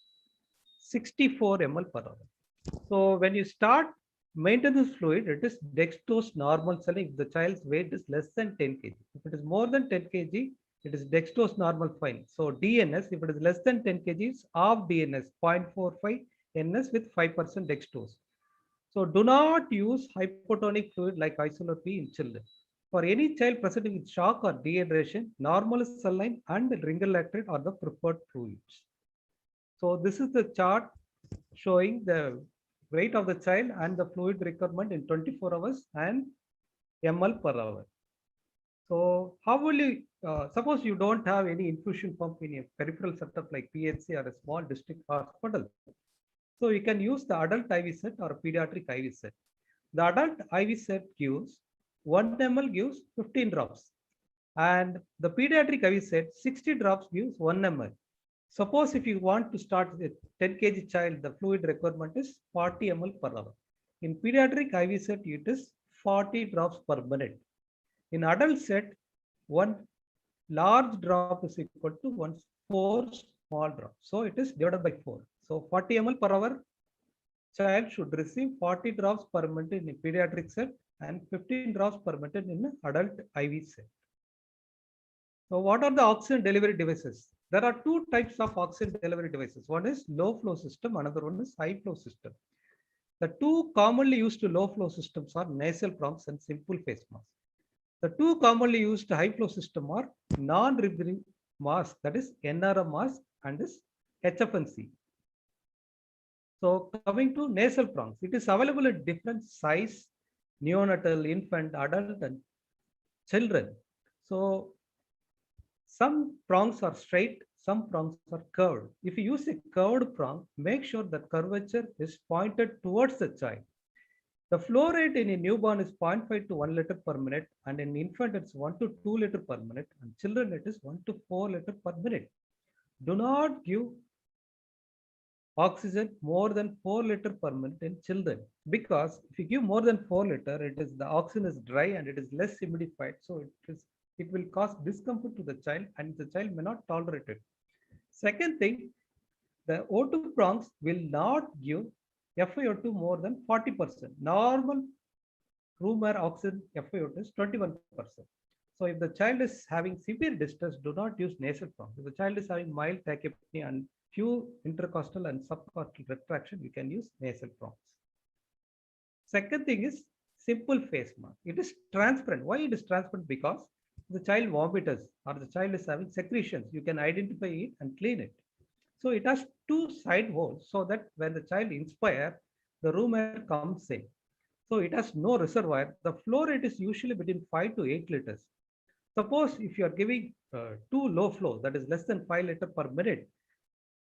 64 ml per hour. So when you start maintenance fluid, it is dextrose normal selling if the child's weight is less than 10 kg. If it is more than 10 kg, it is dextrose normal fine. So DNS, if it is less than 10 kg, it's off DNS, 0.45 NS with 5% dextrose. So do not use hypotonic fluid like isolate P in children. For any child presenting with shock or dehydration, normal saline and ringer lactate are the preferred fluids. So this is the chart showing the weight of the child and the fluid requirement in 24 hours and ml per hour. So how will you suppose you don't have any infusion pump in a peripheral setup like PHC or a small district hospital. So you can use the adult IV set or a pediatric IV set. The adult IV set gives 1 ml gives 15 drops. And the pediatric IV set 60 drops gives 1 ml. Suppose if you want to start with 10 kg child, the fluid requirement is 40 ml per hour. In pediatric IV set, it is 40 drops per minute. In adult set, one large drop is equal to 4 small drops. So it is divided by 4. So 40 ml per hour, child should receive 40 drops per minute in a pediatric set and 15 drops per minute in an adult IV set. So what are the oxygen delivery devices? There are two types of oxygen delivery devices. One is low flow system, another one is high flow system. The two commonly used low flow systems are nasal prongs and simple face mask. The two commonly used high flow system are non-rebreathing mask, that is NRM mask and is HFNC. So coming to nasal prongs, it is available in different size, neonatal, infant, adult and children. So some prongs are straight, some prongs are curved. If you use a curved prong, make sure that curvature is pointed towards the child. The flow rate in a newborn is 0.5 to 1 liter per minute, and in infant it's 1 to 2 liter per minute, and children it is 1 to 4 liter per minute. Do not give oxygen more than 4 liter per minute in children, because if you give more than 4 liter, the oxygen is dry and it is less humidified, so it will cause discomfort to the child and the child may not tolerate it. Second thing, the O2 prongs will not give FiO2 more than 40%. Normal room air oxygen FiO2 is 21%. So if the child is having severe distress, do not use nasal prongs. If the child is having mild tachypnea and few intercostal and subcostal retraction, you can use nasal prongs. Second thing is simple face mask. It is transparent. Why it is transparent? Because the child vomitus or the child is having secretions, you can identify it and clean it. So it has two side walls so that when the child inspires, the room air comes in. So it has no reservoir. The flow rate is usually between 5 to 8 liters. Suppose if you are giving too low flow, that is less than 5 liters per minute,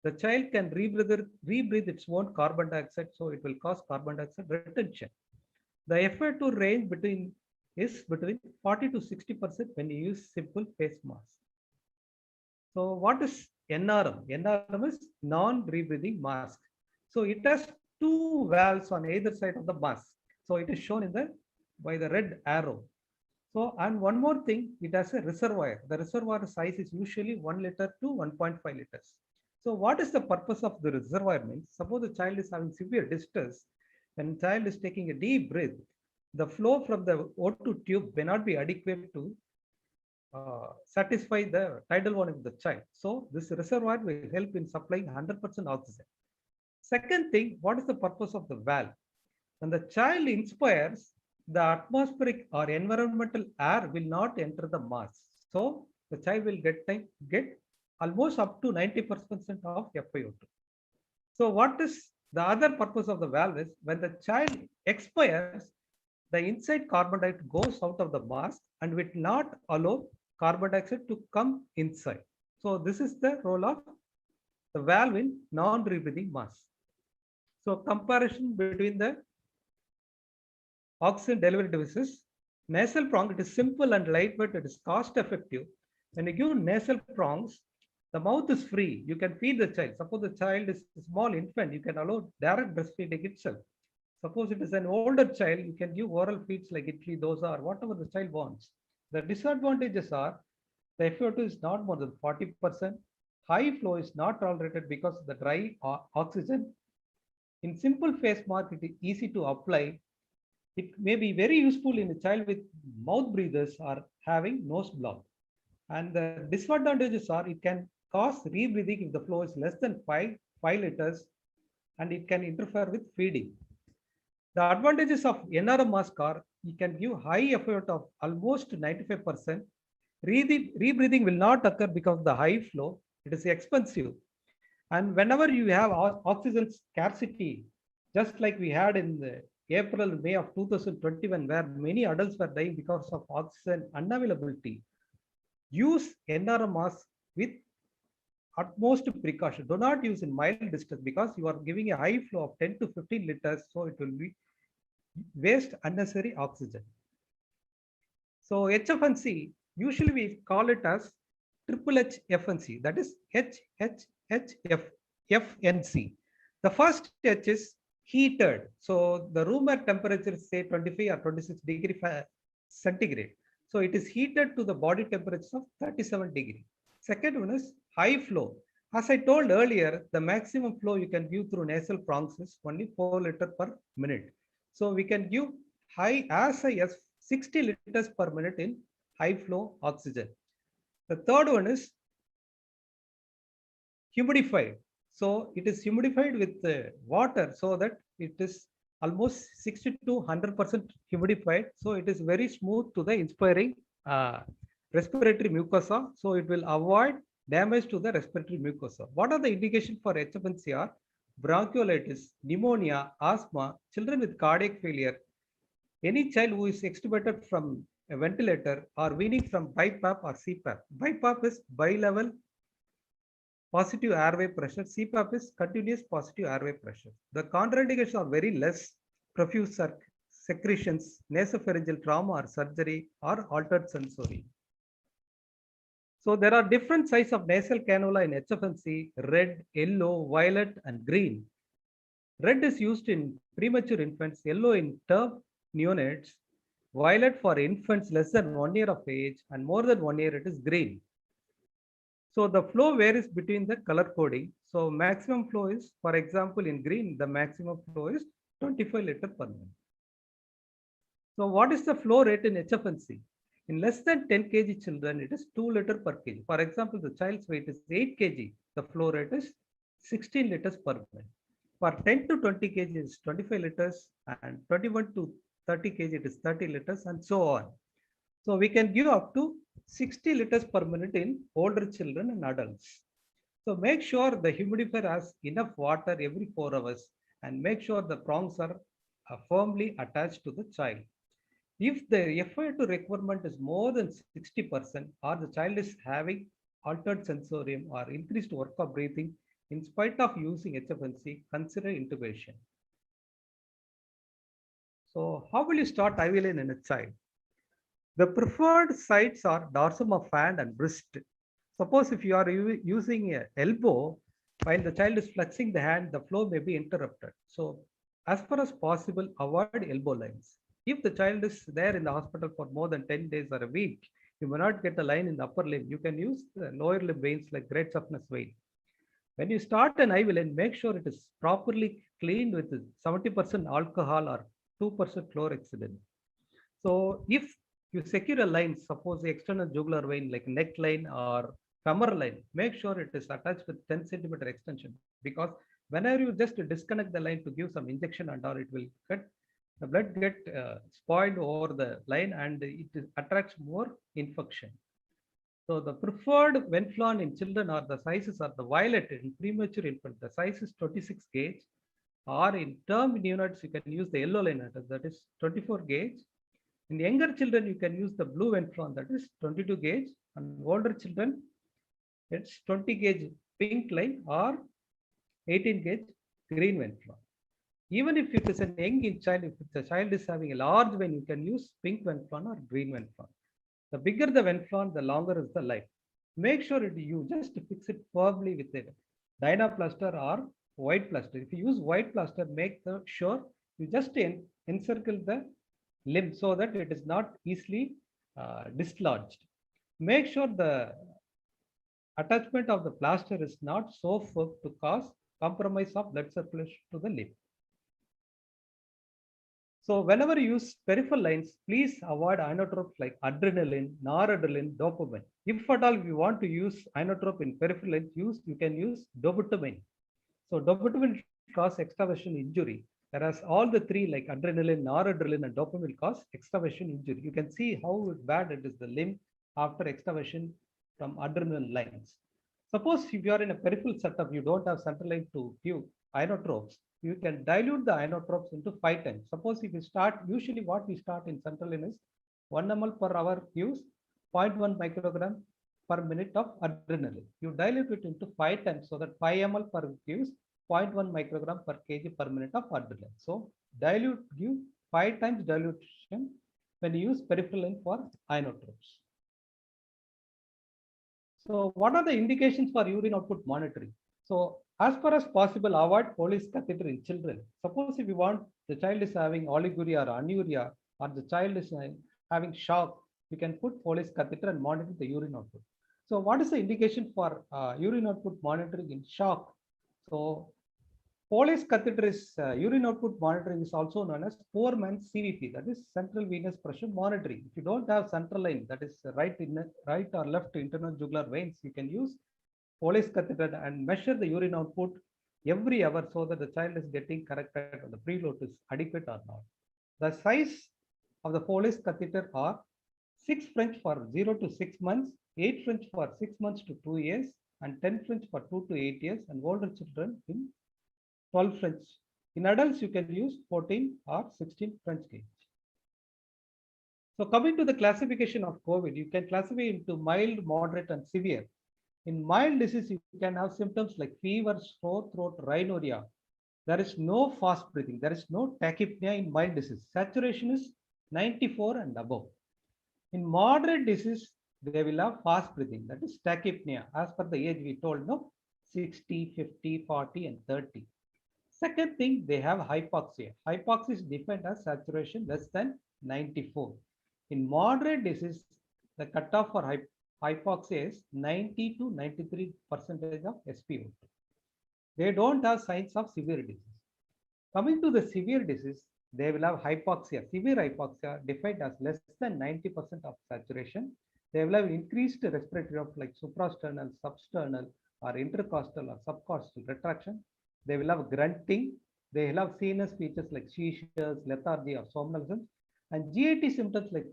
the child can rebreathe its own carbon dioxide, so it will cause carbon dioxide retention. The FiO2 range is between 40 to 60% when you use simple face mask. So what is NRM? NRM is non-rebreathing mask. So it has two valves on either side of the mask. So it is shown by the red arrow. So, and one more thing, it has a reservoir. The reservoir size is usually 1 liter to 1.5 liters. So what is the purpose of the reservoir means? Suppose the child is having severe distress and child is taking a deep breath, the flow from the O2 tube may not be adequate to satisfy the tidal volume of the child. So this reservoir will help in supplying 100% oxygen. Second thing, what is the purpose of the valve? When the child inspires, the atmospheric or environmental air will not enter the mask. So the child will get almost up to 90% of FiO2. So what is the other purpose of the valve is when the child expires, the inside carbon dioxide goes out of the mask and will not allow carbon dioxide to come inside. So this is the role of the valve in non-rebreathing mask. So comparison between the oxygen delivery devices, nasal prong, it is simple and lightweight, it is cost effective. When you give nasal prongs, the mouth is free. You can feed the child. Suppose the child is a small infant, you can allow direct breastfeeding itself. Suppose it is an older child, you can give oral feeds like idli, dosa, or whatever the child wants. The disadvantages are the FiO2 is not more than 40%. High flow is not tolerated because of the dry oxygen. In simple face mask, it is easy to apply. It may be very useful in a child with mouth breathers or having nose block. And the disadvantages are it can cause rebreathing if the flow is less than 5 liters, and it can interfere with feeding. The advantages of NRM mask are you can give high FiO2 of almost 95%. Rebreathing will not occur because of the high flow. It is expensive. And whenever you have oxygen scarcity, just like we had in the April, May of 2021, where many adults were dying because of oxygen unavailability, Use NR mask with utmost precaution. Do not use in mild distress because you are giving a high flow of 10 to 15 liters, so it will be waste unnecessary oxygen. So HFNC, usually we call it as triple HFNC, that is HHHFNC. The first H is heated. So the room air temperature is say 25 or 26 degree centigrade. So it is heated to the body temperature of 37 degree. Second one is high flow. As I told earlier, the maximum flow you can give through nasal prongs is only 4 liters per minute. So we can give as high as 60 liters per minute in high flow oxygen. The third one is humidified. So it is humidified with water so that it is almost 60 to 100% humidified. So it is very smooth to the inspiring respiratory mucosa. So it will avoid damage to the respiratory mucosa. What are the indications for HFNC are bronchiolitis, pneumonia, asthma, children with cardiac failure, any child who is extubated from a ventilator or weaning from BiPAP or CPAP. BiPAP is bilevel positive airway pressure. CPAP is continuous positive airway pressure. The contraindications are very less: profuse secretions, nasopharyngeal trauma or surgery, or altered sensory. So there are different sizes of nasal cannula in HFNC: red, yellow, violet, and green. Red is used in premature infants, yellow in term neonates, violet for infants less than 1 year of age, and more than 1 year it is green. So the flow varies between the color coding. So maximum flow is, for example, in green, the maximum flow is 25 liters per minute. So what is the flow rate in HFNC? In less than 10 kg children, it is 2 liters per kg. For example, the child's weight is 8 kg. The flow rate is 16 liters per minute. For 10 to 20 kg, it is 25 liters, and 21 to 30 kg, it is 30 liters, and so on. So we can give up to 60 liters per minute in older children and adults. So make sure the humidifier has enough water every 4 hours, and make sure the prongs are firmly attached to the child. If the FiO2 requirement is more than 60%, or the child is having altered sensorium or increased work of breathing, in spite of using HFNC, consider intubation. So how will you start IV line in a child? The preferred sites are dorsum of hand and wrist. Suppose if you are using an elbow, while the child is flexing the hand, the flow may be interrupted. So as far as possible, avoid elbow lines. If the child is there in the hospital for more than 10 days or a week, you may not get a line in the upper limb. You can use the lower limb veins like great toughness vein. When you start an IV line, make sure it is properly cleaned with 70% alcohol or 2% chlorhexidine. So if you secure a line, suppose the external jugular vein like neck line or femoral line, make sure it is attached with 10 centimeter extension, because whenever you just disconnect the line to give some injection and all, it will get the blood get spoiled over the line, and it attracts more infection. So the preferred Venflon in children are the sizes are the violet in premature infant. The size is 26 gauge, or in term neonates you can use the yellow line, that is 24 gauge. In younger children, you can use the blue Venflon, that is 22 gauge, and older children, it's 20 gauge pink line or 18 gauge green Venflon. Even if it is a young child, if the child is having a large vein, you can use pink Venflon or green Venflon. The bigger the Venflon, the longer is the life. Make sure you just fix it firmly with a dynaplaster or white plaster. If you use white plaster, make sure you just encircle the limb so that it is not easily dislodged. Make sure the attachment of the plaster is not so firm to cause compromise of blood circulation to the limb. So whenever you use peripheral lines, please avoid inotropes like adrenaline, noradrenaline, dopamine. If at all you want to use inotrope in peripheral lines, you can use dobutamine. So dobutamine cause extravasation injury, whereas all the three like adrenaline, noradrenaline, and dopamine cause extravasation injury. You can see how bad it is the limb after extravasation from adrenaline lines. Suppose if you are in a peripheral setup, you don't have central line to give inotropes, you can dilute the inotropes into 5 times. Suppose if you start, usually what we start in central line is 1 ml per hour use, 0.1 microgram per minute of adrenaline. You dilute it into 5 times so that 5 ml per gives 0.1 microgram per kg per minute of adrenaline. So dilute give 5 times dilution when you use peripheral for inotropes. So what are the indications for urine output monitoring? So as far as possible, avoid Foley's catheter in children. Suppose if you want the child is having oliguria or anuria, or the child is having shock, you can put Foley's catheter and monitor the urine output. So what is the indication for urine output monitoring in shock? So Foley's catheter is urine output monitoring is also known as poor man's CVP, that is central venous pressure monitoring. If you don't have central line, that is right or left internal jugular veins, you can use Foley's catheter and measure the urine output every hour so that the child is getting corrected or the preload is adequate or not. The size of the Foley's catheter are 6 French for 0 to 6 months, 8 French for 6 months to 2 years, and 10 French for 2 to 8 years, and older children in 12 French. In adults, you can use 14 or 16 French gauge. So coming to the classification of COVID, you can classify into mild, moderate, and severe. In mild disease, you can have symptoms like fever, sore throat, rhinorrhea. There is no fast breathing. There is no tachypnea in mild disease. Saturation is 94 and above. In moderate disease, they will have fast breathing. That is tachypnea. As per the age we told, no, 60, 50, 40, and 30. Second thing, they have hypoxia. Hypoxia is defined as saturation less than 94. In moderate disease, the cutoff for hypoxia is 90 to 93% of SpO2. They don't have signs of severe disease. Coming to the severe disease, they will have hypoxia, severe hypoxia defined as less than 90% of saturation. They will have increased respiratory rate like suprasternal, substernal, or intercostal or subcostal retraction. They will have grunting. They will have CNS features like seizures, lethargy, or somnolence. And GIT symptoms like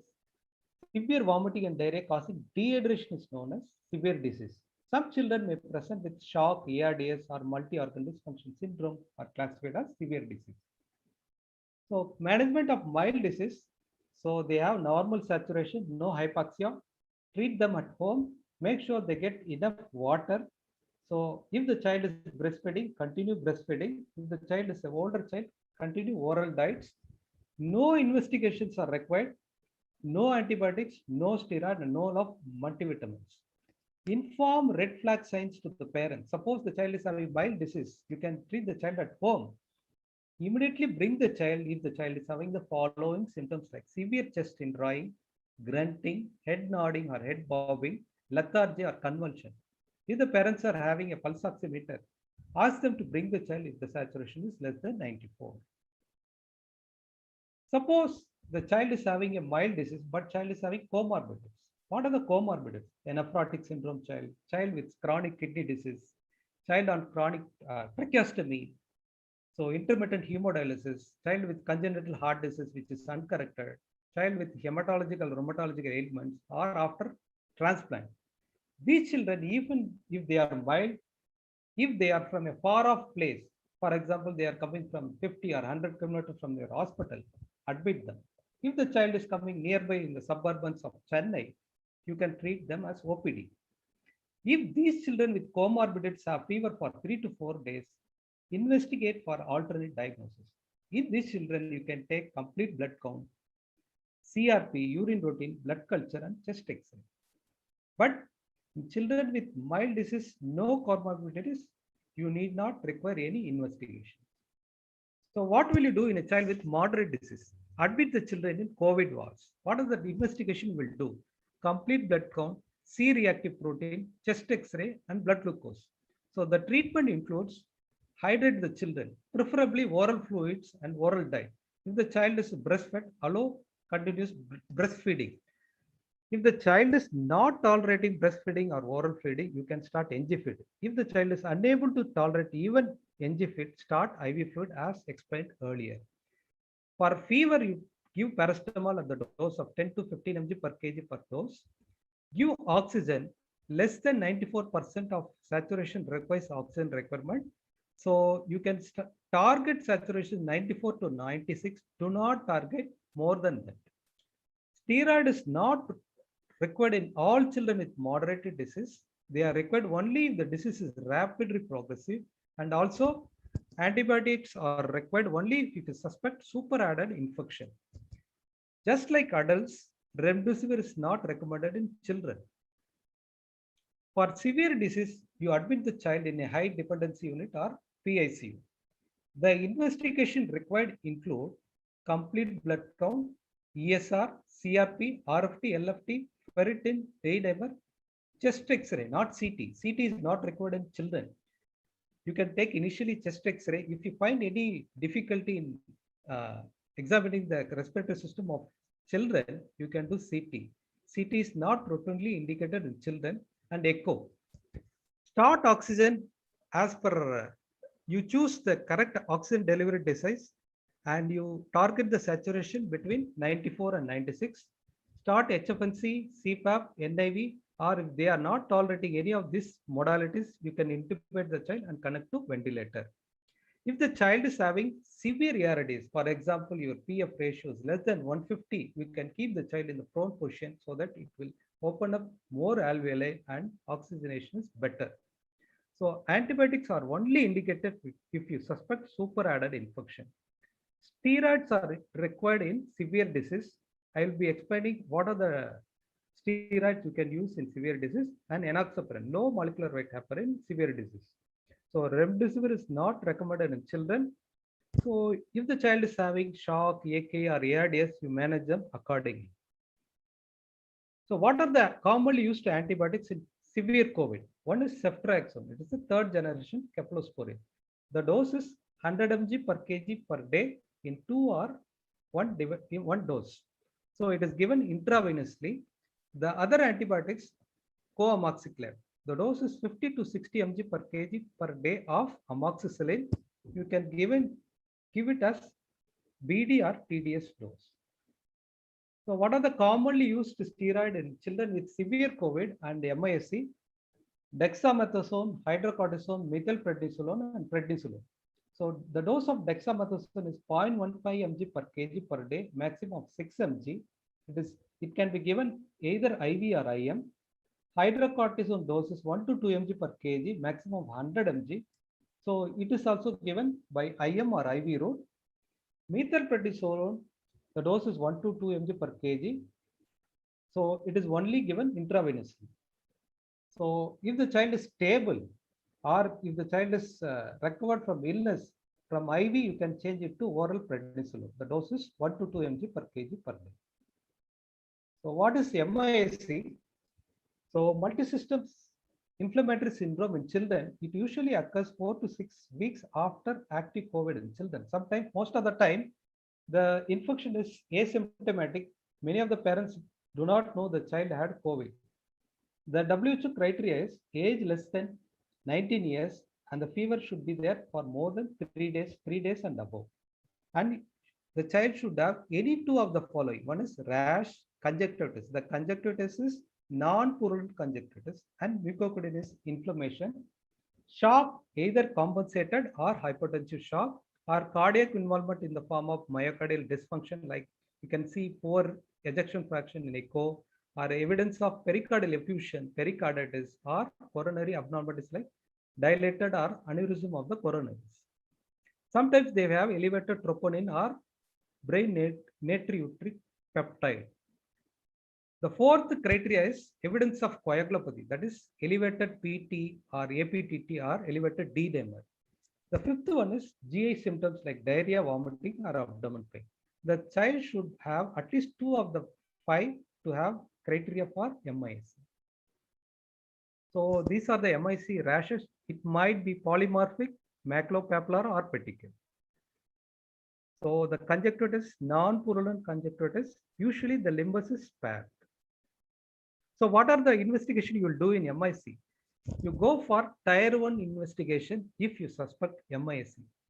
severe vomiting and diarrhea causing dehydration is known as severe disease. Some children may present with shock, ARDS, or multi-organ dysfunction syndrome are classified as severe disease. So management of mild disease. So they have normal saturation, no hypoxia. Treat them at home. Make sure they get enough water. So if the child is breastfeeding, continue breastfeeding. If the child is an older child, continue oral diets. No investigations are required. No antibiotics, no steroid, and no of multivitamins. Inform red flag signs to the parents. Suppose the child is having mild disease, you can treat the child at home. Immediately bring the child if the child is having the following symptoms like severe chest in drawing, grunting, head nodding or head bobbing, lethargy or convulsion. If the parents are having a pulse oximeter, ask them to bring the child if the saturation is less than 94. Suppose the child is having a mild disease, but child is having comorbidities. What are the comorbidities? Nephrotic syndrome child, child with chronic kidney disease, child on chronic tracheostomy, so intermittent hemodialysis, child with congenital heart disease which is uncorrected, child with hematological rheumatological ailments, or after transplant. These children, even if they are mild, if they are from a far off place, for example, they are coming from 50 or 100 kilometers from their hospital, admit them. If the child is coming nearby in the suburbans of Chennai, you can treat them as OPD. If these children with comorbidities have fever for 3 to 4 days, investigate for alternate diagnosis. In these children, you can take complete blood count, CRP, urine routine, blood culture, and chest X-ray. But in children with mild disease, no comorbidities, you need not require any investigation. So what will you do in a child with moderate disease? Admit the children in COVID wards. What is the investigation will do? Complete blood count, C-reactive protein, chest X-ray, and blood glucose. So the treatment includes hydrate the children, preferably oral fluids and oral diet. If the child is breastfed, allow continuous breastfeeding. If the child is not tolerating breastfeeding or oral feeding, you can start NG feed. If the child is unable to tolerate even NG feed, start IV fluid as explained earlier. For fever, you give paracetamol at the dose of 10 to 15 mg per kg per dose. Give oxygen. Less than 94% of saturation requires oxygen requirement. So you can target saturation 94 to 96. Do not target more than that. Steroid is not required in all children with moderate disease. They are required only if the disease is rapidly progressive, and also antibiotics are required only if you suspect superadded infection. Just like adults, remdesivir is not recommended in children. For severe disease, you admit the child in a high dependency unit or PICU. The investigation required include complete blood count, ESR, CRP, RFT, LFT, ferritin, D-dimer, chest X-ray, not CT. CT is not required in children. You can take initially chest X-ray. If you find any difficulty in examining the respiratory system of children, you can do CT. CT is not routinely indicated in children, and echo. Start oxygen as per you choose the correct oxygen delivery device and you target the saturation between 94 and 96. Start HFNC, CPAP, NIV, or if they are not tolerating any of these modalities, you can intubate the child and connect to ventilator. If the child is having severe ARDS, for example, your PF ratio is less than 150, we can keep the child in the prone position so that it will open up more alveoli and oxygenation is better. So antibiotics are only indicated if you suspect superadded infection. Steroids are required in severe disease. I will be explaining what are the steroids you can use in severe disease, and enoxaparin, low molecular weight heparin in severe disease. So remdesivir is not recommended in children. So if the child is having shock, AK or ARDS, you manage them accordingly. So what are the commonly used antibiotics in severe COVID? One is ceftriaxone. It is the third generation cephalosporin. The dose is 100 mg per kg per day in 2 or 1 dose. So it is given intravenously. The other antibiotics, coamoxiclav. The dose is 50 to 60 mg per kg per day of amoxicillin. You can give it as BD or TDS dose. So what are the commonly used steroid in children with severe COVID and MISC? Dexamethasone, hydrocortisone, methylprednisolone, and prednisolone. So the dose of dexamethasone is 0.15 mg per kg per day, maximum of 6 mg. It can be given either IV or IM. Hydrocortisone dose is 1 to 2 mg per kg, maximum of 100 mg. So it is also given by IM or IV route. Methylprednisolone, the dose is 1 to 2 mg per kg. So it is only given intravenously. So if the child is stable or if the child is recovered from illness, from IV, you can change it to oral prednisolone. The dose is 1 to 2 mg per kg per day. So what is MISC? So multisystem inflammatory syndrome in children, it usually occurs 4 to 6 weeks after active COVID in children. Sometimes, most of the time, the infection is asymptomatic. Many of the parents do not know the child had COVID. The WHO criteria is age less than 19 years and the fever should be there for more than 3 days and above. And the child should have any two of the following. One is rash, conjunctivitis. The conjunctivitis is non-purulent conjunctivitis, and mucocutaneous inflammation. Shock, either compensated or hypotensive shock, or cardiac involvement in the form of myocardial dysfunction, like you can see poor ejection fraction in echo, or evidence of pericardial effusion, pericarditis, or coronary abnormalities like dilated or aneurysm of the coronaries. Sometimes they have elevated troponin or brain natriuretic peptide. The fourth criteria is evidence of coagulopathy, that is elevated PT or APTT or elevated D-dimer. The fifth one is GI symptoms like diarrhea, vomiting, or abdomen pain. The child should have at least 2 of the 5 to have criteria for MISC. So these are the MIC rashes. It might be polymorphic, maculopapular, or petechial. So the conjunctivitis, non-purulent conjunctivitis, usually the limbus is spared. So what are the investigation you will do in MIC? You go for tier 1 investigation if you suspect MIC.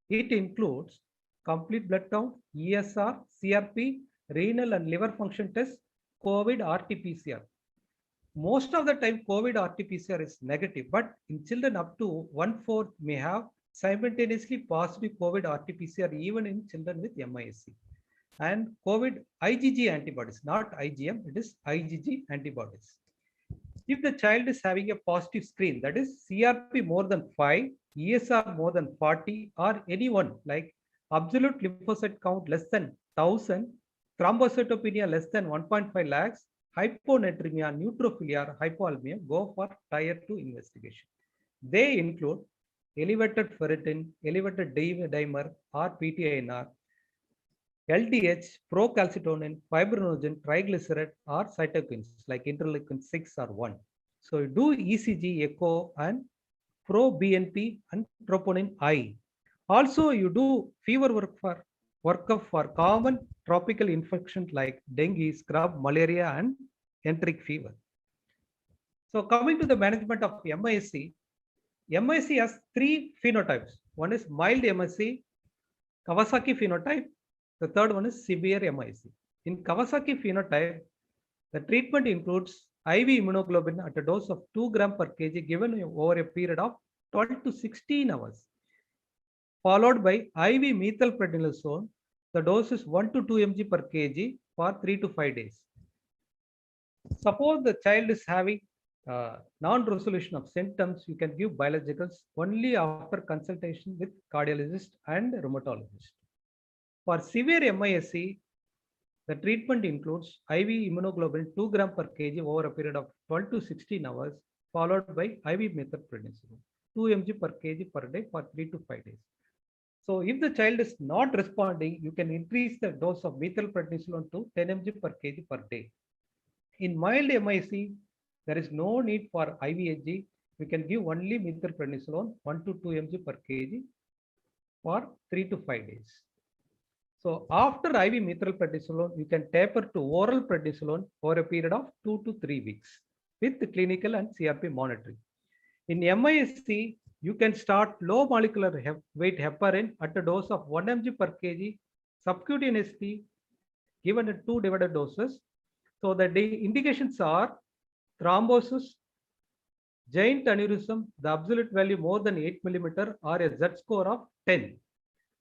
It includes complete blood count, ESR, CRP, renal and liver function test, COVID RT-PCR. Most of the time COVID RT-PCR is negative, but in children up to 1/4 may have simultaneously positive COVID RT-PCR even in children with MISC. and COVID IgG antibodies, not IgM, it is IgG antibodies. If the child is having a positive screen, that is CRP more than 5, ESR more than 40, or anyone like absolute lymphocyte count less than 1000, thrombocytopenia less than 1.5 lakhs, hyponatremia, neutrophilia, or hypoalemia, go for tier 2 investigation. They include elevated ferritin, elevated dimer or PTINR, LDH, procalcitonin, fibrinogen, triglyceride, or cytokines like interleukin 6 or 1. So you do ECG, echo, and pro-BNP and troponin I. Also, you do fever workup for common tropical infections like dengue, scrub, malaria, and enteric fever. So coming to the management of MISC, MISC has 3 phenotypes. One is mild MISC, Kawasaki phenotype. The third one is severe MISC. In Kawasaki phenotype, the treatment includes IV immunoglobulin at a dose of 2 gram per kg given over a period of 12 to 16 hours, followed by IV methylprednisolone. The dose is 1 to 2 mg per kg for 3 to 5 days. Suppose the child is having non-resolution of symptoms, you can give biologicals only after consultation with cardiologist and rheumatologist. For severe MISC, the treatment includes IV immunoglobulin 2 gram per kg over a period of 12 to 16 hours, followed by IV methylprednisolone 2 mg per kg per day for 3 to 5 days. So if the child is not responding, you can increase the dose of methylprednisolone to 10 mg per kg per day. In mild MISC, there is no need for IVHG. We can give only methylprednisolone 1 to 2 mg per kg for 3 to 5 days. So after IV methylprednisolone, you can taper to oral prednisolone for a period of 2 to 3 weeks with the clinical and CRP monitoring. In MISC, you can start low molecular weight heparin at a dose of 1 mg per kg subcutaneously given at 2 divided doses. So the indications are thrombosis, giant aneurysm, the absolute value more than 8 millimeter or a Z score of 10.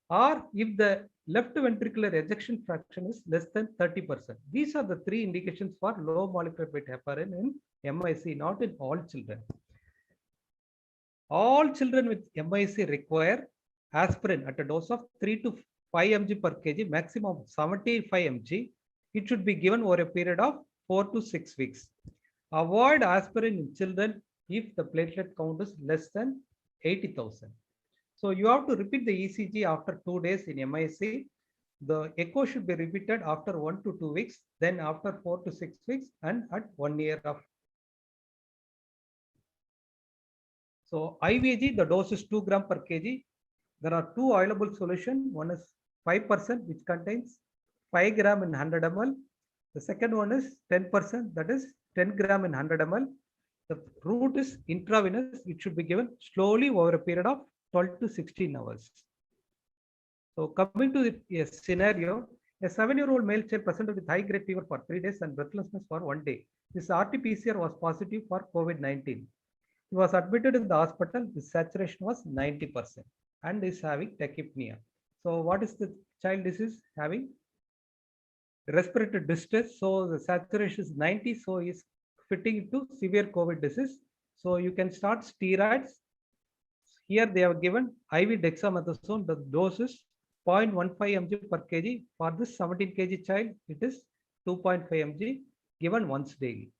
Or if the left ventricular ejection fraction is less than 30%. These are the 3 indications for low molecular weight heparin in MIC, not in all children. All children with MIC require aspirin at a dose of 3 to 5 mg per kg, maximum 75 mg. It should be given over a period of 4 to 6 weeks. Avoid aspirin in children if the platelet count is less than 80,000. So you have to repeat the ECG after 2 days in MIC. The echo should be repeated after 1 to 2 weeks, then after 4 to 6 weeks, and at 1 year of. So IVG, the dose is 2 gram per kg. There are 2 available solutions. One is 5%, which contains 5 gram in 100 ml. The second one is 10%, that is 10 gram in 100 ml. The route is intravenous. It should be given slowly over a period of 12 to 16 hours. So coming to a scenario, a 7-year-old male child presented with high-grade fever for 3 days and breathlessness for 1 day. His RT-PCR was positive for COVID-19. He was admitted in the hospital. His saturation was 90% and is having tachypnea. So what is the child disease having? Respiratory distress. So the saturation is 90. So he is fitting into severe COVID disease. So you can start steroids. Here they have given IV dexamethasone. The dose is 0.15 mg per kg. For this 17 kg child, it is 2.5 mg given once daily.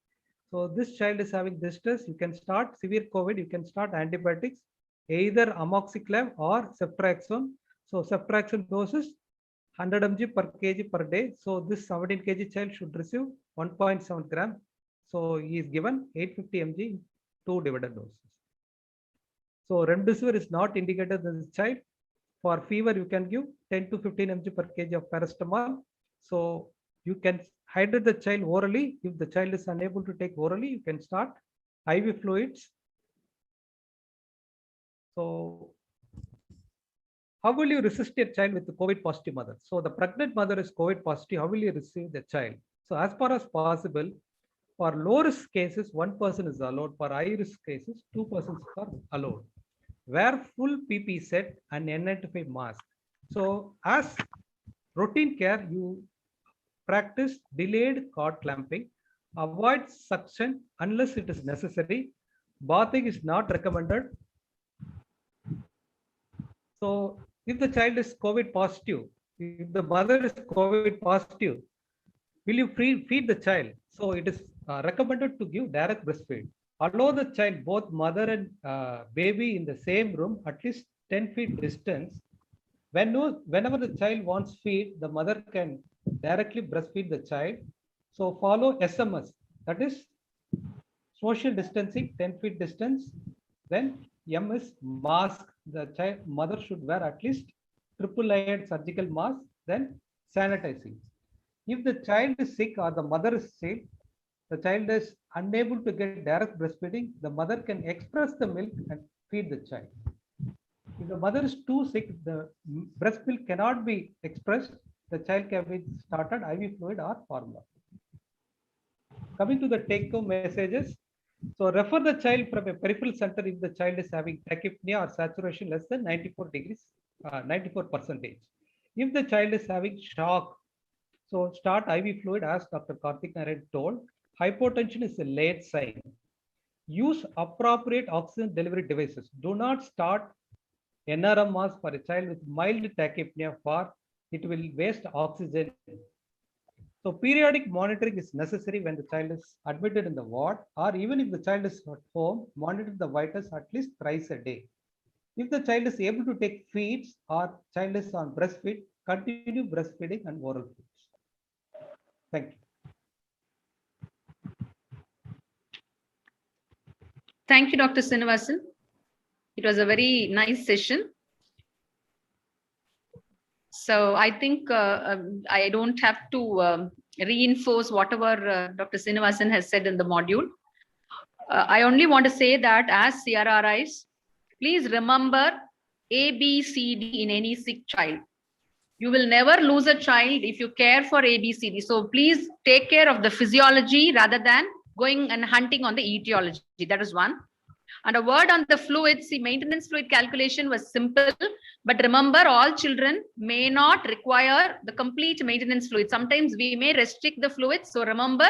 So this child is having distress. You can start severe COVID. You can start antibiotics, either amoxiclav or ceftriaxone. So ceftriaxone dose is 100 mg per kg per day. So this 17 kg child should receive 1.7 gram. So he is given 850 mg in 2 divided doses. So remdesivir is not indicated in this child. For fever, you can give 10 to 15 mg per kg of paracetamol. So you can hydrate the child orally. If the child is unable to take orally, you can start IV fluids. So how will you resuscitate child with the COVID positive mother? So the pregnant mother is COVID positive. How will you receive the child? So as far as possible, for low risk cases, 1 person is allowed. For high risk cases, 2 persons are allowed. Wear full PP set and N95 mask. So as routine care, you practice delayed cord clamping, avoid suction unless it is necessary. Bathing is not recommended. So if the child is COVID positive, if the mother is COVID positive, will you feed the child? So it is recommended to give direct breastfeed. Allow the child, both mother and baby, in the same room, at least 10 feet distance. Whenever the child wants feed, the mother can directly breastfeed the child. So follow SMS, that is social distancing, 10 feet distance. Then M is mask. The child mother should wear at least triple layered surgical mask. Then sanitizing. If the child is sick or the mother is sick, the child is unable to get direct breastfeeding, the mother can express the milk and feed the child. If the mother is too sick, the breast milk cannot be expressed, the child can be started IV fluid or formula. Coming to the take-home messages, so refer the child from a peripheral center if the child is having tachypnea or saturation less than 94%. If the child is having shock, so start IV fluid as Dr. Karthik Narayan told. Hypotension is a late sign. Use appropriate oxygen delivery devices. Do not start NRM mask for a child with mild tachypnea, for it will waste oxygen. So periodic monitoring is necessary when the child is admitted in the ward, or even if the child is at home, monitor the vitals at least thrice a day. If the child is able to take feeds or child is on breastfeed, continue breastfeeding and oral foods. Thank you. Thank you, Dr. Srinivasan. It was a very nice session. So I think I don't have to reinforce whatever Dr. Srinivasan has said in the module. I only want to say that as CRRIs, please remember A, B, C, D in any sick child. You will never lose a child if you care for A, B, C, D. So please take care of the physiology rather than going and hunting on the etiology. That is one. And a word on the fluids. The maintenance fluid calculation was simple, but remember, all children may not require the complete maintenance fluid. Sometimes we may restrict the fluids. So remember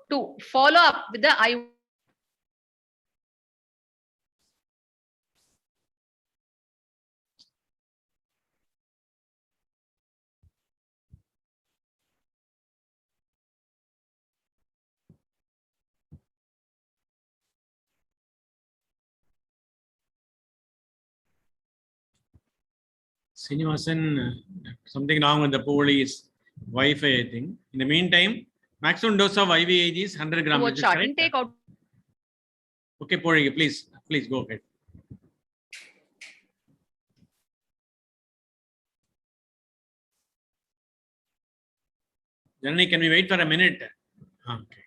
to follow up with the I. Srinivasan, something wrong with the police Wi-Fi, I think. In the meantime, maximum dose of IVIG is 100 grams. Intake out. Okay, Pori, please go ahead. Janani, can we wait for a minute? Okay.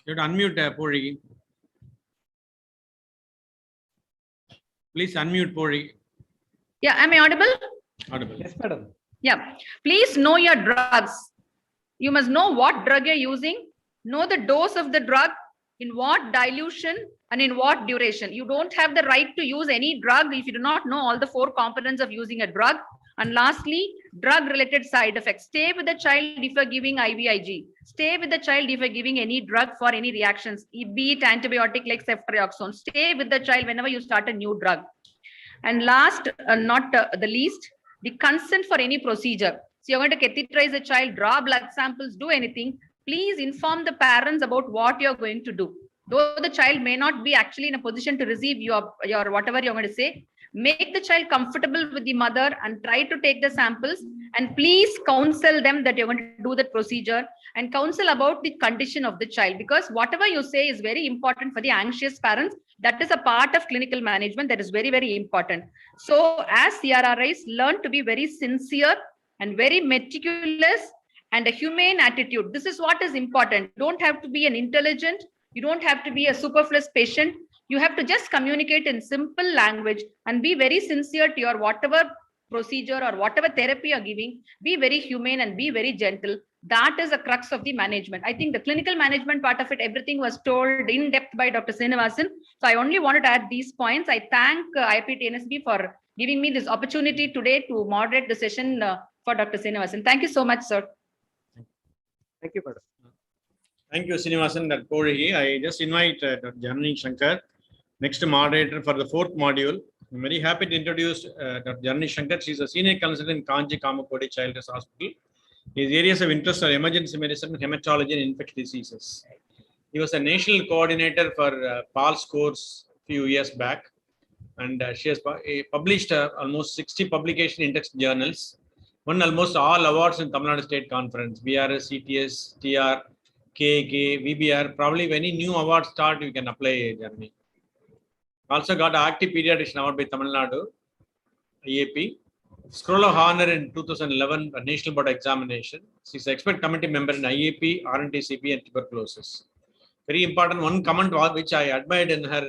You have to unmute Pori. Please unmute Pori. Yeah, am I audible? Audible. Yes, madam. Yeah. Please know your drugs. You must know what drug you're using, know the dose of the drug, in what dilution and in what duration. You don't have the right to use any drug if you do not know all the 4 components of using a drug. And lastly, drug-related side effects. Stay with the child if you're giving IVIG. Stay with the child if you're giving any drug for any reactions, be it antibiotic like ceftriaxone. Stay with the child whenever you start a new drug. And last, not the least, the consent for any procedure. So you're going to catheterize a child, draw blood samples, do anything. Please inform the parents about what you're going to do. Though the child may not be actually in a position to receive your whatever you're going to say, make the child comfortable with the mother and try to take the samples, and please counsel them that you're going to do that procedure, and counsel about the condition of the child, because whatever you say is very important for the anxious parents. That is a part of clinical management that is very, very important. So as CRRIs, learn to be very sincere and very meticulous and a humane attitude. This is what is important. You don't have to be an intelligent, you don't have to be a superfluous patient. You have to just communicate in simple language and be very sincere to your whatever procedure or whatever therapy you're giving. Be very humane and be very gentle. That is the crux of the management. I think the clinical management part of it, everything was told in depth by Dr. Srinivasan. So I only wanted to add these points. I thank IIP TNSB for giving me this opportunity today to moderate the session for Dr. Srinivasan. Thank you so much, sir. Thank you, madam. Thank you, Srinivasan, Dr. Kouri. I just invite Dr. Janani Shankar, next moderator for the fourth module. I'm very happy to introduce Dr. Janani Shankar. She's a senior consultant in Kanji Kamakodi Children's Hospital. His areas of interest are emergency medicine, hematology, and infectious diseases. He was a national coordinator for PALS course a few years back, and she has published almost 60 publication index journals, won almost all awards in Tamil Nadu State Conference, BRS, CTS, TR, KK, VBR. Probably when any new awards start, you can apply, Jeremy. Also got an active pediatrician award by Tamil Nadu, IAP. Scroll of Honor in 2011, a national board examination. She's an expert committee member in IAP, RNTCP, and tuberculosis. Very important one comment which I admired in her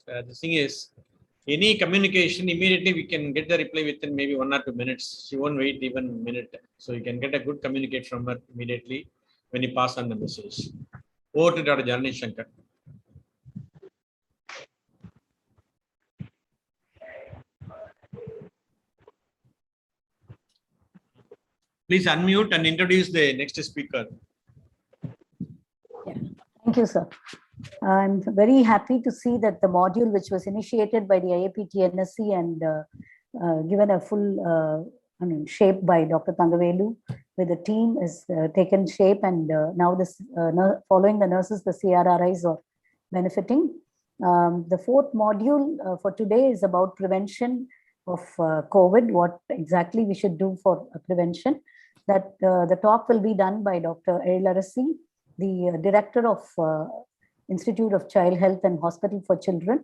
the thing is, any communication, immediately we can get the reply within maybe 1 or 2 minutes. She won't wait even a minute. So you can get a good communicate from her immediately when you pass on the message. Over to Dr. Janani Shankar. Please unmute and introduce the next speaker. Yeah. Thank you, sir. I'm very happy to see that the module, which was initiated by the IAP TNSC and given a full shape by Dr. Thangavelu with the team, is taken shape, and now this following the nurses, the CRRIs are benefiting. The fourth module for today is about prevention of COVID, what exactly we should do for prevention. That the talk will be done by Dr. Elarasi, the director of Institute of Child Health and Hospital for Children.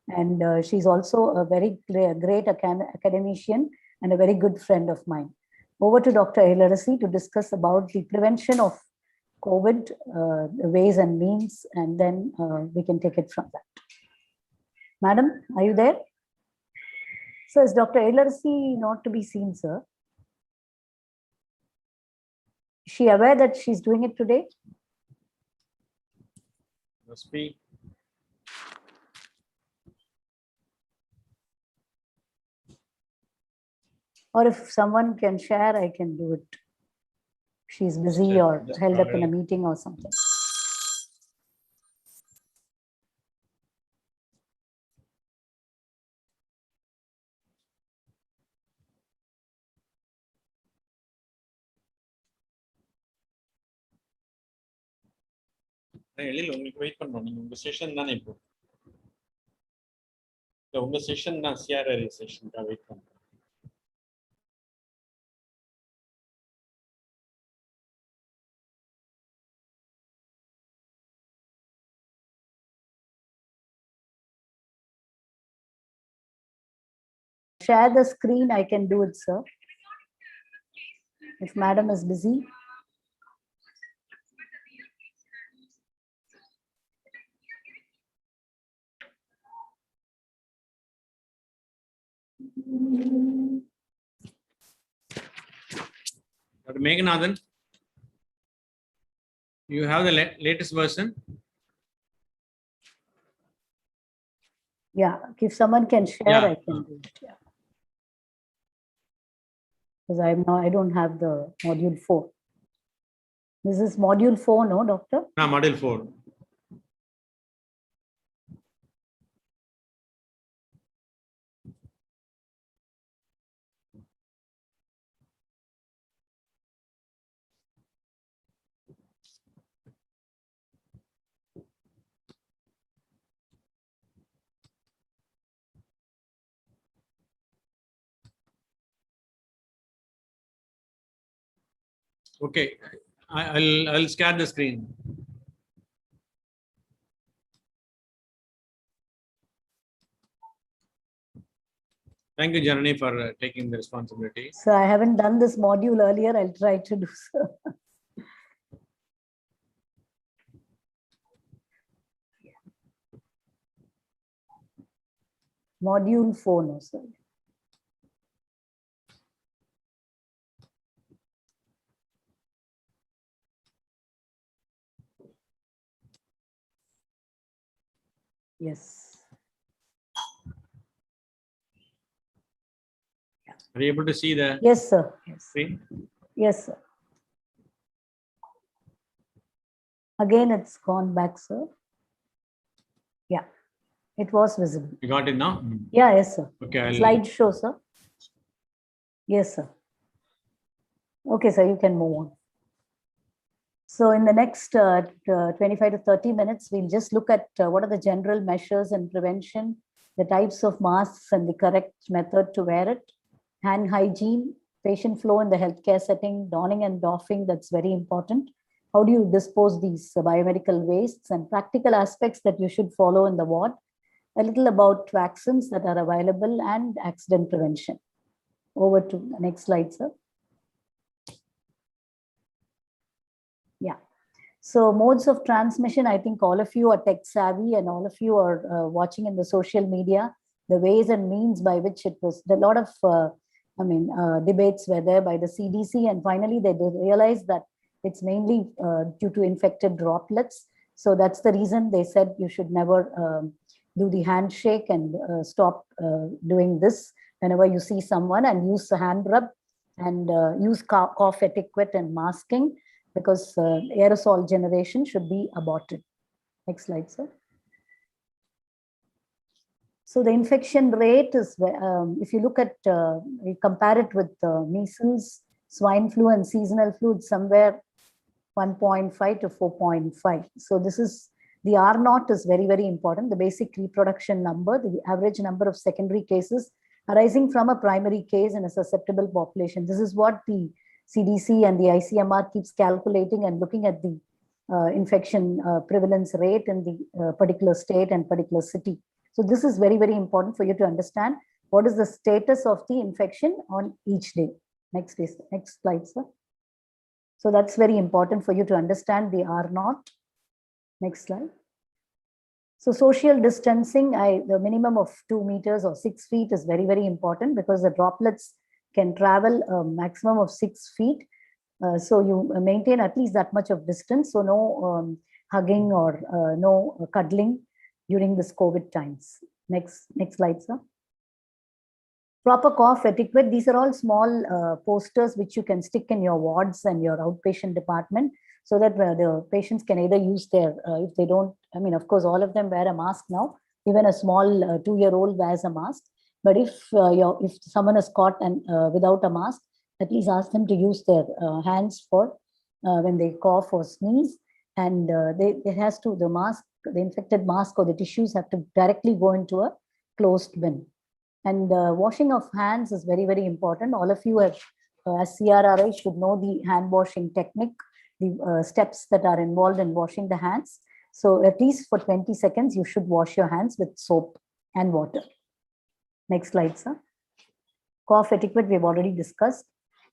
And she's also a very great academician and a very good friend of mine. Over to Dr. Elarasi to discuss about the prevention of COVID, the ways and means, and then we can take it from that. Madam, are you there? So is Dr. Elarasi not to be seen, sir? Is she aware that she's doing it today? Must be. Or if someone can share, I can do it. She's busy or held up in a meeting or something. உங்களுக்கு wait பண்றோம். நீங்க உங்க session தானே இப்போ. உங்க session தான், CRRI செஷனுக்காக wait பண்றோம். Share the screen, I can do it, sir. If madam is busy. Dr. Meghanathan, you have the latest version? Yeah, if someone can share, Yeah. I can do it. Yeah. Because I don't have the module 4. This is module 4, no, doctor? No, module 4. Okay, I'll scan the screen. Thank you, Janani, for taking the responsibility. So I haven't done this module earlier. I'll try to do so. Module 4, no, sir. Yes. Are you able to see the Yes, sir. Yes. screen? Yes, sir. Again, it's gone back, sir. Yeah, it was visible. You got it now? Yeah, yes, sir. Okay. Slideshow, sir. Yes, sir. Okay, sir, you can move on. So in the next 25 to 30 minutes, we'll just look at what are the general measures and prevention, the types of masks and the correct method to wear it, hand hygiene, patient flow in the healthcare setting, donning and doffing, that's very important. How do you dispose these biomedical wastes and practical aspects that you should follow in the ward, a little about vaccines that are available and accident prevention. Over to the next slide, sir. Yeah. So modes of transmission, I think all of you are tech savvy and all of you are watching in the social media, the ways and means by which it was, a lot of, debates were there by the CDC, and finally they realized that it's mainly due to infected droplets. So that's the reason they said you should never do the handshake and stop doing this whenever you see someone, and use the hand rub and use cough etiquette and masking, because aerosol generation should be aborted. Next slide, sir. So the infection rate is, if you look at, we compare it with measles, swine flu and seasonal flu, it's somewhere 1.5 to 4.5. So this is, the R naught is very, very important. The basic reproduction number, the average number of secondary cases arising from a primary case in a susceptible population. This is what the CDC and the ICMR keeps calculating and looking at the infection prevalence rate in the particular state and particular city. So this is very, very important for you to understand what is the status of the infection on each day. Next slide, sir. So that's very important for you to understand the R naught. Next slide. So social distancing, the minimum of 2 meters or 6 feet is very, very important, because the droplets can travel a maximum of 6 feet. So you maintain at least that much of distance. So no hugging or no cuddling during this COVID times. Next slide, sir. Proper cough etiquette. These are all small posters which you can stick in your wards and your outpatient department, so that the patients can either use their, if they don't, of course, all of them wear a mask now. Even a small 2-year-old wears a mask. But if someone is caught and without a mask, at least ask them to use their hands for when they cough or sneeze. And the infected mask or the tissues have to directly go into a closed bin. And washing of hands is very, very important. All of you have, as CRRI, should know the hand washing technique, the steps that are involved in washing the hands. So at least for 20 seconds, you should wash your hands with soap and water. Next slide, sir. Cough etiquette, we've already discussed.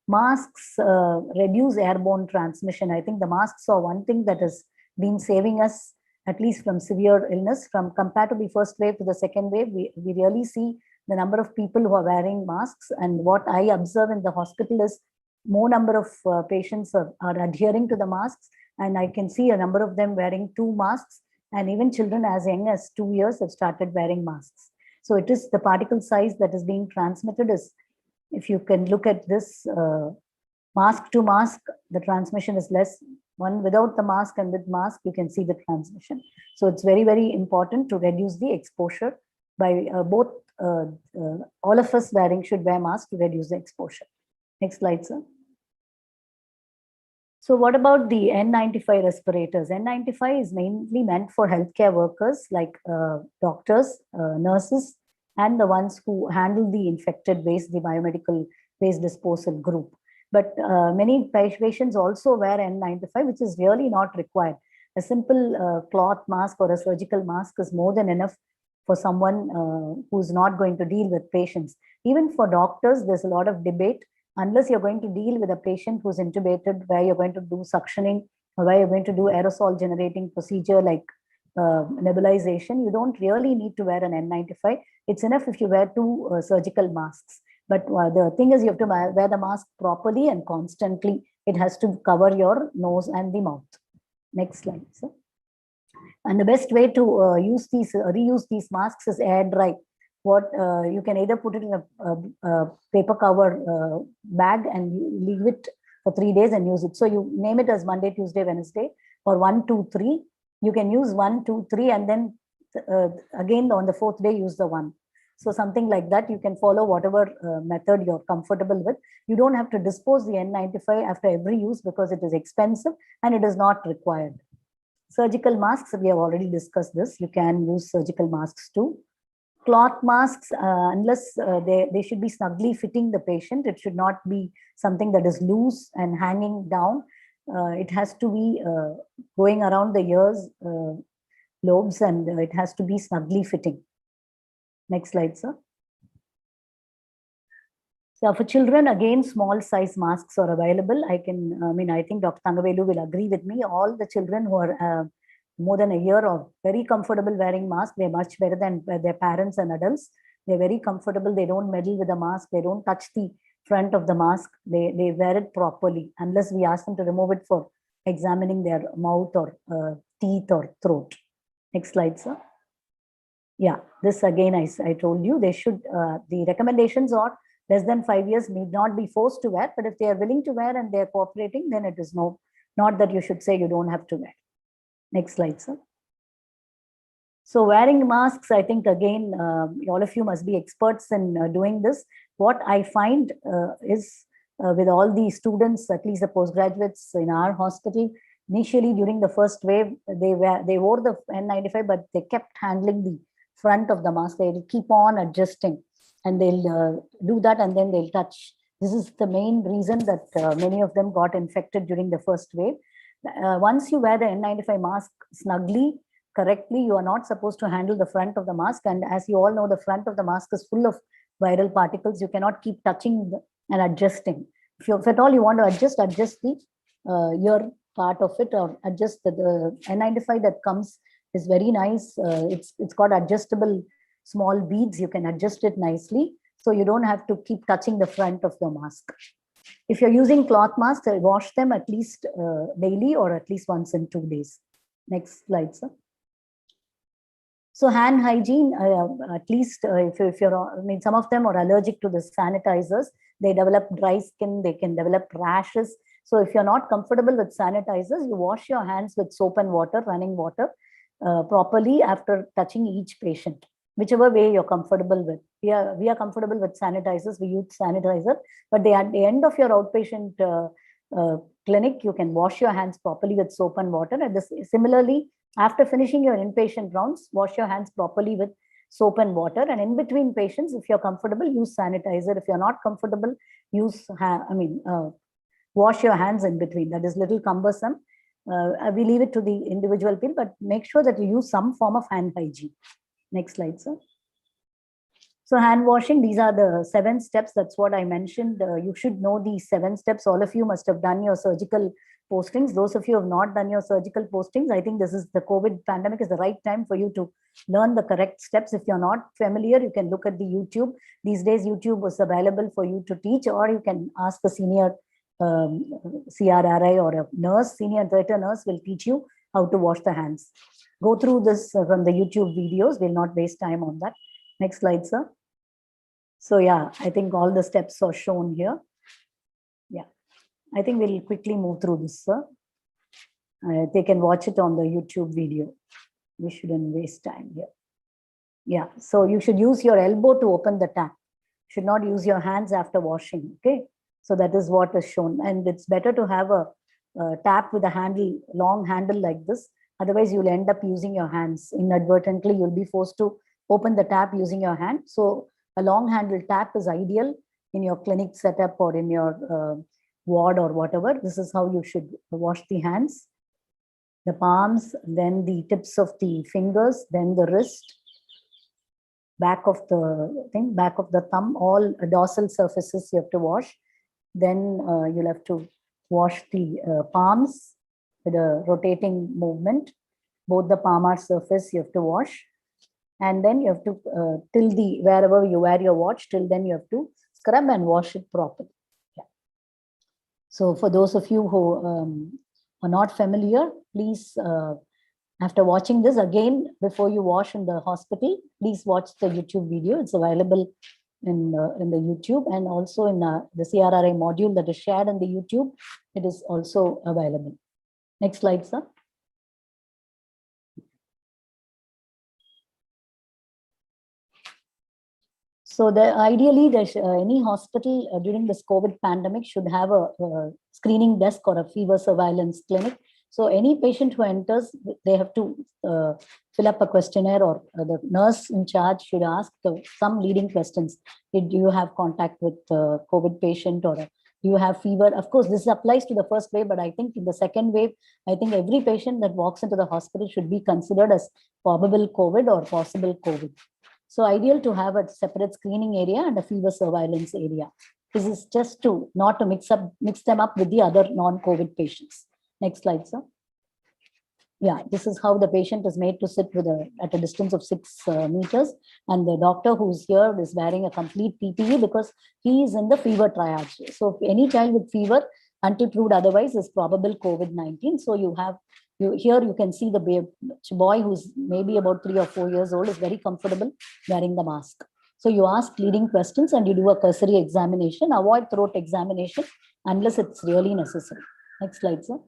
Masks reduce airborne transmission. I think the masks are one thing that has been saving us, at least from severe illness. From compared to the first wave to the second wave, we really see the number of people who are wearing masks. And what I observe in the hospital is more number of patients are adhering to the masks. And I can see a number of them wearing 2 masks. And even children as young as 2 years have started wearing masks. So it is the particle size that is being transmitted is, if you can look at this mask to mask, the transmission is less. One without the mask and with mask, you can see the transmission. So it's very, very important to reduce the exposure by both, all of us should wear masks to reduce the exposure. Next slide, sir. So what about the N95 respirators? N95 is mainly meant for healthcare workers like doctors, nurses, and the ones who handle the infected waste, the biomedical waste disposal group. But many patients also wear N95, which is really not required. A simple cloth mask or a surgical mask is more than enough for someone who's not going to deal with patients. Even for doctors, there's a lot of debate. Unless you're going to deal with a patient who's intubated, where you're going to do suctioning, or where you're going to do aerosol generating procedure like nebulization, you don't really need to wear an N95. It's enough if you wear 2 surgical masks. But the thing is, you have to wear the mask properly and constantly. It has to cover your nose and the mouth. Next slide, sir. And the best way to reuse these masks is air dry. what you can either put it in a paper cover bag and leave it for 3 days and use it. So you name it as Monday, Tuesday, Wednesday, or 1, 2, 3. You can use 1, 2, 3, and then again on the 4th day use the 1. So something like that, you can follow whatever method you're comfortable with. You don't have to dispose the N95 after every use because it is expensive and it is not required. Surgical masks, we have already discussed this. You can use surgical masks too. Cloth masks, unless they should be snugly fitting the patient. It should not be something that is loose and hanging down. It has to be going around the ears, lobes, and it has to be snugly fitting. Next slide, sir. So for children, again, small size masks are available. I think Dr. Thangavelu will agree with me. All the children who are more than a year are very comfortable wearing masks. They're much better than their parents and adults. They're very comfortable. They don't meddle with the mask. They don't touch the front of the mask. They wear it properly, unless we ask them to remove it for examining their mouth or teeth or throat. Next slide, sir. Yeah, this again, I told you, they should, the recommendations are less than 5 years need not be forced to wear, but if they are willing to wear and they're cooperating, then it is not that you should say you don't have to wear. Next slide, sir. So wearing masks, I think again, all of you must be experts in doing this. What I find is with all the students, at least the postgraduates in our hospital, initially during the first wave, they wore the N95, but they kept handling the front of the mask. They'll keep on adjusting and they'll do that and then they'll touch. This is the main reason that many of them got infected during the first wave. Once you wear the N95 mask snugly, correctly, you are not supposed to handle the front of the mask. And as you all know, the front of the mask is full of viral particles. You cannot keep touching and adjusting. If at all you want to adjust the ear part of it, or adjust the N95 that comes is very nice. It's got adjustable small beads. You can adjust it nicely, so you don't have to keep touching the front of the mask. If you're using cloth masks, wash them at least daily or at least once in 2 days. Next slide, sir. So hand hygiene, at least if you're, some of them are allergic to the sanitizers. They develop dry skin, they can develop rashes. So if you're not comfortable with sanitizers, you wash your hands with soap and water, running water, properly after touching each patient, whichever way you're comfortable with. We are comfortable with sanitizers, we use sanitizer, but at the end of your outpatient clinic, you can wash your hands properly with soap and water. And similarly, after finishing your inpatient rounds, wash your hands properly with soap and water. And in between patients, if you're comfortable, use sanitizer. If you're not comfortable, wash your hands in between. That is a little cumbersome. We leave it to the individual people, but make sure that you use some form of hand hygiene. Next slide, sir. So hand washing, these are the 7 steps. That's what I mentioned. You should know these 7 steps. All of you must have done your surgical postings. Those of you who have not done your surgical postings, I think this is the COVID pandemic is the right time for you to learn the correct steps. If you're not familiar, you can look at the YouTube. These days, YouTube was available for you to teach, or you can ask the senior CRRI or a nurse, senior theater nurse will teach you how to wash the hands. Go through this from the YouTube videos. We'll not waste time on that. Next slide, sir. So yeah, I think all the steps are shown here. Yeah, I think we'll quickly move through this, sir. They can watch it on the YouTube video. We shouldn't waste time here. Yeah, so you should use your elbow to open the tap. You should not use your hands after washing, okay? So that is what is shown. And it's better to have a tap with a handle, long handle like this. Otherwise, you'll end up using your hands. Inadvertently, you'll be forced to open the tap using your hand. So a long handle tap is ideal in your clinic setup or in your ward or whatever. This is how you should wash the hands. The palms, then the tips of the fingers, then the wrist, back of the thing, back of the thumb, all dorsal surfaces you have to wash. Then you'll have to wash the palms with a rotating movement. Both the palmar surface you have to wash. And then you have to, till the, wherever you wear your watch, till then you have to scrub and wash it properly. Yeah. So for those of you who are not familiar, please After watching this again, before you wash in the hospital, please watch the YouTube video. It's available in the YouTube, and also in the CRRI module that is shared in the YouTube. It is also available. Next slide, sir. So ideally, any hospital during this COVID pandemic should have a screening desk or a fever surveillance clinic. So any patient who enters, they have to fill up a questionnaire, or the nurse in charge should ask some leading questions. Did you have contact with the COVID patient, or do you have fever? Of course, this applies to the first wave, but I think in the second wave, I think every patient that walks into the hospital should be considered as probable COVID or possible COVID. So ideal to have a separate screening area and a fever surveillance area. This is just to not to mix them up with the other non-COVID patients. Next slide, sir. Yeah, this is how the patient is made to sit at a distance of 6 meters, and the doctor who's here is wearing a complete PPE because he is in the fever triage. So any child with fever, until proved otherwise, is probable COVID-19. So here you can see the boy who's maybe about 3 or 4 years old is very comfortable wearing the mask. So you ask leading questions and you do a cursory examination. Avoid throat examination unless it's really necessary. Next slide, sir.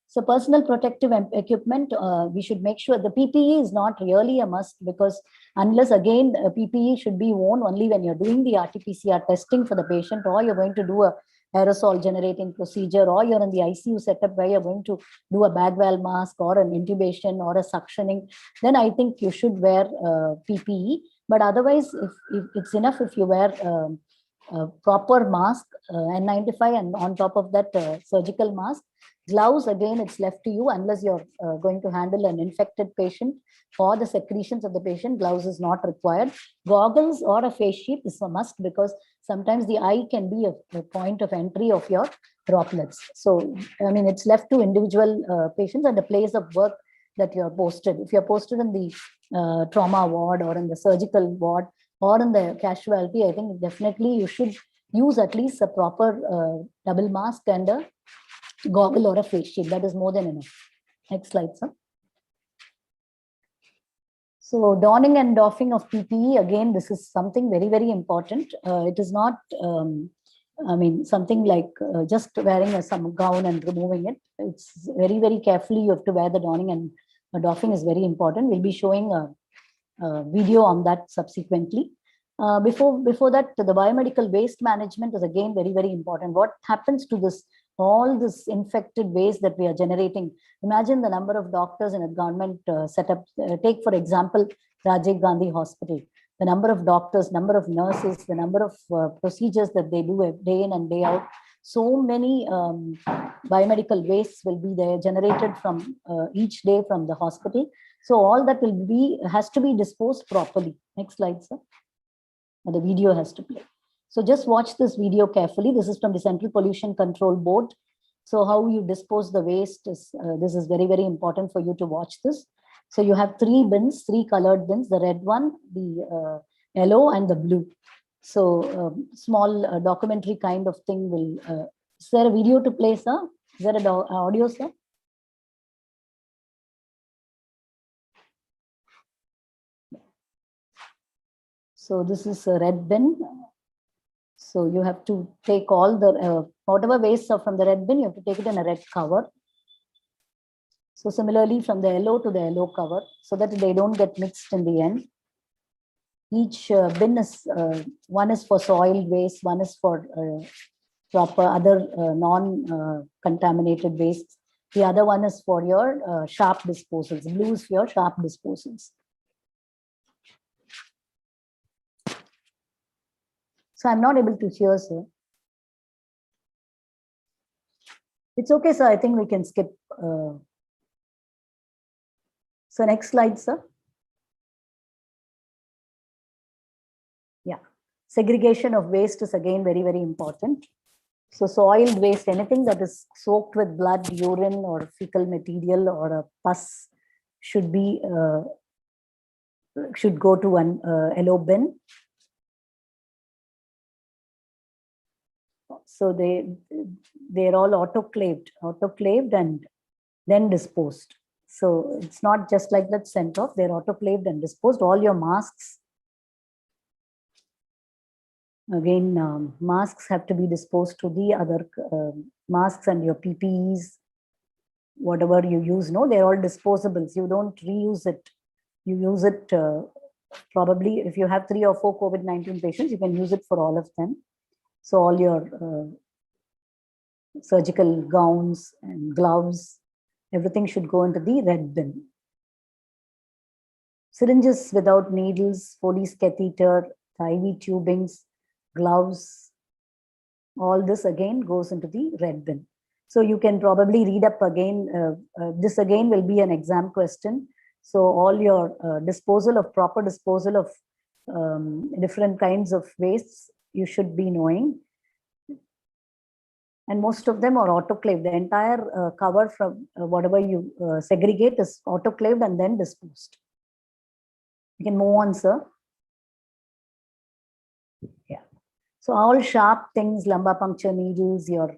So personal protective equipment, we should make sure the PPE is not really a must, because unless again PPE should be worn only when you're doing the RT-PCR testing for the patient, or you're going to do a aerosol generating procedure, or you're in the ICU setup where you're going to do a bag valve mask or an intubation or a suctioning, then I think you should wear PPE. But otherwise, if it's enough if you wear a proper mask, N95, and on top of that surgical mask. Gloves, again, it's left to you unless you're going to handle an infected patient or the secretions of the patient. Gloves is not required. Goggles or a face sheet is a must, because sometimes the eye can be a point of entry of your droplets. So, I mean, it's left to individual patients and the place of work that you're posted. If you're posted in the trauma ward or in the surgical ward or in the casualty, I think definitely you should use at least a proper double mask and a goggle or a face shield. That is more than enough. Next slide, sir. So donning and doffing of PPE, again, this is something very, very important. It is not, I mean, something like just wearing some gown and removing it. It's very, very carefully you have to wear the donning, and doffing is very important. We'll be showing a video on that subsequently. Before that, the biomedical waste management is again very, very important. What happens to all this infected waste that we are generating? Imagine the number of doctors in a government setup. Take, for example, Rajiv Gandhi Hospital. The number of doctors, number of nurses, the number of procedures that they do day in and day out. So many biomedical wastes will be there generated from each day from the hospital. So all that has to be disposed properly. Next slide, sir. The video has to play. So just watch this video carefully. This is from the Central Pollution Control Board. So how you dispose the waste is, this is very, very important for you to watch this. So you have 3 bins, 3 colored bins, the red one, the yellow, and the blue. So small documentary kind of thing will, is there a video to play, sir? Is there an audio, sir? So this is a red bin. So you have to take all the, whatever wastes are from the red bin, you have to take it in a red cover. So similarly from the yellow to the yellow cover, so that they don't get mixed in the end. Each bin is, one is for soil waste, one is for proper other non-contaminated wastes. The other one is for your sharp disposals. Blue is for your sharp disposals. So I'm not able to hear, sir. It's okay, sir. I think we can skip. So next slide, sir. Yeah. Segregation of waste is again very, very important. So soiled waste, anything that is soaked with blood, urine, or fecal material, or a pus should go to an yellow bin. So they're all autoclaved and then disposed. So it's not just like that sent off, they're autoclaved and disposed. All your masks, again, masks have to be disposed to the other masks, and your PPEs, whatever you use, no, they're all disposables. You don't reuse it. You use it probably if you have 3 or 4 COVID-19 patients, you can use it for all of them. So all your surgical gowns and gloves, everything should go into the red bin. Syringes without needles, Foley's catheter, IV tubings, gloves, all this again goes into the red bin. So you can probably read up again. This again will be an exam question. So all your proper disposal of different kinds of wastes, you should be knowing. And most of them are autoclaved. The entire cover from whatever you segregate is autoclaved and then disposed. You can move on, sir. Yeah. So all sharp things, lumbar puncture needles, your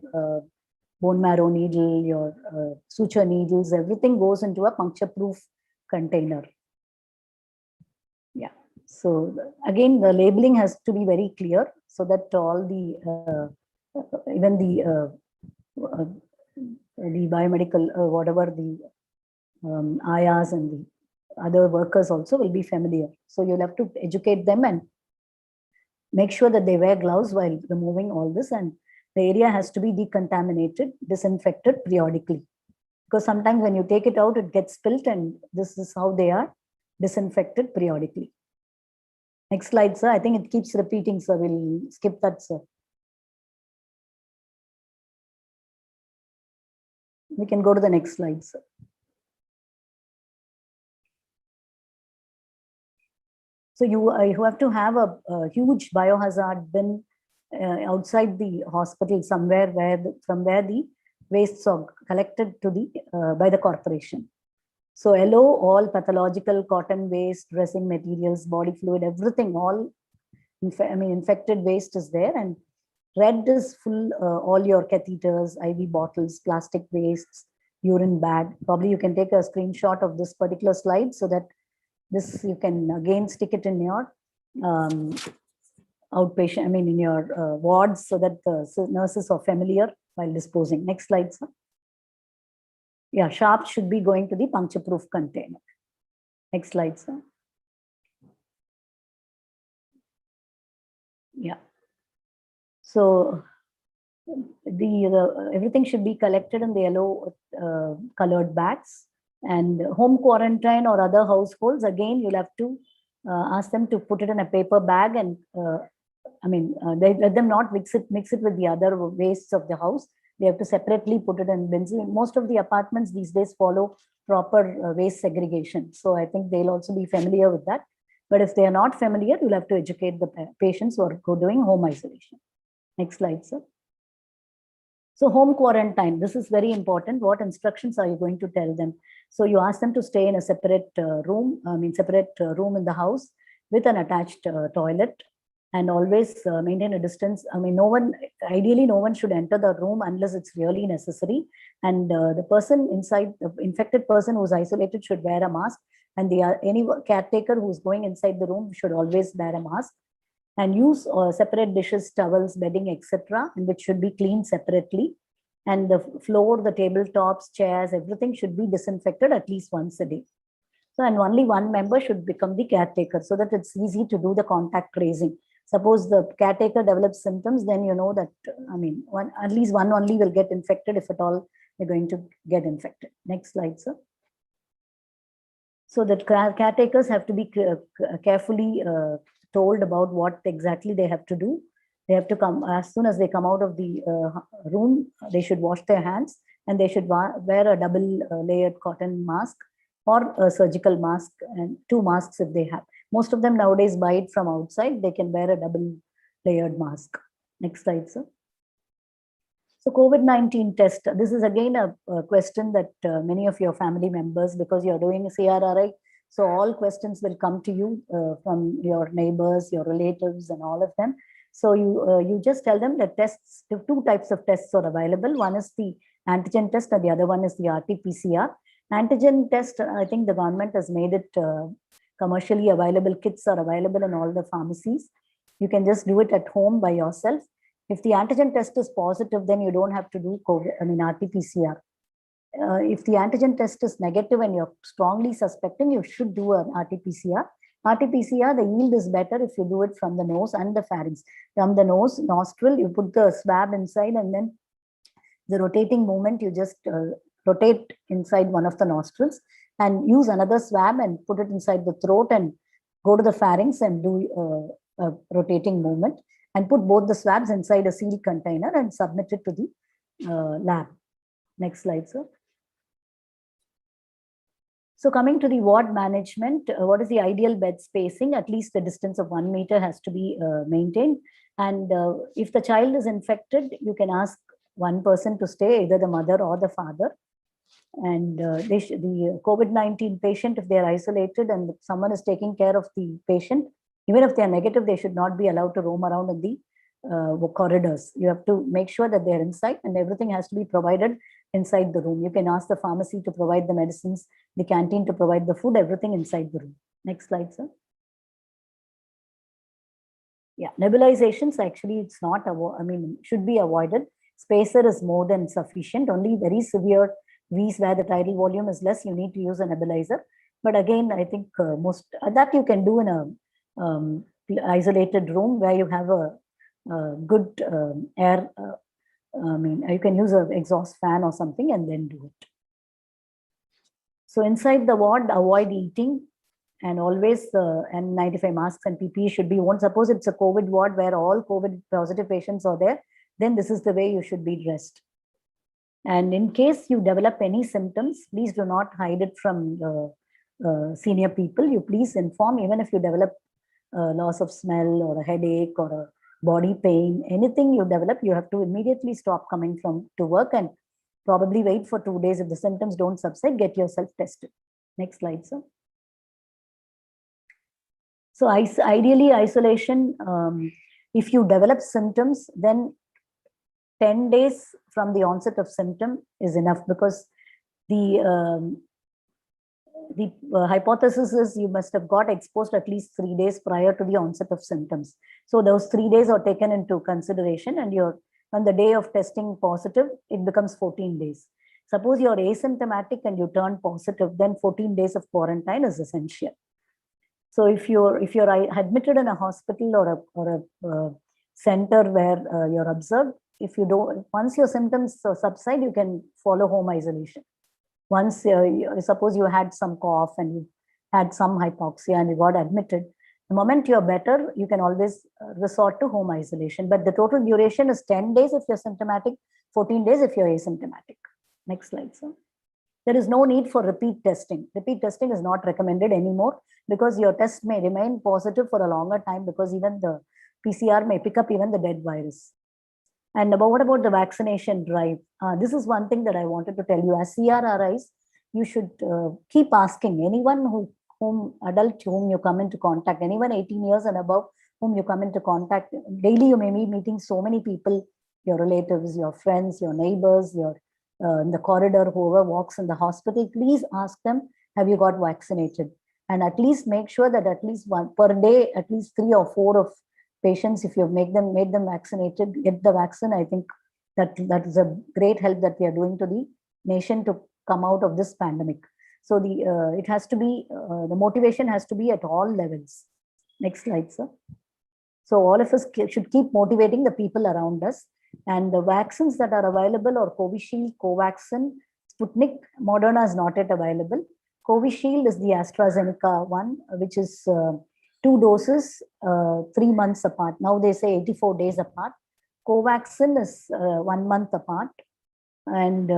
bone marrow needle, your suture needles, everything goes into a puncture-proof container. Yeah. So again, the labeling has to be very clear so that all the even the biomedical whatever the IAs and the other workers also will be familiar. So you'll have to educate them and make sure that they wear gloves while removing all this, and the area has to be decontaminated, disinfected periodically. Because sometimes when you take it out, it gets spilt, and this is how they are disinfected periodically. Next slide, sir. I think it keeps repeating, sir. We'll skip that, sir. We can go to the next slide, sir. So you have to have a huge biohazard bin outside the hospital somewhere from where the wastes are collected to the by the corporation. So yellow, all pathological cotton waste, dressing materials, body fluid, everything, all infected waste is there, and red is full, all your catheters, IV bottles, plastic wastes, urine bag. Probably you can take a screenshot of this particular slide so that this you can again stick it in your outpatient, in your wards, so that the nurses are familiar while disposing. Next slide, sir. Yeah, sharps should be going to the puncture-proof container. Next slide, sir. Yeah. So everything should be collected in the yellow colored bags. And home quarantine or other households, again, you'll have to ask them to put it in a paper bag, and they let them not mix it with the other wastes of the house. They have to separately put it in bins. Most of the apartments these days follow proper waste segregation. So I think they'll also be familiar with that. But if they are not familiar, you'll have to educate the patients who are doing home isolation. Next slide, sir. So home quarantine, this is very important. What instructions are you going to tell them? So you ask them to stay in a separate room in the house with an attached toilet, and always maintain a distance. Ideally, no one should enter the room unless it's really necessary. And the person inside, the infected person who's isolated, should wear a mask. And any caretaker who's going inside the room should always wear a mask. And use separate dishes, towels, bedding, etc., and which should be cleaned separately. And the floor, the tabletops, chairs, everything should be disinfected at least once a day. So, and only one member should become the caretaker, so that it's easy to do the contact tracing. Suppose the caretaker develops symptoms, then you know that, at least one only will get infected if at all they're going to get infected. Next slide, sir. So that caretakers have to be carefully told about what exactly they have to do. They have to come, as soon as they come out of the room, they should wash their hands, and they should wear a double layered cotton mask or a surgical mask, and 2 masks if they have. Most of them nowadays buy it from outside. They can wear a double layered mask. Next slide, sir. So COVID-19 test. This is again a question that many of your family members, because you're doing a CRRI, so all questions will come to you from your neighbors, your relatives, and all of them. So you just tell them that tests, 2 types of tests are available. One is the antigen test, and the other one is the RT-PCR. Antigen test, I think the government has made it commercially available. Kits are available in all the pharmacies. You can just do it at home by yourself. If the antigen test is positive, then you don't have to do RT-PCR. If the antigen test is negative and you're strongly suspecting, you should do an RT-PCR. RT-PCR, the yield is better if you do it from the nose and the pharynx. From the nose, nostril, you put the swab inside, and then the rotating movement, you just rotate inside one of the nostrils and use another swab and put it inside the throat and go to the pharynx and do a rotating movement and put both the swabs inside a sealed container and submit it to the lab. Next slide, sir. So coming to the ward management, what is the ideal bed spacing? At least the distance of 1 meter has to be maintained. And if the child is infected, you can ask one person to stay, either the mother or the father. And the COVID-19 patient, if they are isolated and someone is taking care of the patient, even if they are negative, they should not be allowed to roam around in the corridors. You have to make sure that they are inside, and everything has to be provided inside the room. You can ask the pharmacy to provide the medicines, the canteen to provide the food, everything inside the room. Next slide, sir. Yeah, nebulizations, actually, it's not, should be avoided. Spacer is more than sufficient. Only very severe V's where the tidal volume is less, you need to use a nebulizer. But again, I think most that you can do in a isolated room where you have a good air. You can use an exhaust fan or something and then do it. So inside the ward, avoid eating, and always N95 masks and PPE should be worn. Suppose it's a COVID ward where all COVID positive patients are there, then this is the way you should be dressed. And in case you develop any symptoms, please do not hide it from senior people. You please inform, even if you develop loss of smell or a headache or a body pain, anything you develop, you have to immediately stop coming to work and probably wait for 2 days. If the symptoms don't subside, get yourself tested. Next slide, sir. So ideally, isolation, if you develop symptoms, then 10 days from the onset of symptom is enough, because the hypothesis is you must have got exposed at least 3 days prior to the onset of symptoms. So those 3 days are taken into consideration, and on the day of testing positive, it becomes 14 days. Suppose you're asymptomatic and you turn positive, then 14 days of quarantine is essential. So if you're admitted in a hospital or a center where you're observed, if you don't, once your symptoms subside, you can follow home isolation. Once suppose you had some cough and you had some hypoxia and you got admitted, the moment you're better, you can always resort to home isolation. But the total duration is 10 days if you're symptomatic, 14 days if you're asymptomatic. Next slide, sir. There is no need for repeat testing. Repeat testing is not recommended anymore, because your test may remain positive for a longer time, because even the PCR may pick up even the dead virus. And what about the vaccination drive? This is one thing that I wanted to tell you. As CRRIs, you should keep asking anyone adult whom you come into contact, anyone 18 years and above whom you come into contact. Daily you may be meeting so many people, your relatives, your friends, your neighbors, in the corridor, whoever walks in the hospital. Please ask them, have you got vaccinated? And at least make sure that at least one per day, at least 3 or 4 of patients, if you've made them vaccinated, get the vaccine. I think that is a great help that we are doing to the nation to come out of this pandemic. So it has to be, the motivation has to be at all levels. Next slide, sir. So all of us should keep motivating the people around us. And the vaccines that are available are Covishield, Covaxin, Sputnik. Moderna is not yet available. Covishield is the AstraZeneca one, which is 2 doses, 3 months apart. Now they say 84 days apart. Covaxin is 1 month apart. And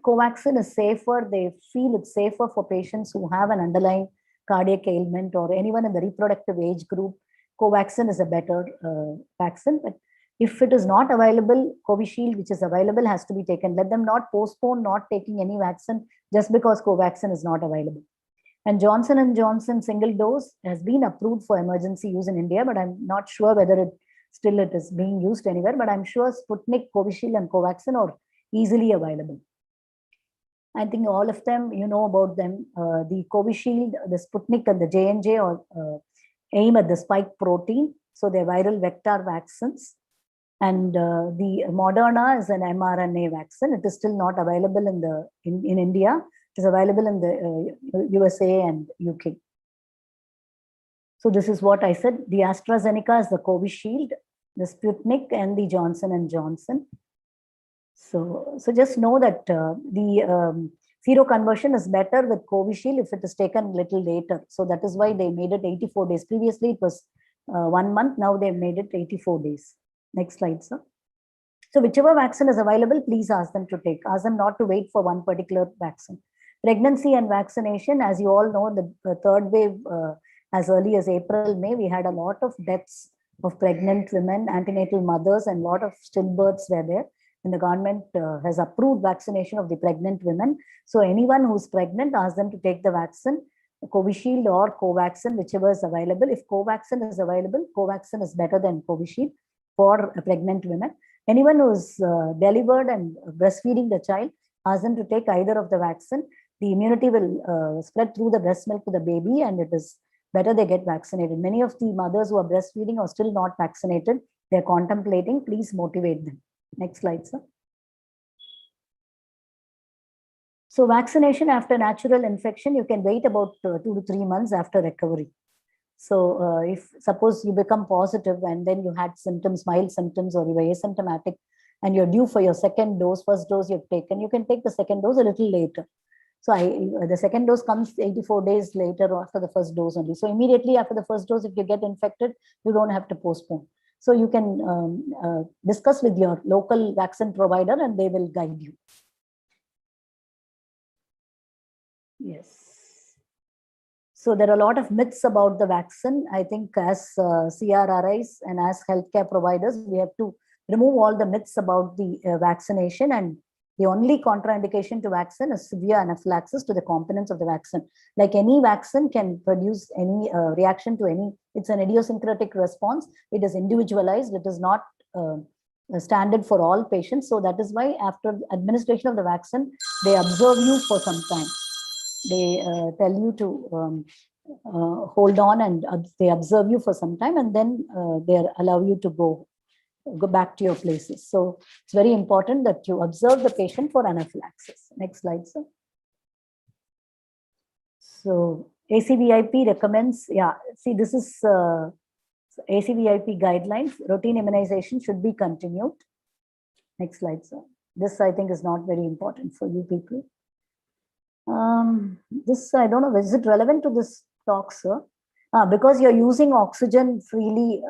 Covaxin is safer. They feel it's safer for patients who have an underlying cardiac ailment or anyone in the reproductive age group. Covaxin is a better vaccine. But if it is not available, Covishield, which is available, has to be taken. Let them not postpone not taking any vaccine just because Covaxin is not available. And Johnson & Johnson single dose has been approved for emergency use in India, but I'm not sure whether it is being used anywhere. But I'm sure Sputnik, Covishield, and Covaxin are easily available. I think all of them, you know about them. The Covishield, the Sputnik, and the J&J aim at the spike protein. So they're viral vector vaccines. And the Moderna is an mRNA vaccine. It is still not available in India. It is available in the USA and UK. So this is what I said. The AstraZeneca is the Covishield, the Sputnik, and the Johnson & Johnson. So just know that the seroconversion is better with Covishield if it is taken a little later. So that is why they made it 84 days. Previously, it was 1 month. Now they've made it 84 days. Next slide, sir. So whichever vaccine is available, please ask them to take. Ask them not to wait for one particular vaccine. Pregnancy and vaccination, as you all know, the third wave, as early as April, May, we had a lot of deaths of pregnant women, antenatal mothers, and a lot of stillbirths were there. And the government has approved vaccination of the pregnant women. So anyone who's pregnant, ask them to take the vaccine, Covishield or Covaxin, whichever is available. If Covaxin is available, Covaxin is better than Covishield for pregnant women. Anyone who's delivered and breastfeeding the child, ask them to take either of the vaccine. The immunity will spread through the breast milk to the baby, and it is better they get vaccinated. Many of the mothers who are breastfeeding are still not vaccinated. They're contemplating. Please motivate them. Next slide, sir. So vaccination after natural infection, you can wait about 2 to 3 months after recovery. So if suppose you become positive and then you had symptoms, mild symptoms, or you were asymptomatic and you're due for your second dose, first dose you've taken, you can take the second dose a little later. So the second dose comes 84 days later or after the first dose only. So immediately after the first dose, if you get infected, you don't have to postpone. So you can discuss with your local vaccine provider and they will guide you. Yes. So there are a lot of myths about the vaccine. I think as CRRIs and as healthcare providers, we have to remove all the myths about the vaccination, and the only contraindication to vaccine is severe anaphylaxis to the components of the vaccine. Like any vaccine can produce any reaction to any, it's an idiosyncratic response. It is individualized. It is not standard for all patients. So that is why after administration of the vaccine, they observe you for some time. They tell you to hold on, and they observe you for some time, and then they allow you to go back to your places. So it's very important that you observe the patient for anaphylaxis. Next slide, sir. So ACVIP recommends, see, this is ACVIP guidelines. Routine immunization should be continued. Next slide, sir. This I think is not very important for you people. This, I don't know, is it relevant to this talk, sir? Because you're using oxygen freely,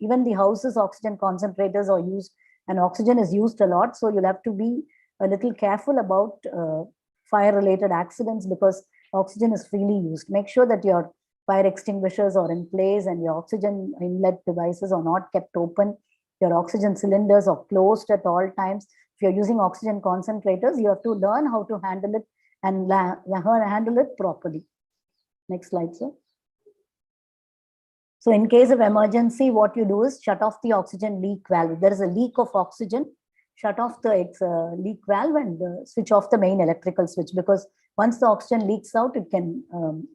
even the house's oxygen concentrators are used, and oxygen is used a lot. So you'll have to be a little careful about fire-related accidents because oxygen is freely used. Make sure that your fire extinguishers are in place and your oxygen inlet devices are not kept open. Your oxygen cylinders are closed at all times. If you're using oxygen concentrators, you have to learn how to handle it and handle it properly. Next slide, sir. So in case of emergency, what you do is shut off the oxygen leak valve. If there is a leak of oxygen, shut off the leak valve and switch off the main electrical switch, because once the oxygen leaks out, it can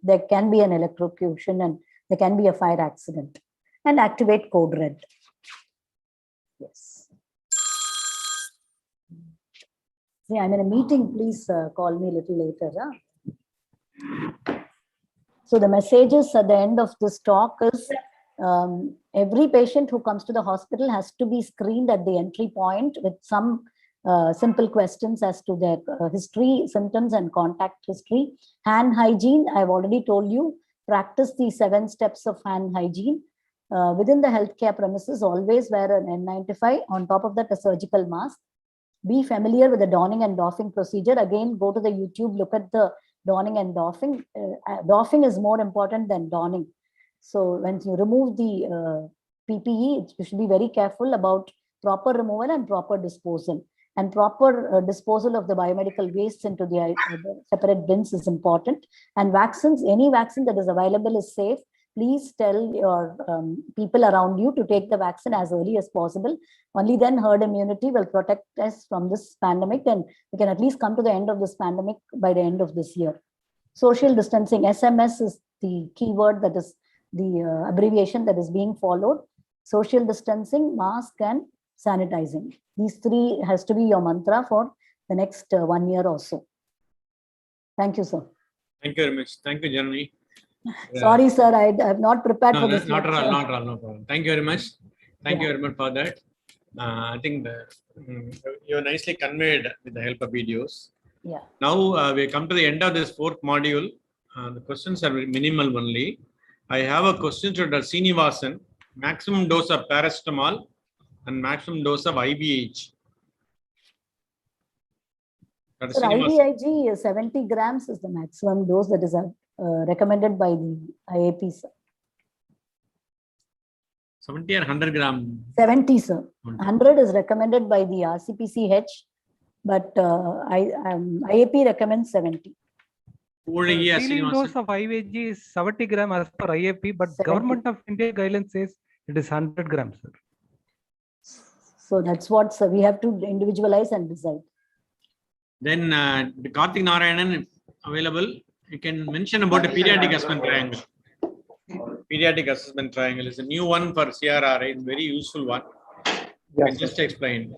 there can be an electrocution and there can be a fire accident. And activate code red. Yes. See, I'm in a meeting. Please call me a little later. Huh? So the messages at the end of this talk is every patient who comes to the hospital has to be screened at the entry point with some simple questions as to their history, symptoms, and contact history. Hand hygiene, I've already told you, practice the 7 steps of hand hygiene. Within the healthcare premises, always wear an N95. On top of that, a surgical mask. Be familiar with the donning and doffing procedure. Again, go to the YouTube, look at the donning and doffing. Doffing is more important than donning. So when you remove the PPE, you should be very careful about proper removal and proper disposal. And proper disposal of the biomedical wastes into the separate bins is important. And vaccines, any vaccine that is available is safe. please tell your people around you to take the vaccine as early as possible. Only then herd immunity will protect us from this pandemic, and we can at least come to the end of this pandemic by the end of this year. Social distancing, SMS is the keyword, that is the abbreviation that is being followed. Social distancing, mask, and sanitizing. These three has to be your mantra for the next 1 year or so. Thank you, sir. Thank you very much. Thank you, Janani. Sorry, sir, I have not prepared No, for this. not at all, not at all, no problem. Thank you very much. Thank you very much for that. I think you nicely conveyed with the help of videos. Yeah. Now we come to the end of this fourth module. The questions are minimal only. I have a question to Dr. Srinivasan. Maximum dose of paracetamol and maximum dose of IVIG. So IVIG is 70 grams is the maximum dose that is recommended by the IAP, sir. 70 or 100 gram? 70, sir. 100 is recommended by the RCPCH, but IAP recommends 70. Ceiling dose of IVIG is 70 grams as per IAP, but 70. Government of India guidelines says it is 100 grams, sir. So that's what, sir, we have to individualize and decide. Then the Karthik Narayanan available. You can mention about a pediatric assessment triangle. Pediatric assessment triangle is a new one for CRRI. It's a very useful one. You can just explain.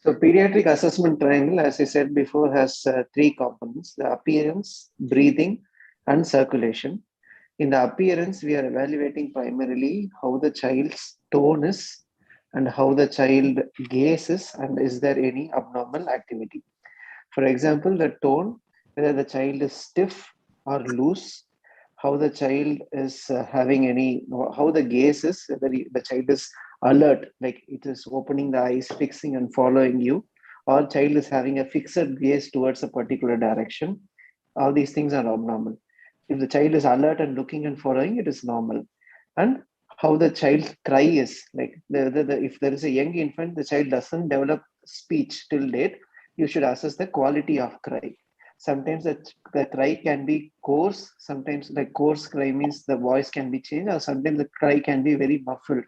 So pediatric assessment triangle, as I said before, has three components: the appearance, breathing, and circulation. In the appearance, we are evaluating primarily how the child's tone is and how the child gazes, and is there any abnormal activity. For example, the tone, whether the child is stiff or loose, how the child is having any, how the gaze is, whether the child is alert, like it is opening the eyes, fixing and following you, or child is having a fixed gaze towards a particular direction. All these things are abnormal. If the child is alert and looking and following, it is normal. And how the child's cry is, like if there is a young infant, the child doesn't develop speech till date, you should assess the quality of cry. Sometimes the cry can be coarse, sometimes like coarse cry means the voice can be changed, or sometimes the cry can be very muffled,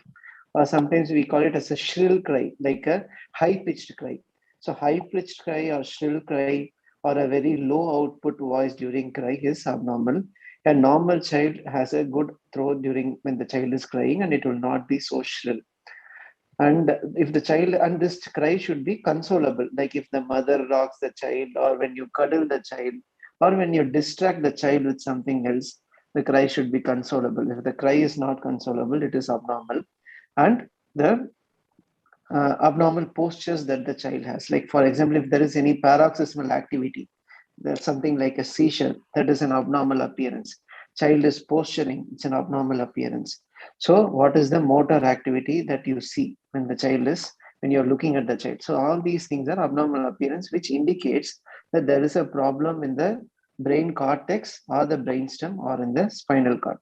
or sometimes we call it as a shrill cry, like a high-pitched cry. So high-pitched cry or shrill cry or a very low output voice during cry is abnormal. A normal child has a good throat during when the child is crying, and it will not be so shrill. And if the child, and this cry should be consolable, like if the mother rocks the child, or when you cuddle the child, or when you distract the child with something else, the cry should be consolable. If the cry is not consolable, it is abnormal. And the abnormal postures that the child has, like for example, if there is any paroxysmal activity, there's something like a seizure, that is an abnormal appearance. Child is posturing, it's an abnormal appearance. So what is the motor activity that you see when the child is, when you're looking at the child? So all these things are abnormal appearance, which indicates that there is a problem in the brain cortex or the brainstem or in the spinal cord.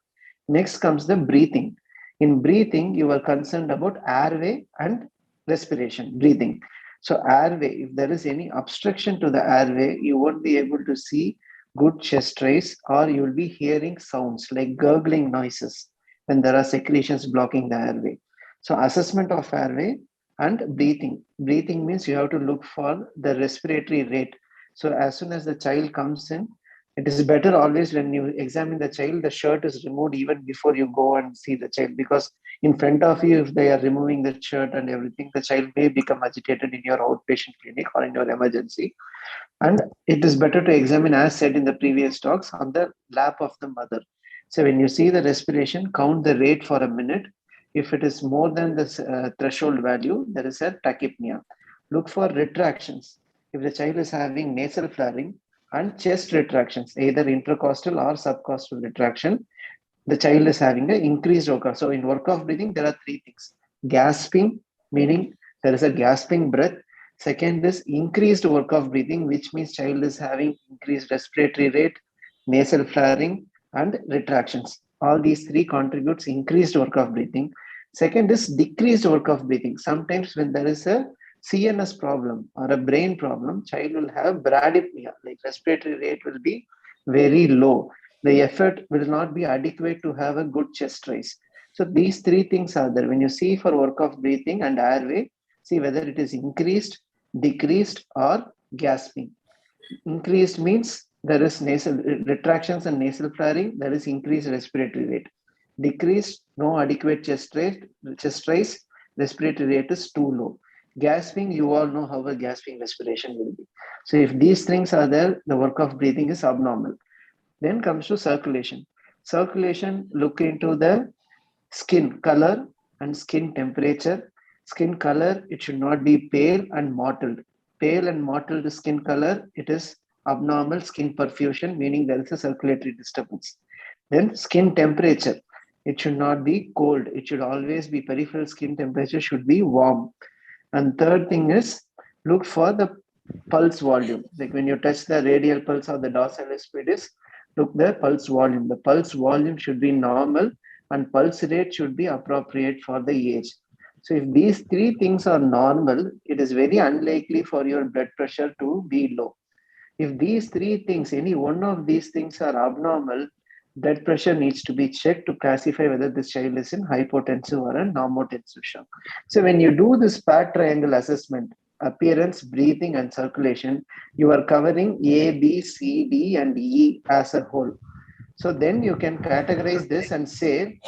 Next comes the breathing. In breathing, you are concerned about airway and respiration, breathing. So airway, if there is any obstruction to the airway, you won't be able to see good chest raise, or you will be hearing sounds like gurgling noises when there are secretions blocking the airway. So assessment of airway and breathing. Breathing means you have to look for the respiratory rate. So as soon as the child comes in, it is better always when you examine the child, the shirt is removed even before you go and see the child, because in front of you, if they are removing the shirt and everything, the child may become agitated in your outpatient clinic or in your emergency. And it is better to examine, as said in the previous talks, on the lap of the mother. So when you see the respiration, count the rate for a minute. If it is more than the threshold value, there is a tachypnea. Look for retractions. If the child is having nasal flaring and chest retractions, either intercostal or subcostal retraction, the child is having an increased work. So in work-off breathing, there are three things. Gasping, meaning there is a gasping breath. Second is increased work-off breathing, which means child is having increased respiratory rate, nasal flaring, and retractions. All these three contributes increased work-off breathing. Second is decreased work-off breathing. Sometimes when there is a CNS problem or a brain problem, child will have bradypnea, like respiratory rate will be very low. the effort will not be adequate to have a good chest raise. So these three things are there. When you see for work of breathing and airway, see whether it is increased, decreased, or gasping. Increased means there is nasal retractions and nasal flaring, there is increased respiratory rate. Decreased, no adequate chest raise, respiratory rate is too low. Gasping, you all know how a gasping respiration will be. So if these things are there, the work of breathing is abnormal. Then comes to circulation. Circulation, look into the skin color and skin temperature. Skin color, it should not be pale and mottled. Pale and mottled skin color, it is abnormal skin perfusion, meaning there is a circulatory disturbance. Then skin temperature, it should not be cold. It should always be peripheral skin temperature should be warm. And third thing is, look for the pulse volume. Like when you touch the radial pulse or the dorsalis pedis, look the pulse volume. The pulse volume should be normal and pulse rate should be appropriate for the age. So if these three things are normal, it is very unlikely for your blood pressure to be low. If these three things, any one of these things are abnormal, blood pressure needs to be checked to classify whether this child is in hypotensive or a normotensive shock. So when you do this PAT triangle assessment, appearance, breathing, and circulation, you are covering A, B, C, D, and E as a whole. So then you can categorize this and say,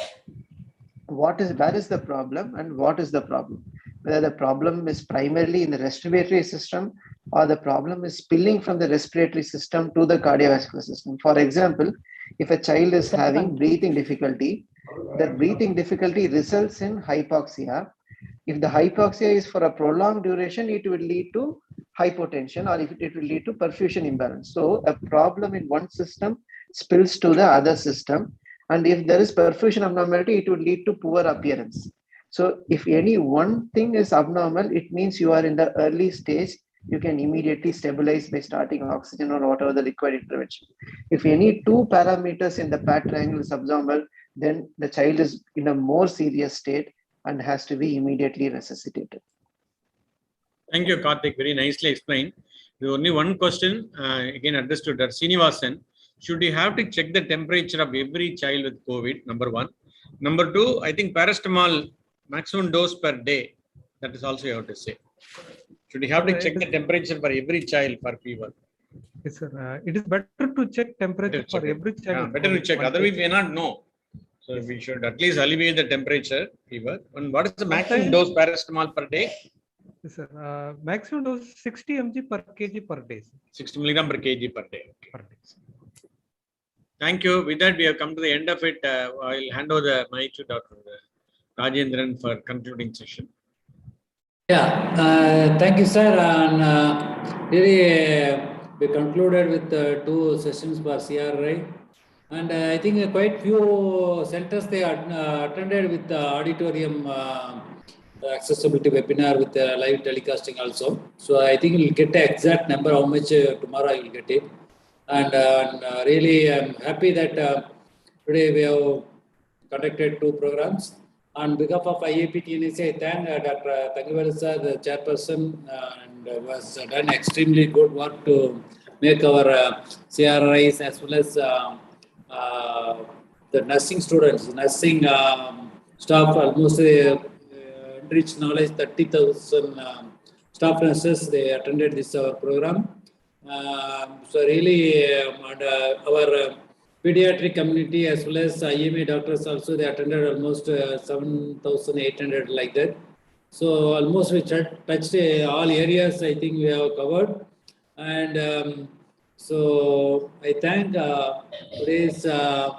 where is the problem and what is the problem? Whether the problem is primarily in the respiratory system or the problem is spilling from the respiratory system to the cardiovascular system. For example, if a child is having breathing difficulty, that breathing difficulty results in hypoxia. If the hypoxia is for a prolonged duration, it will lead to hypotension, or if it will lead to perfusion imbalance. So a problem in one system spills to the other system. And if there is perfusion abnormality, it would lead to poor appearance. So if any one thing is abnormal, it means you are in the early stage. You can immediately stabilize by starting oxygen or whatever the required intervention. If any two parameters in the PAT triangle is abnormal, then the child is in a more serious state and has to be immediately resuscitated. Thank you, Karthik. Very nicely explained. There's only one question, again addressed to Dr. Srinivasan. Should you have to check the temperature of every child with COVID? Number one. Number two, I think paracetamol maximum dose per day. That is also you have to say. Should you have to check the temperature for every child for fever? Yes, sir. It is better to check temperature for every child. Yeah, better to check. Otherwise, we may not know. So we should at least alleviate the temperature, fever. And what is the maximum dose paracetamol per day? Yes, sir. Maximum dose 60 mg per kg per day. 60 milligram per kg per day. Okay. Per day. Thank you. With that, we have come to the end of it. I'll hand over the mic to Dr. Rajendran for concluding session. Yeah, thank you, sir. And really, we concluded with 2 sessions for CRRI. And I think quite few centers they attended with the auditorium accessibility webinar with live telecasting also. So I think we'll get the exact number how much tomorrow I will get it. And really I'm happy that today we have conducted 2 programs. On behalf of IAP TNSC, I thank Dr. Thangavelu sir, the chairperson, and was done extremely good work to make our CRRIs as well as the nursing students, nursing staff, almost enriched knowledge, 30,000 staff nurses, they attended this program. So really, our pediatric community as well as IMA doctors also, they attended almost 7,800 like that. So almost we touched all areas I think we have covered. And so I thank today's the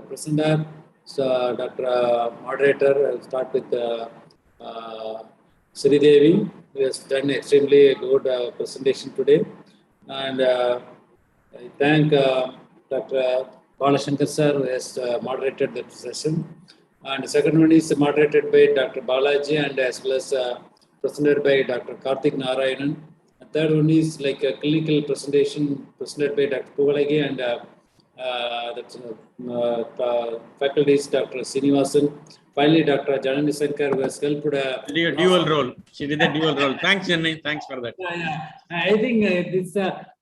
presenter, so Dr. Moderator. I'll start with Sri Devi, who has done extremely good presentation today. And I thank Dr. Balashankar sir, who has moderated the session. And the second one is moderated by Dr. Balaji and as well as presented by Dr. Karthik Narayanan. The third one is like a clinical presentation presented by Dr. Pugalagi and faculties Dr. Srinivasan. Finally, Dr. Janani Sankar, who has helped. Dual role. She did a dual role. Thanks, Janani. Thanks for that. Yeah. I think this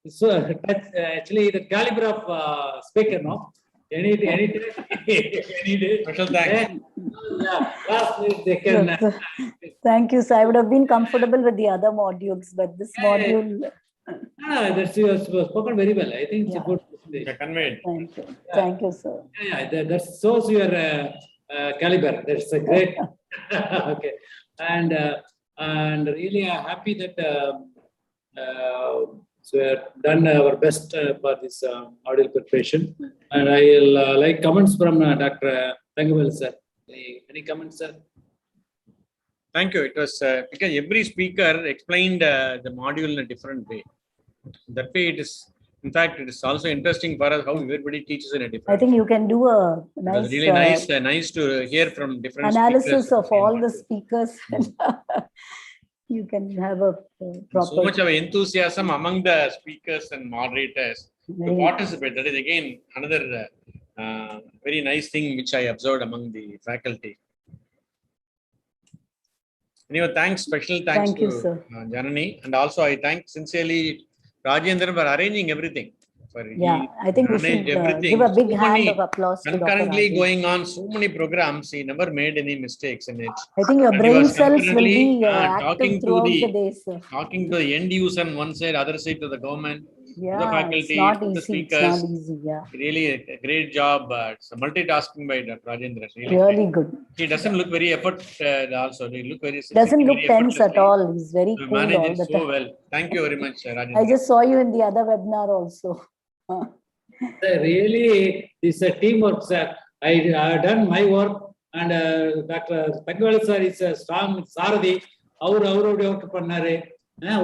So that's actually the caliber of speaker, no? Any day, any day. Special thanks. Yeah, last minute they can. Thank you, sir. I would have been comfortable with the other modules, but this module. That's you have spoken very well. I think it's a Yeah. good presentation. Conveyed. Thank you. Thank you, sir. That shows your caliber. That's a great. Okay, and really happy that so we have done our best for this audio preparation. And I'll like comments from Dr. Thangavel, sir. Any comments, sir? Thank you. It was because every speaker explained the module in a different way. That way it is, in fact, it is also interesting for us how everybody teaches in a different way. I think you can do a It was nice, really nice to hear from different analysis speakers of all the module. speakers. You can have a proper. So much of enthusiasm among the speakers and moderators to participate. That is again another very nice thing which I observed among the faculty. Anyway, special thanks Thank you, to sir. Janani, and also I thank sincerely Rajendran for arranging everything. I think we should give a big hand of applause to Dr. Concurrently Rajesh. going on so many programs, he never made any mistakes in it. I think your And he brain was cells will concurrently, be talking active to throughout the- the day, sir. Talking to the end user on one side, other side to the government, to the Yeah, faculty, it's not to the easy. speakers. It's not easy. Yeah, Really a great job. It's a multitasking by Dr. Rajendran. really good. He doesn't look very effort also. He look very Doesn't look very tense at effortlessly. all. He's very You cool manage all it the so time. well. Thank you very much, I Rajendran. just saw you in the other webinar also. Really, it's a teamwork, sir. I have done my work, and Dr. Thangavel sir is a strong Saradi. Our work pannare.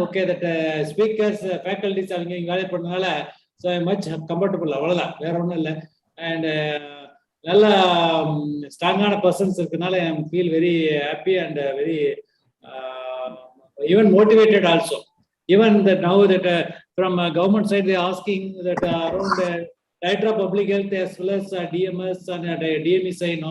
Okay, that speakers, faculties are getting value pannala. So I'm much comfortable. And strong persons I feel very happy and very even motivated also. Even that now that from government side they are asking that around Director of Public Health as well as DMS and DME side,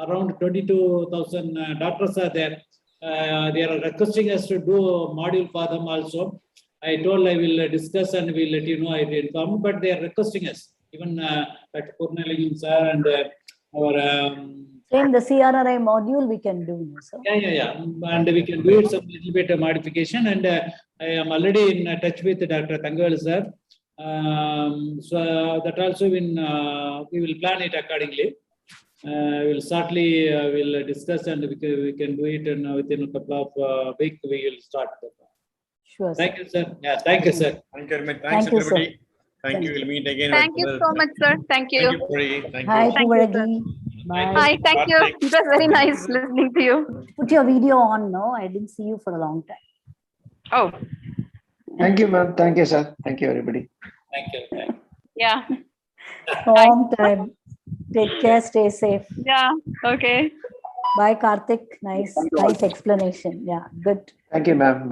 around 22,000 doctors are there. They are requesting us to do a module for them also. I told I will discuss and we'll let you know. I will inform, but they are requesting us. Even Dr. Purnalingam sir and our Same the CRRI module we can do, sir. Yeah. And we can do it some little bit of modification. And I am already in touch with Dr. Thangavel sir. So that also we will plan it accordingly. We'll certainly will discuss and we can do it within a couple of weeks. We will start. Sure. Thank you, sir. Yeah, thank you, sir. Thank you very much. Thanks, Thank you, everybody. sir. Thank you. We'll meet again. Thank you so much, sir. Thank you. Thank you, Puri. Thank Hi, you. Thank you, Puvaragi. Bye. Hi, thank you. It was very nice listening to you. Put your video on, no? I didn't see you for a long time. Oh, Thank you, ma'am. Thank you, sir. Thank you, everybody. Thank you. yeah. Long time. Take care, stay safe. Yeah. Okay. Bye, Karthik. Nice explanation. Yeah, good. Thank you, ma'am.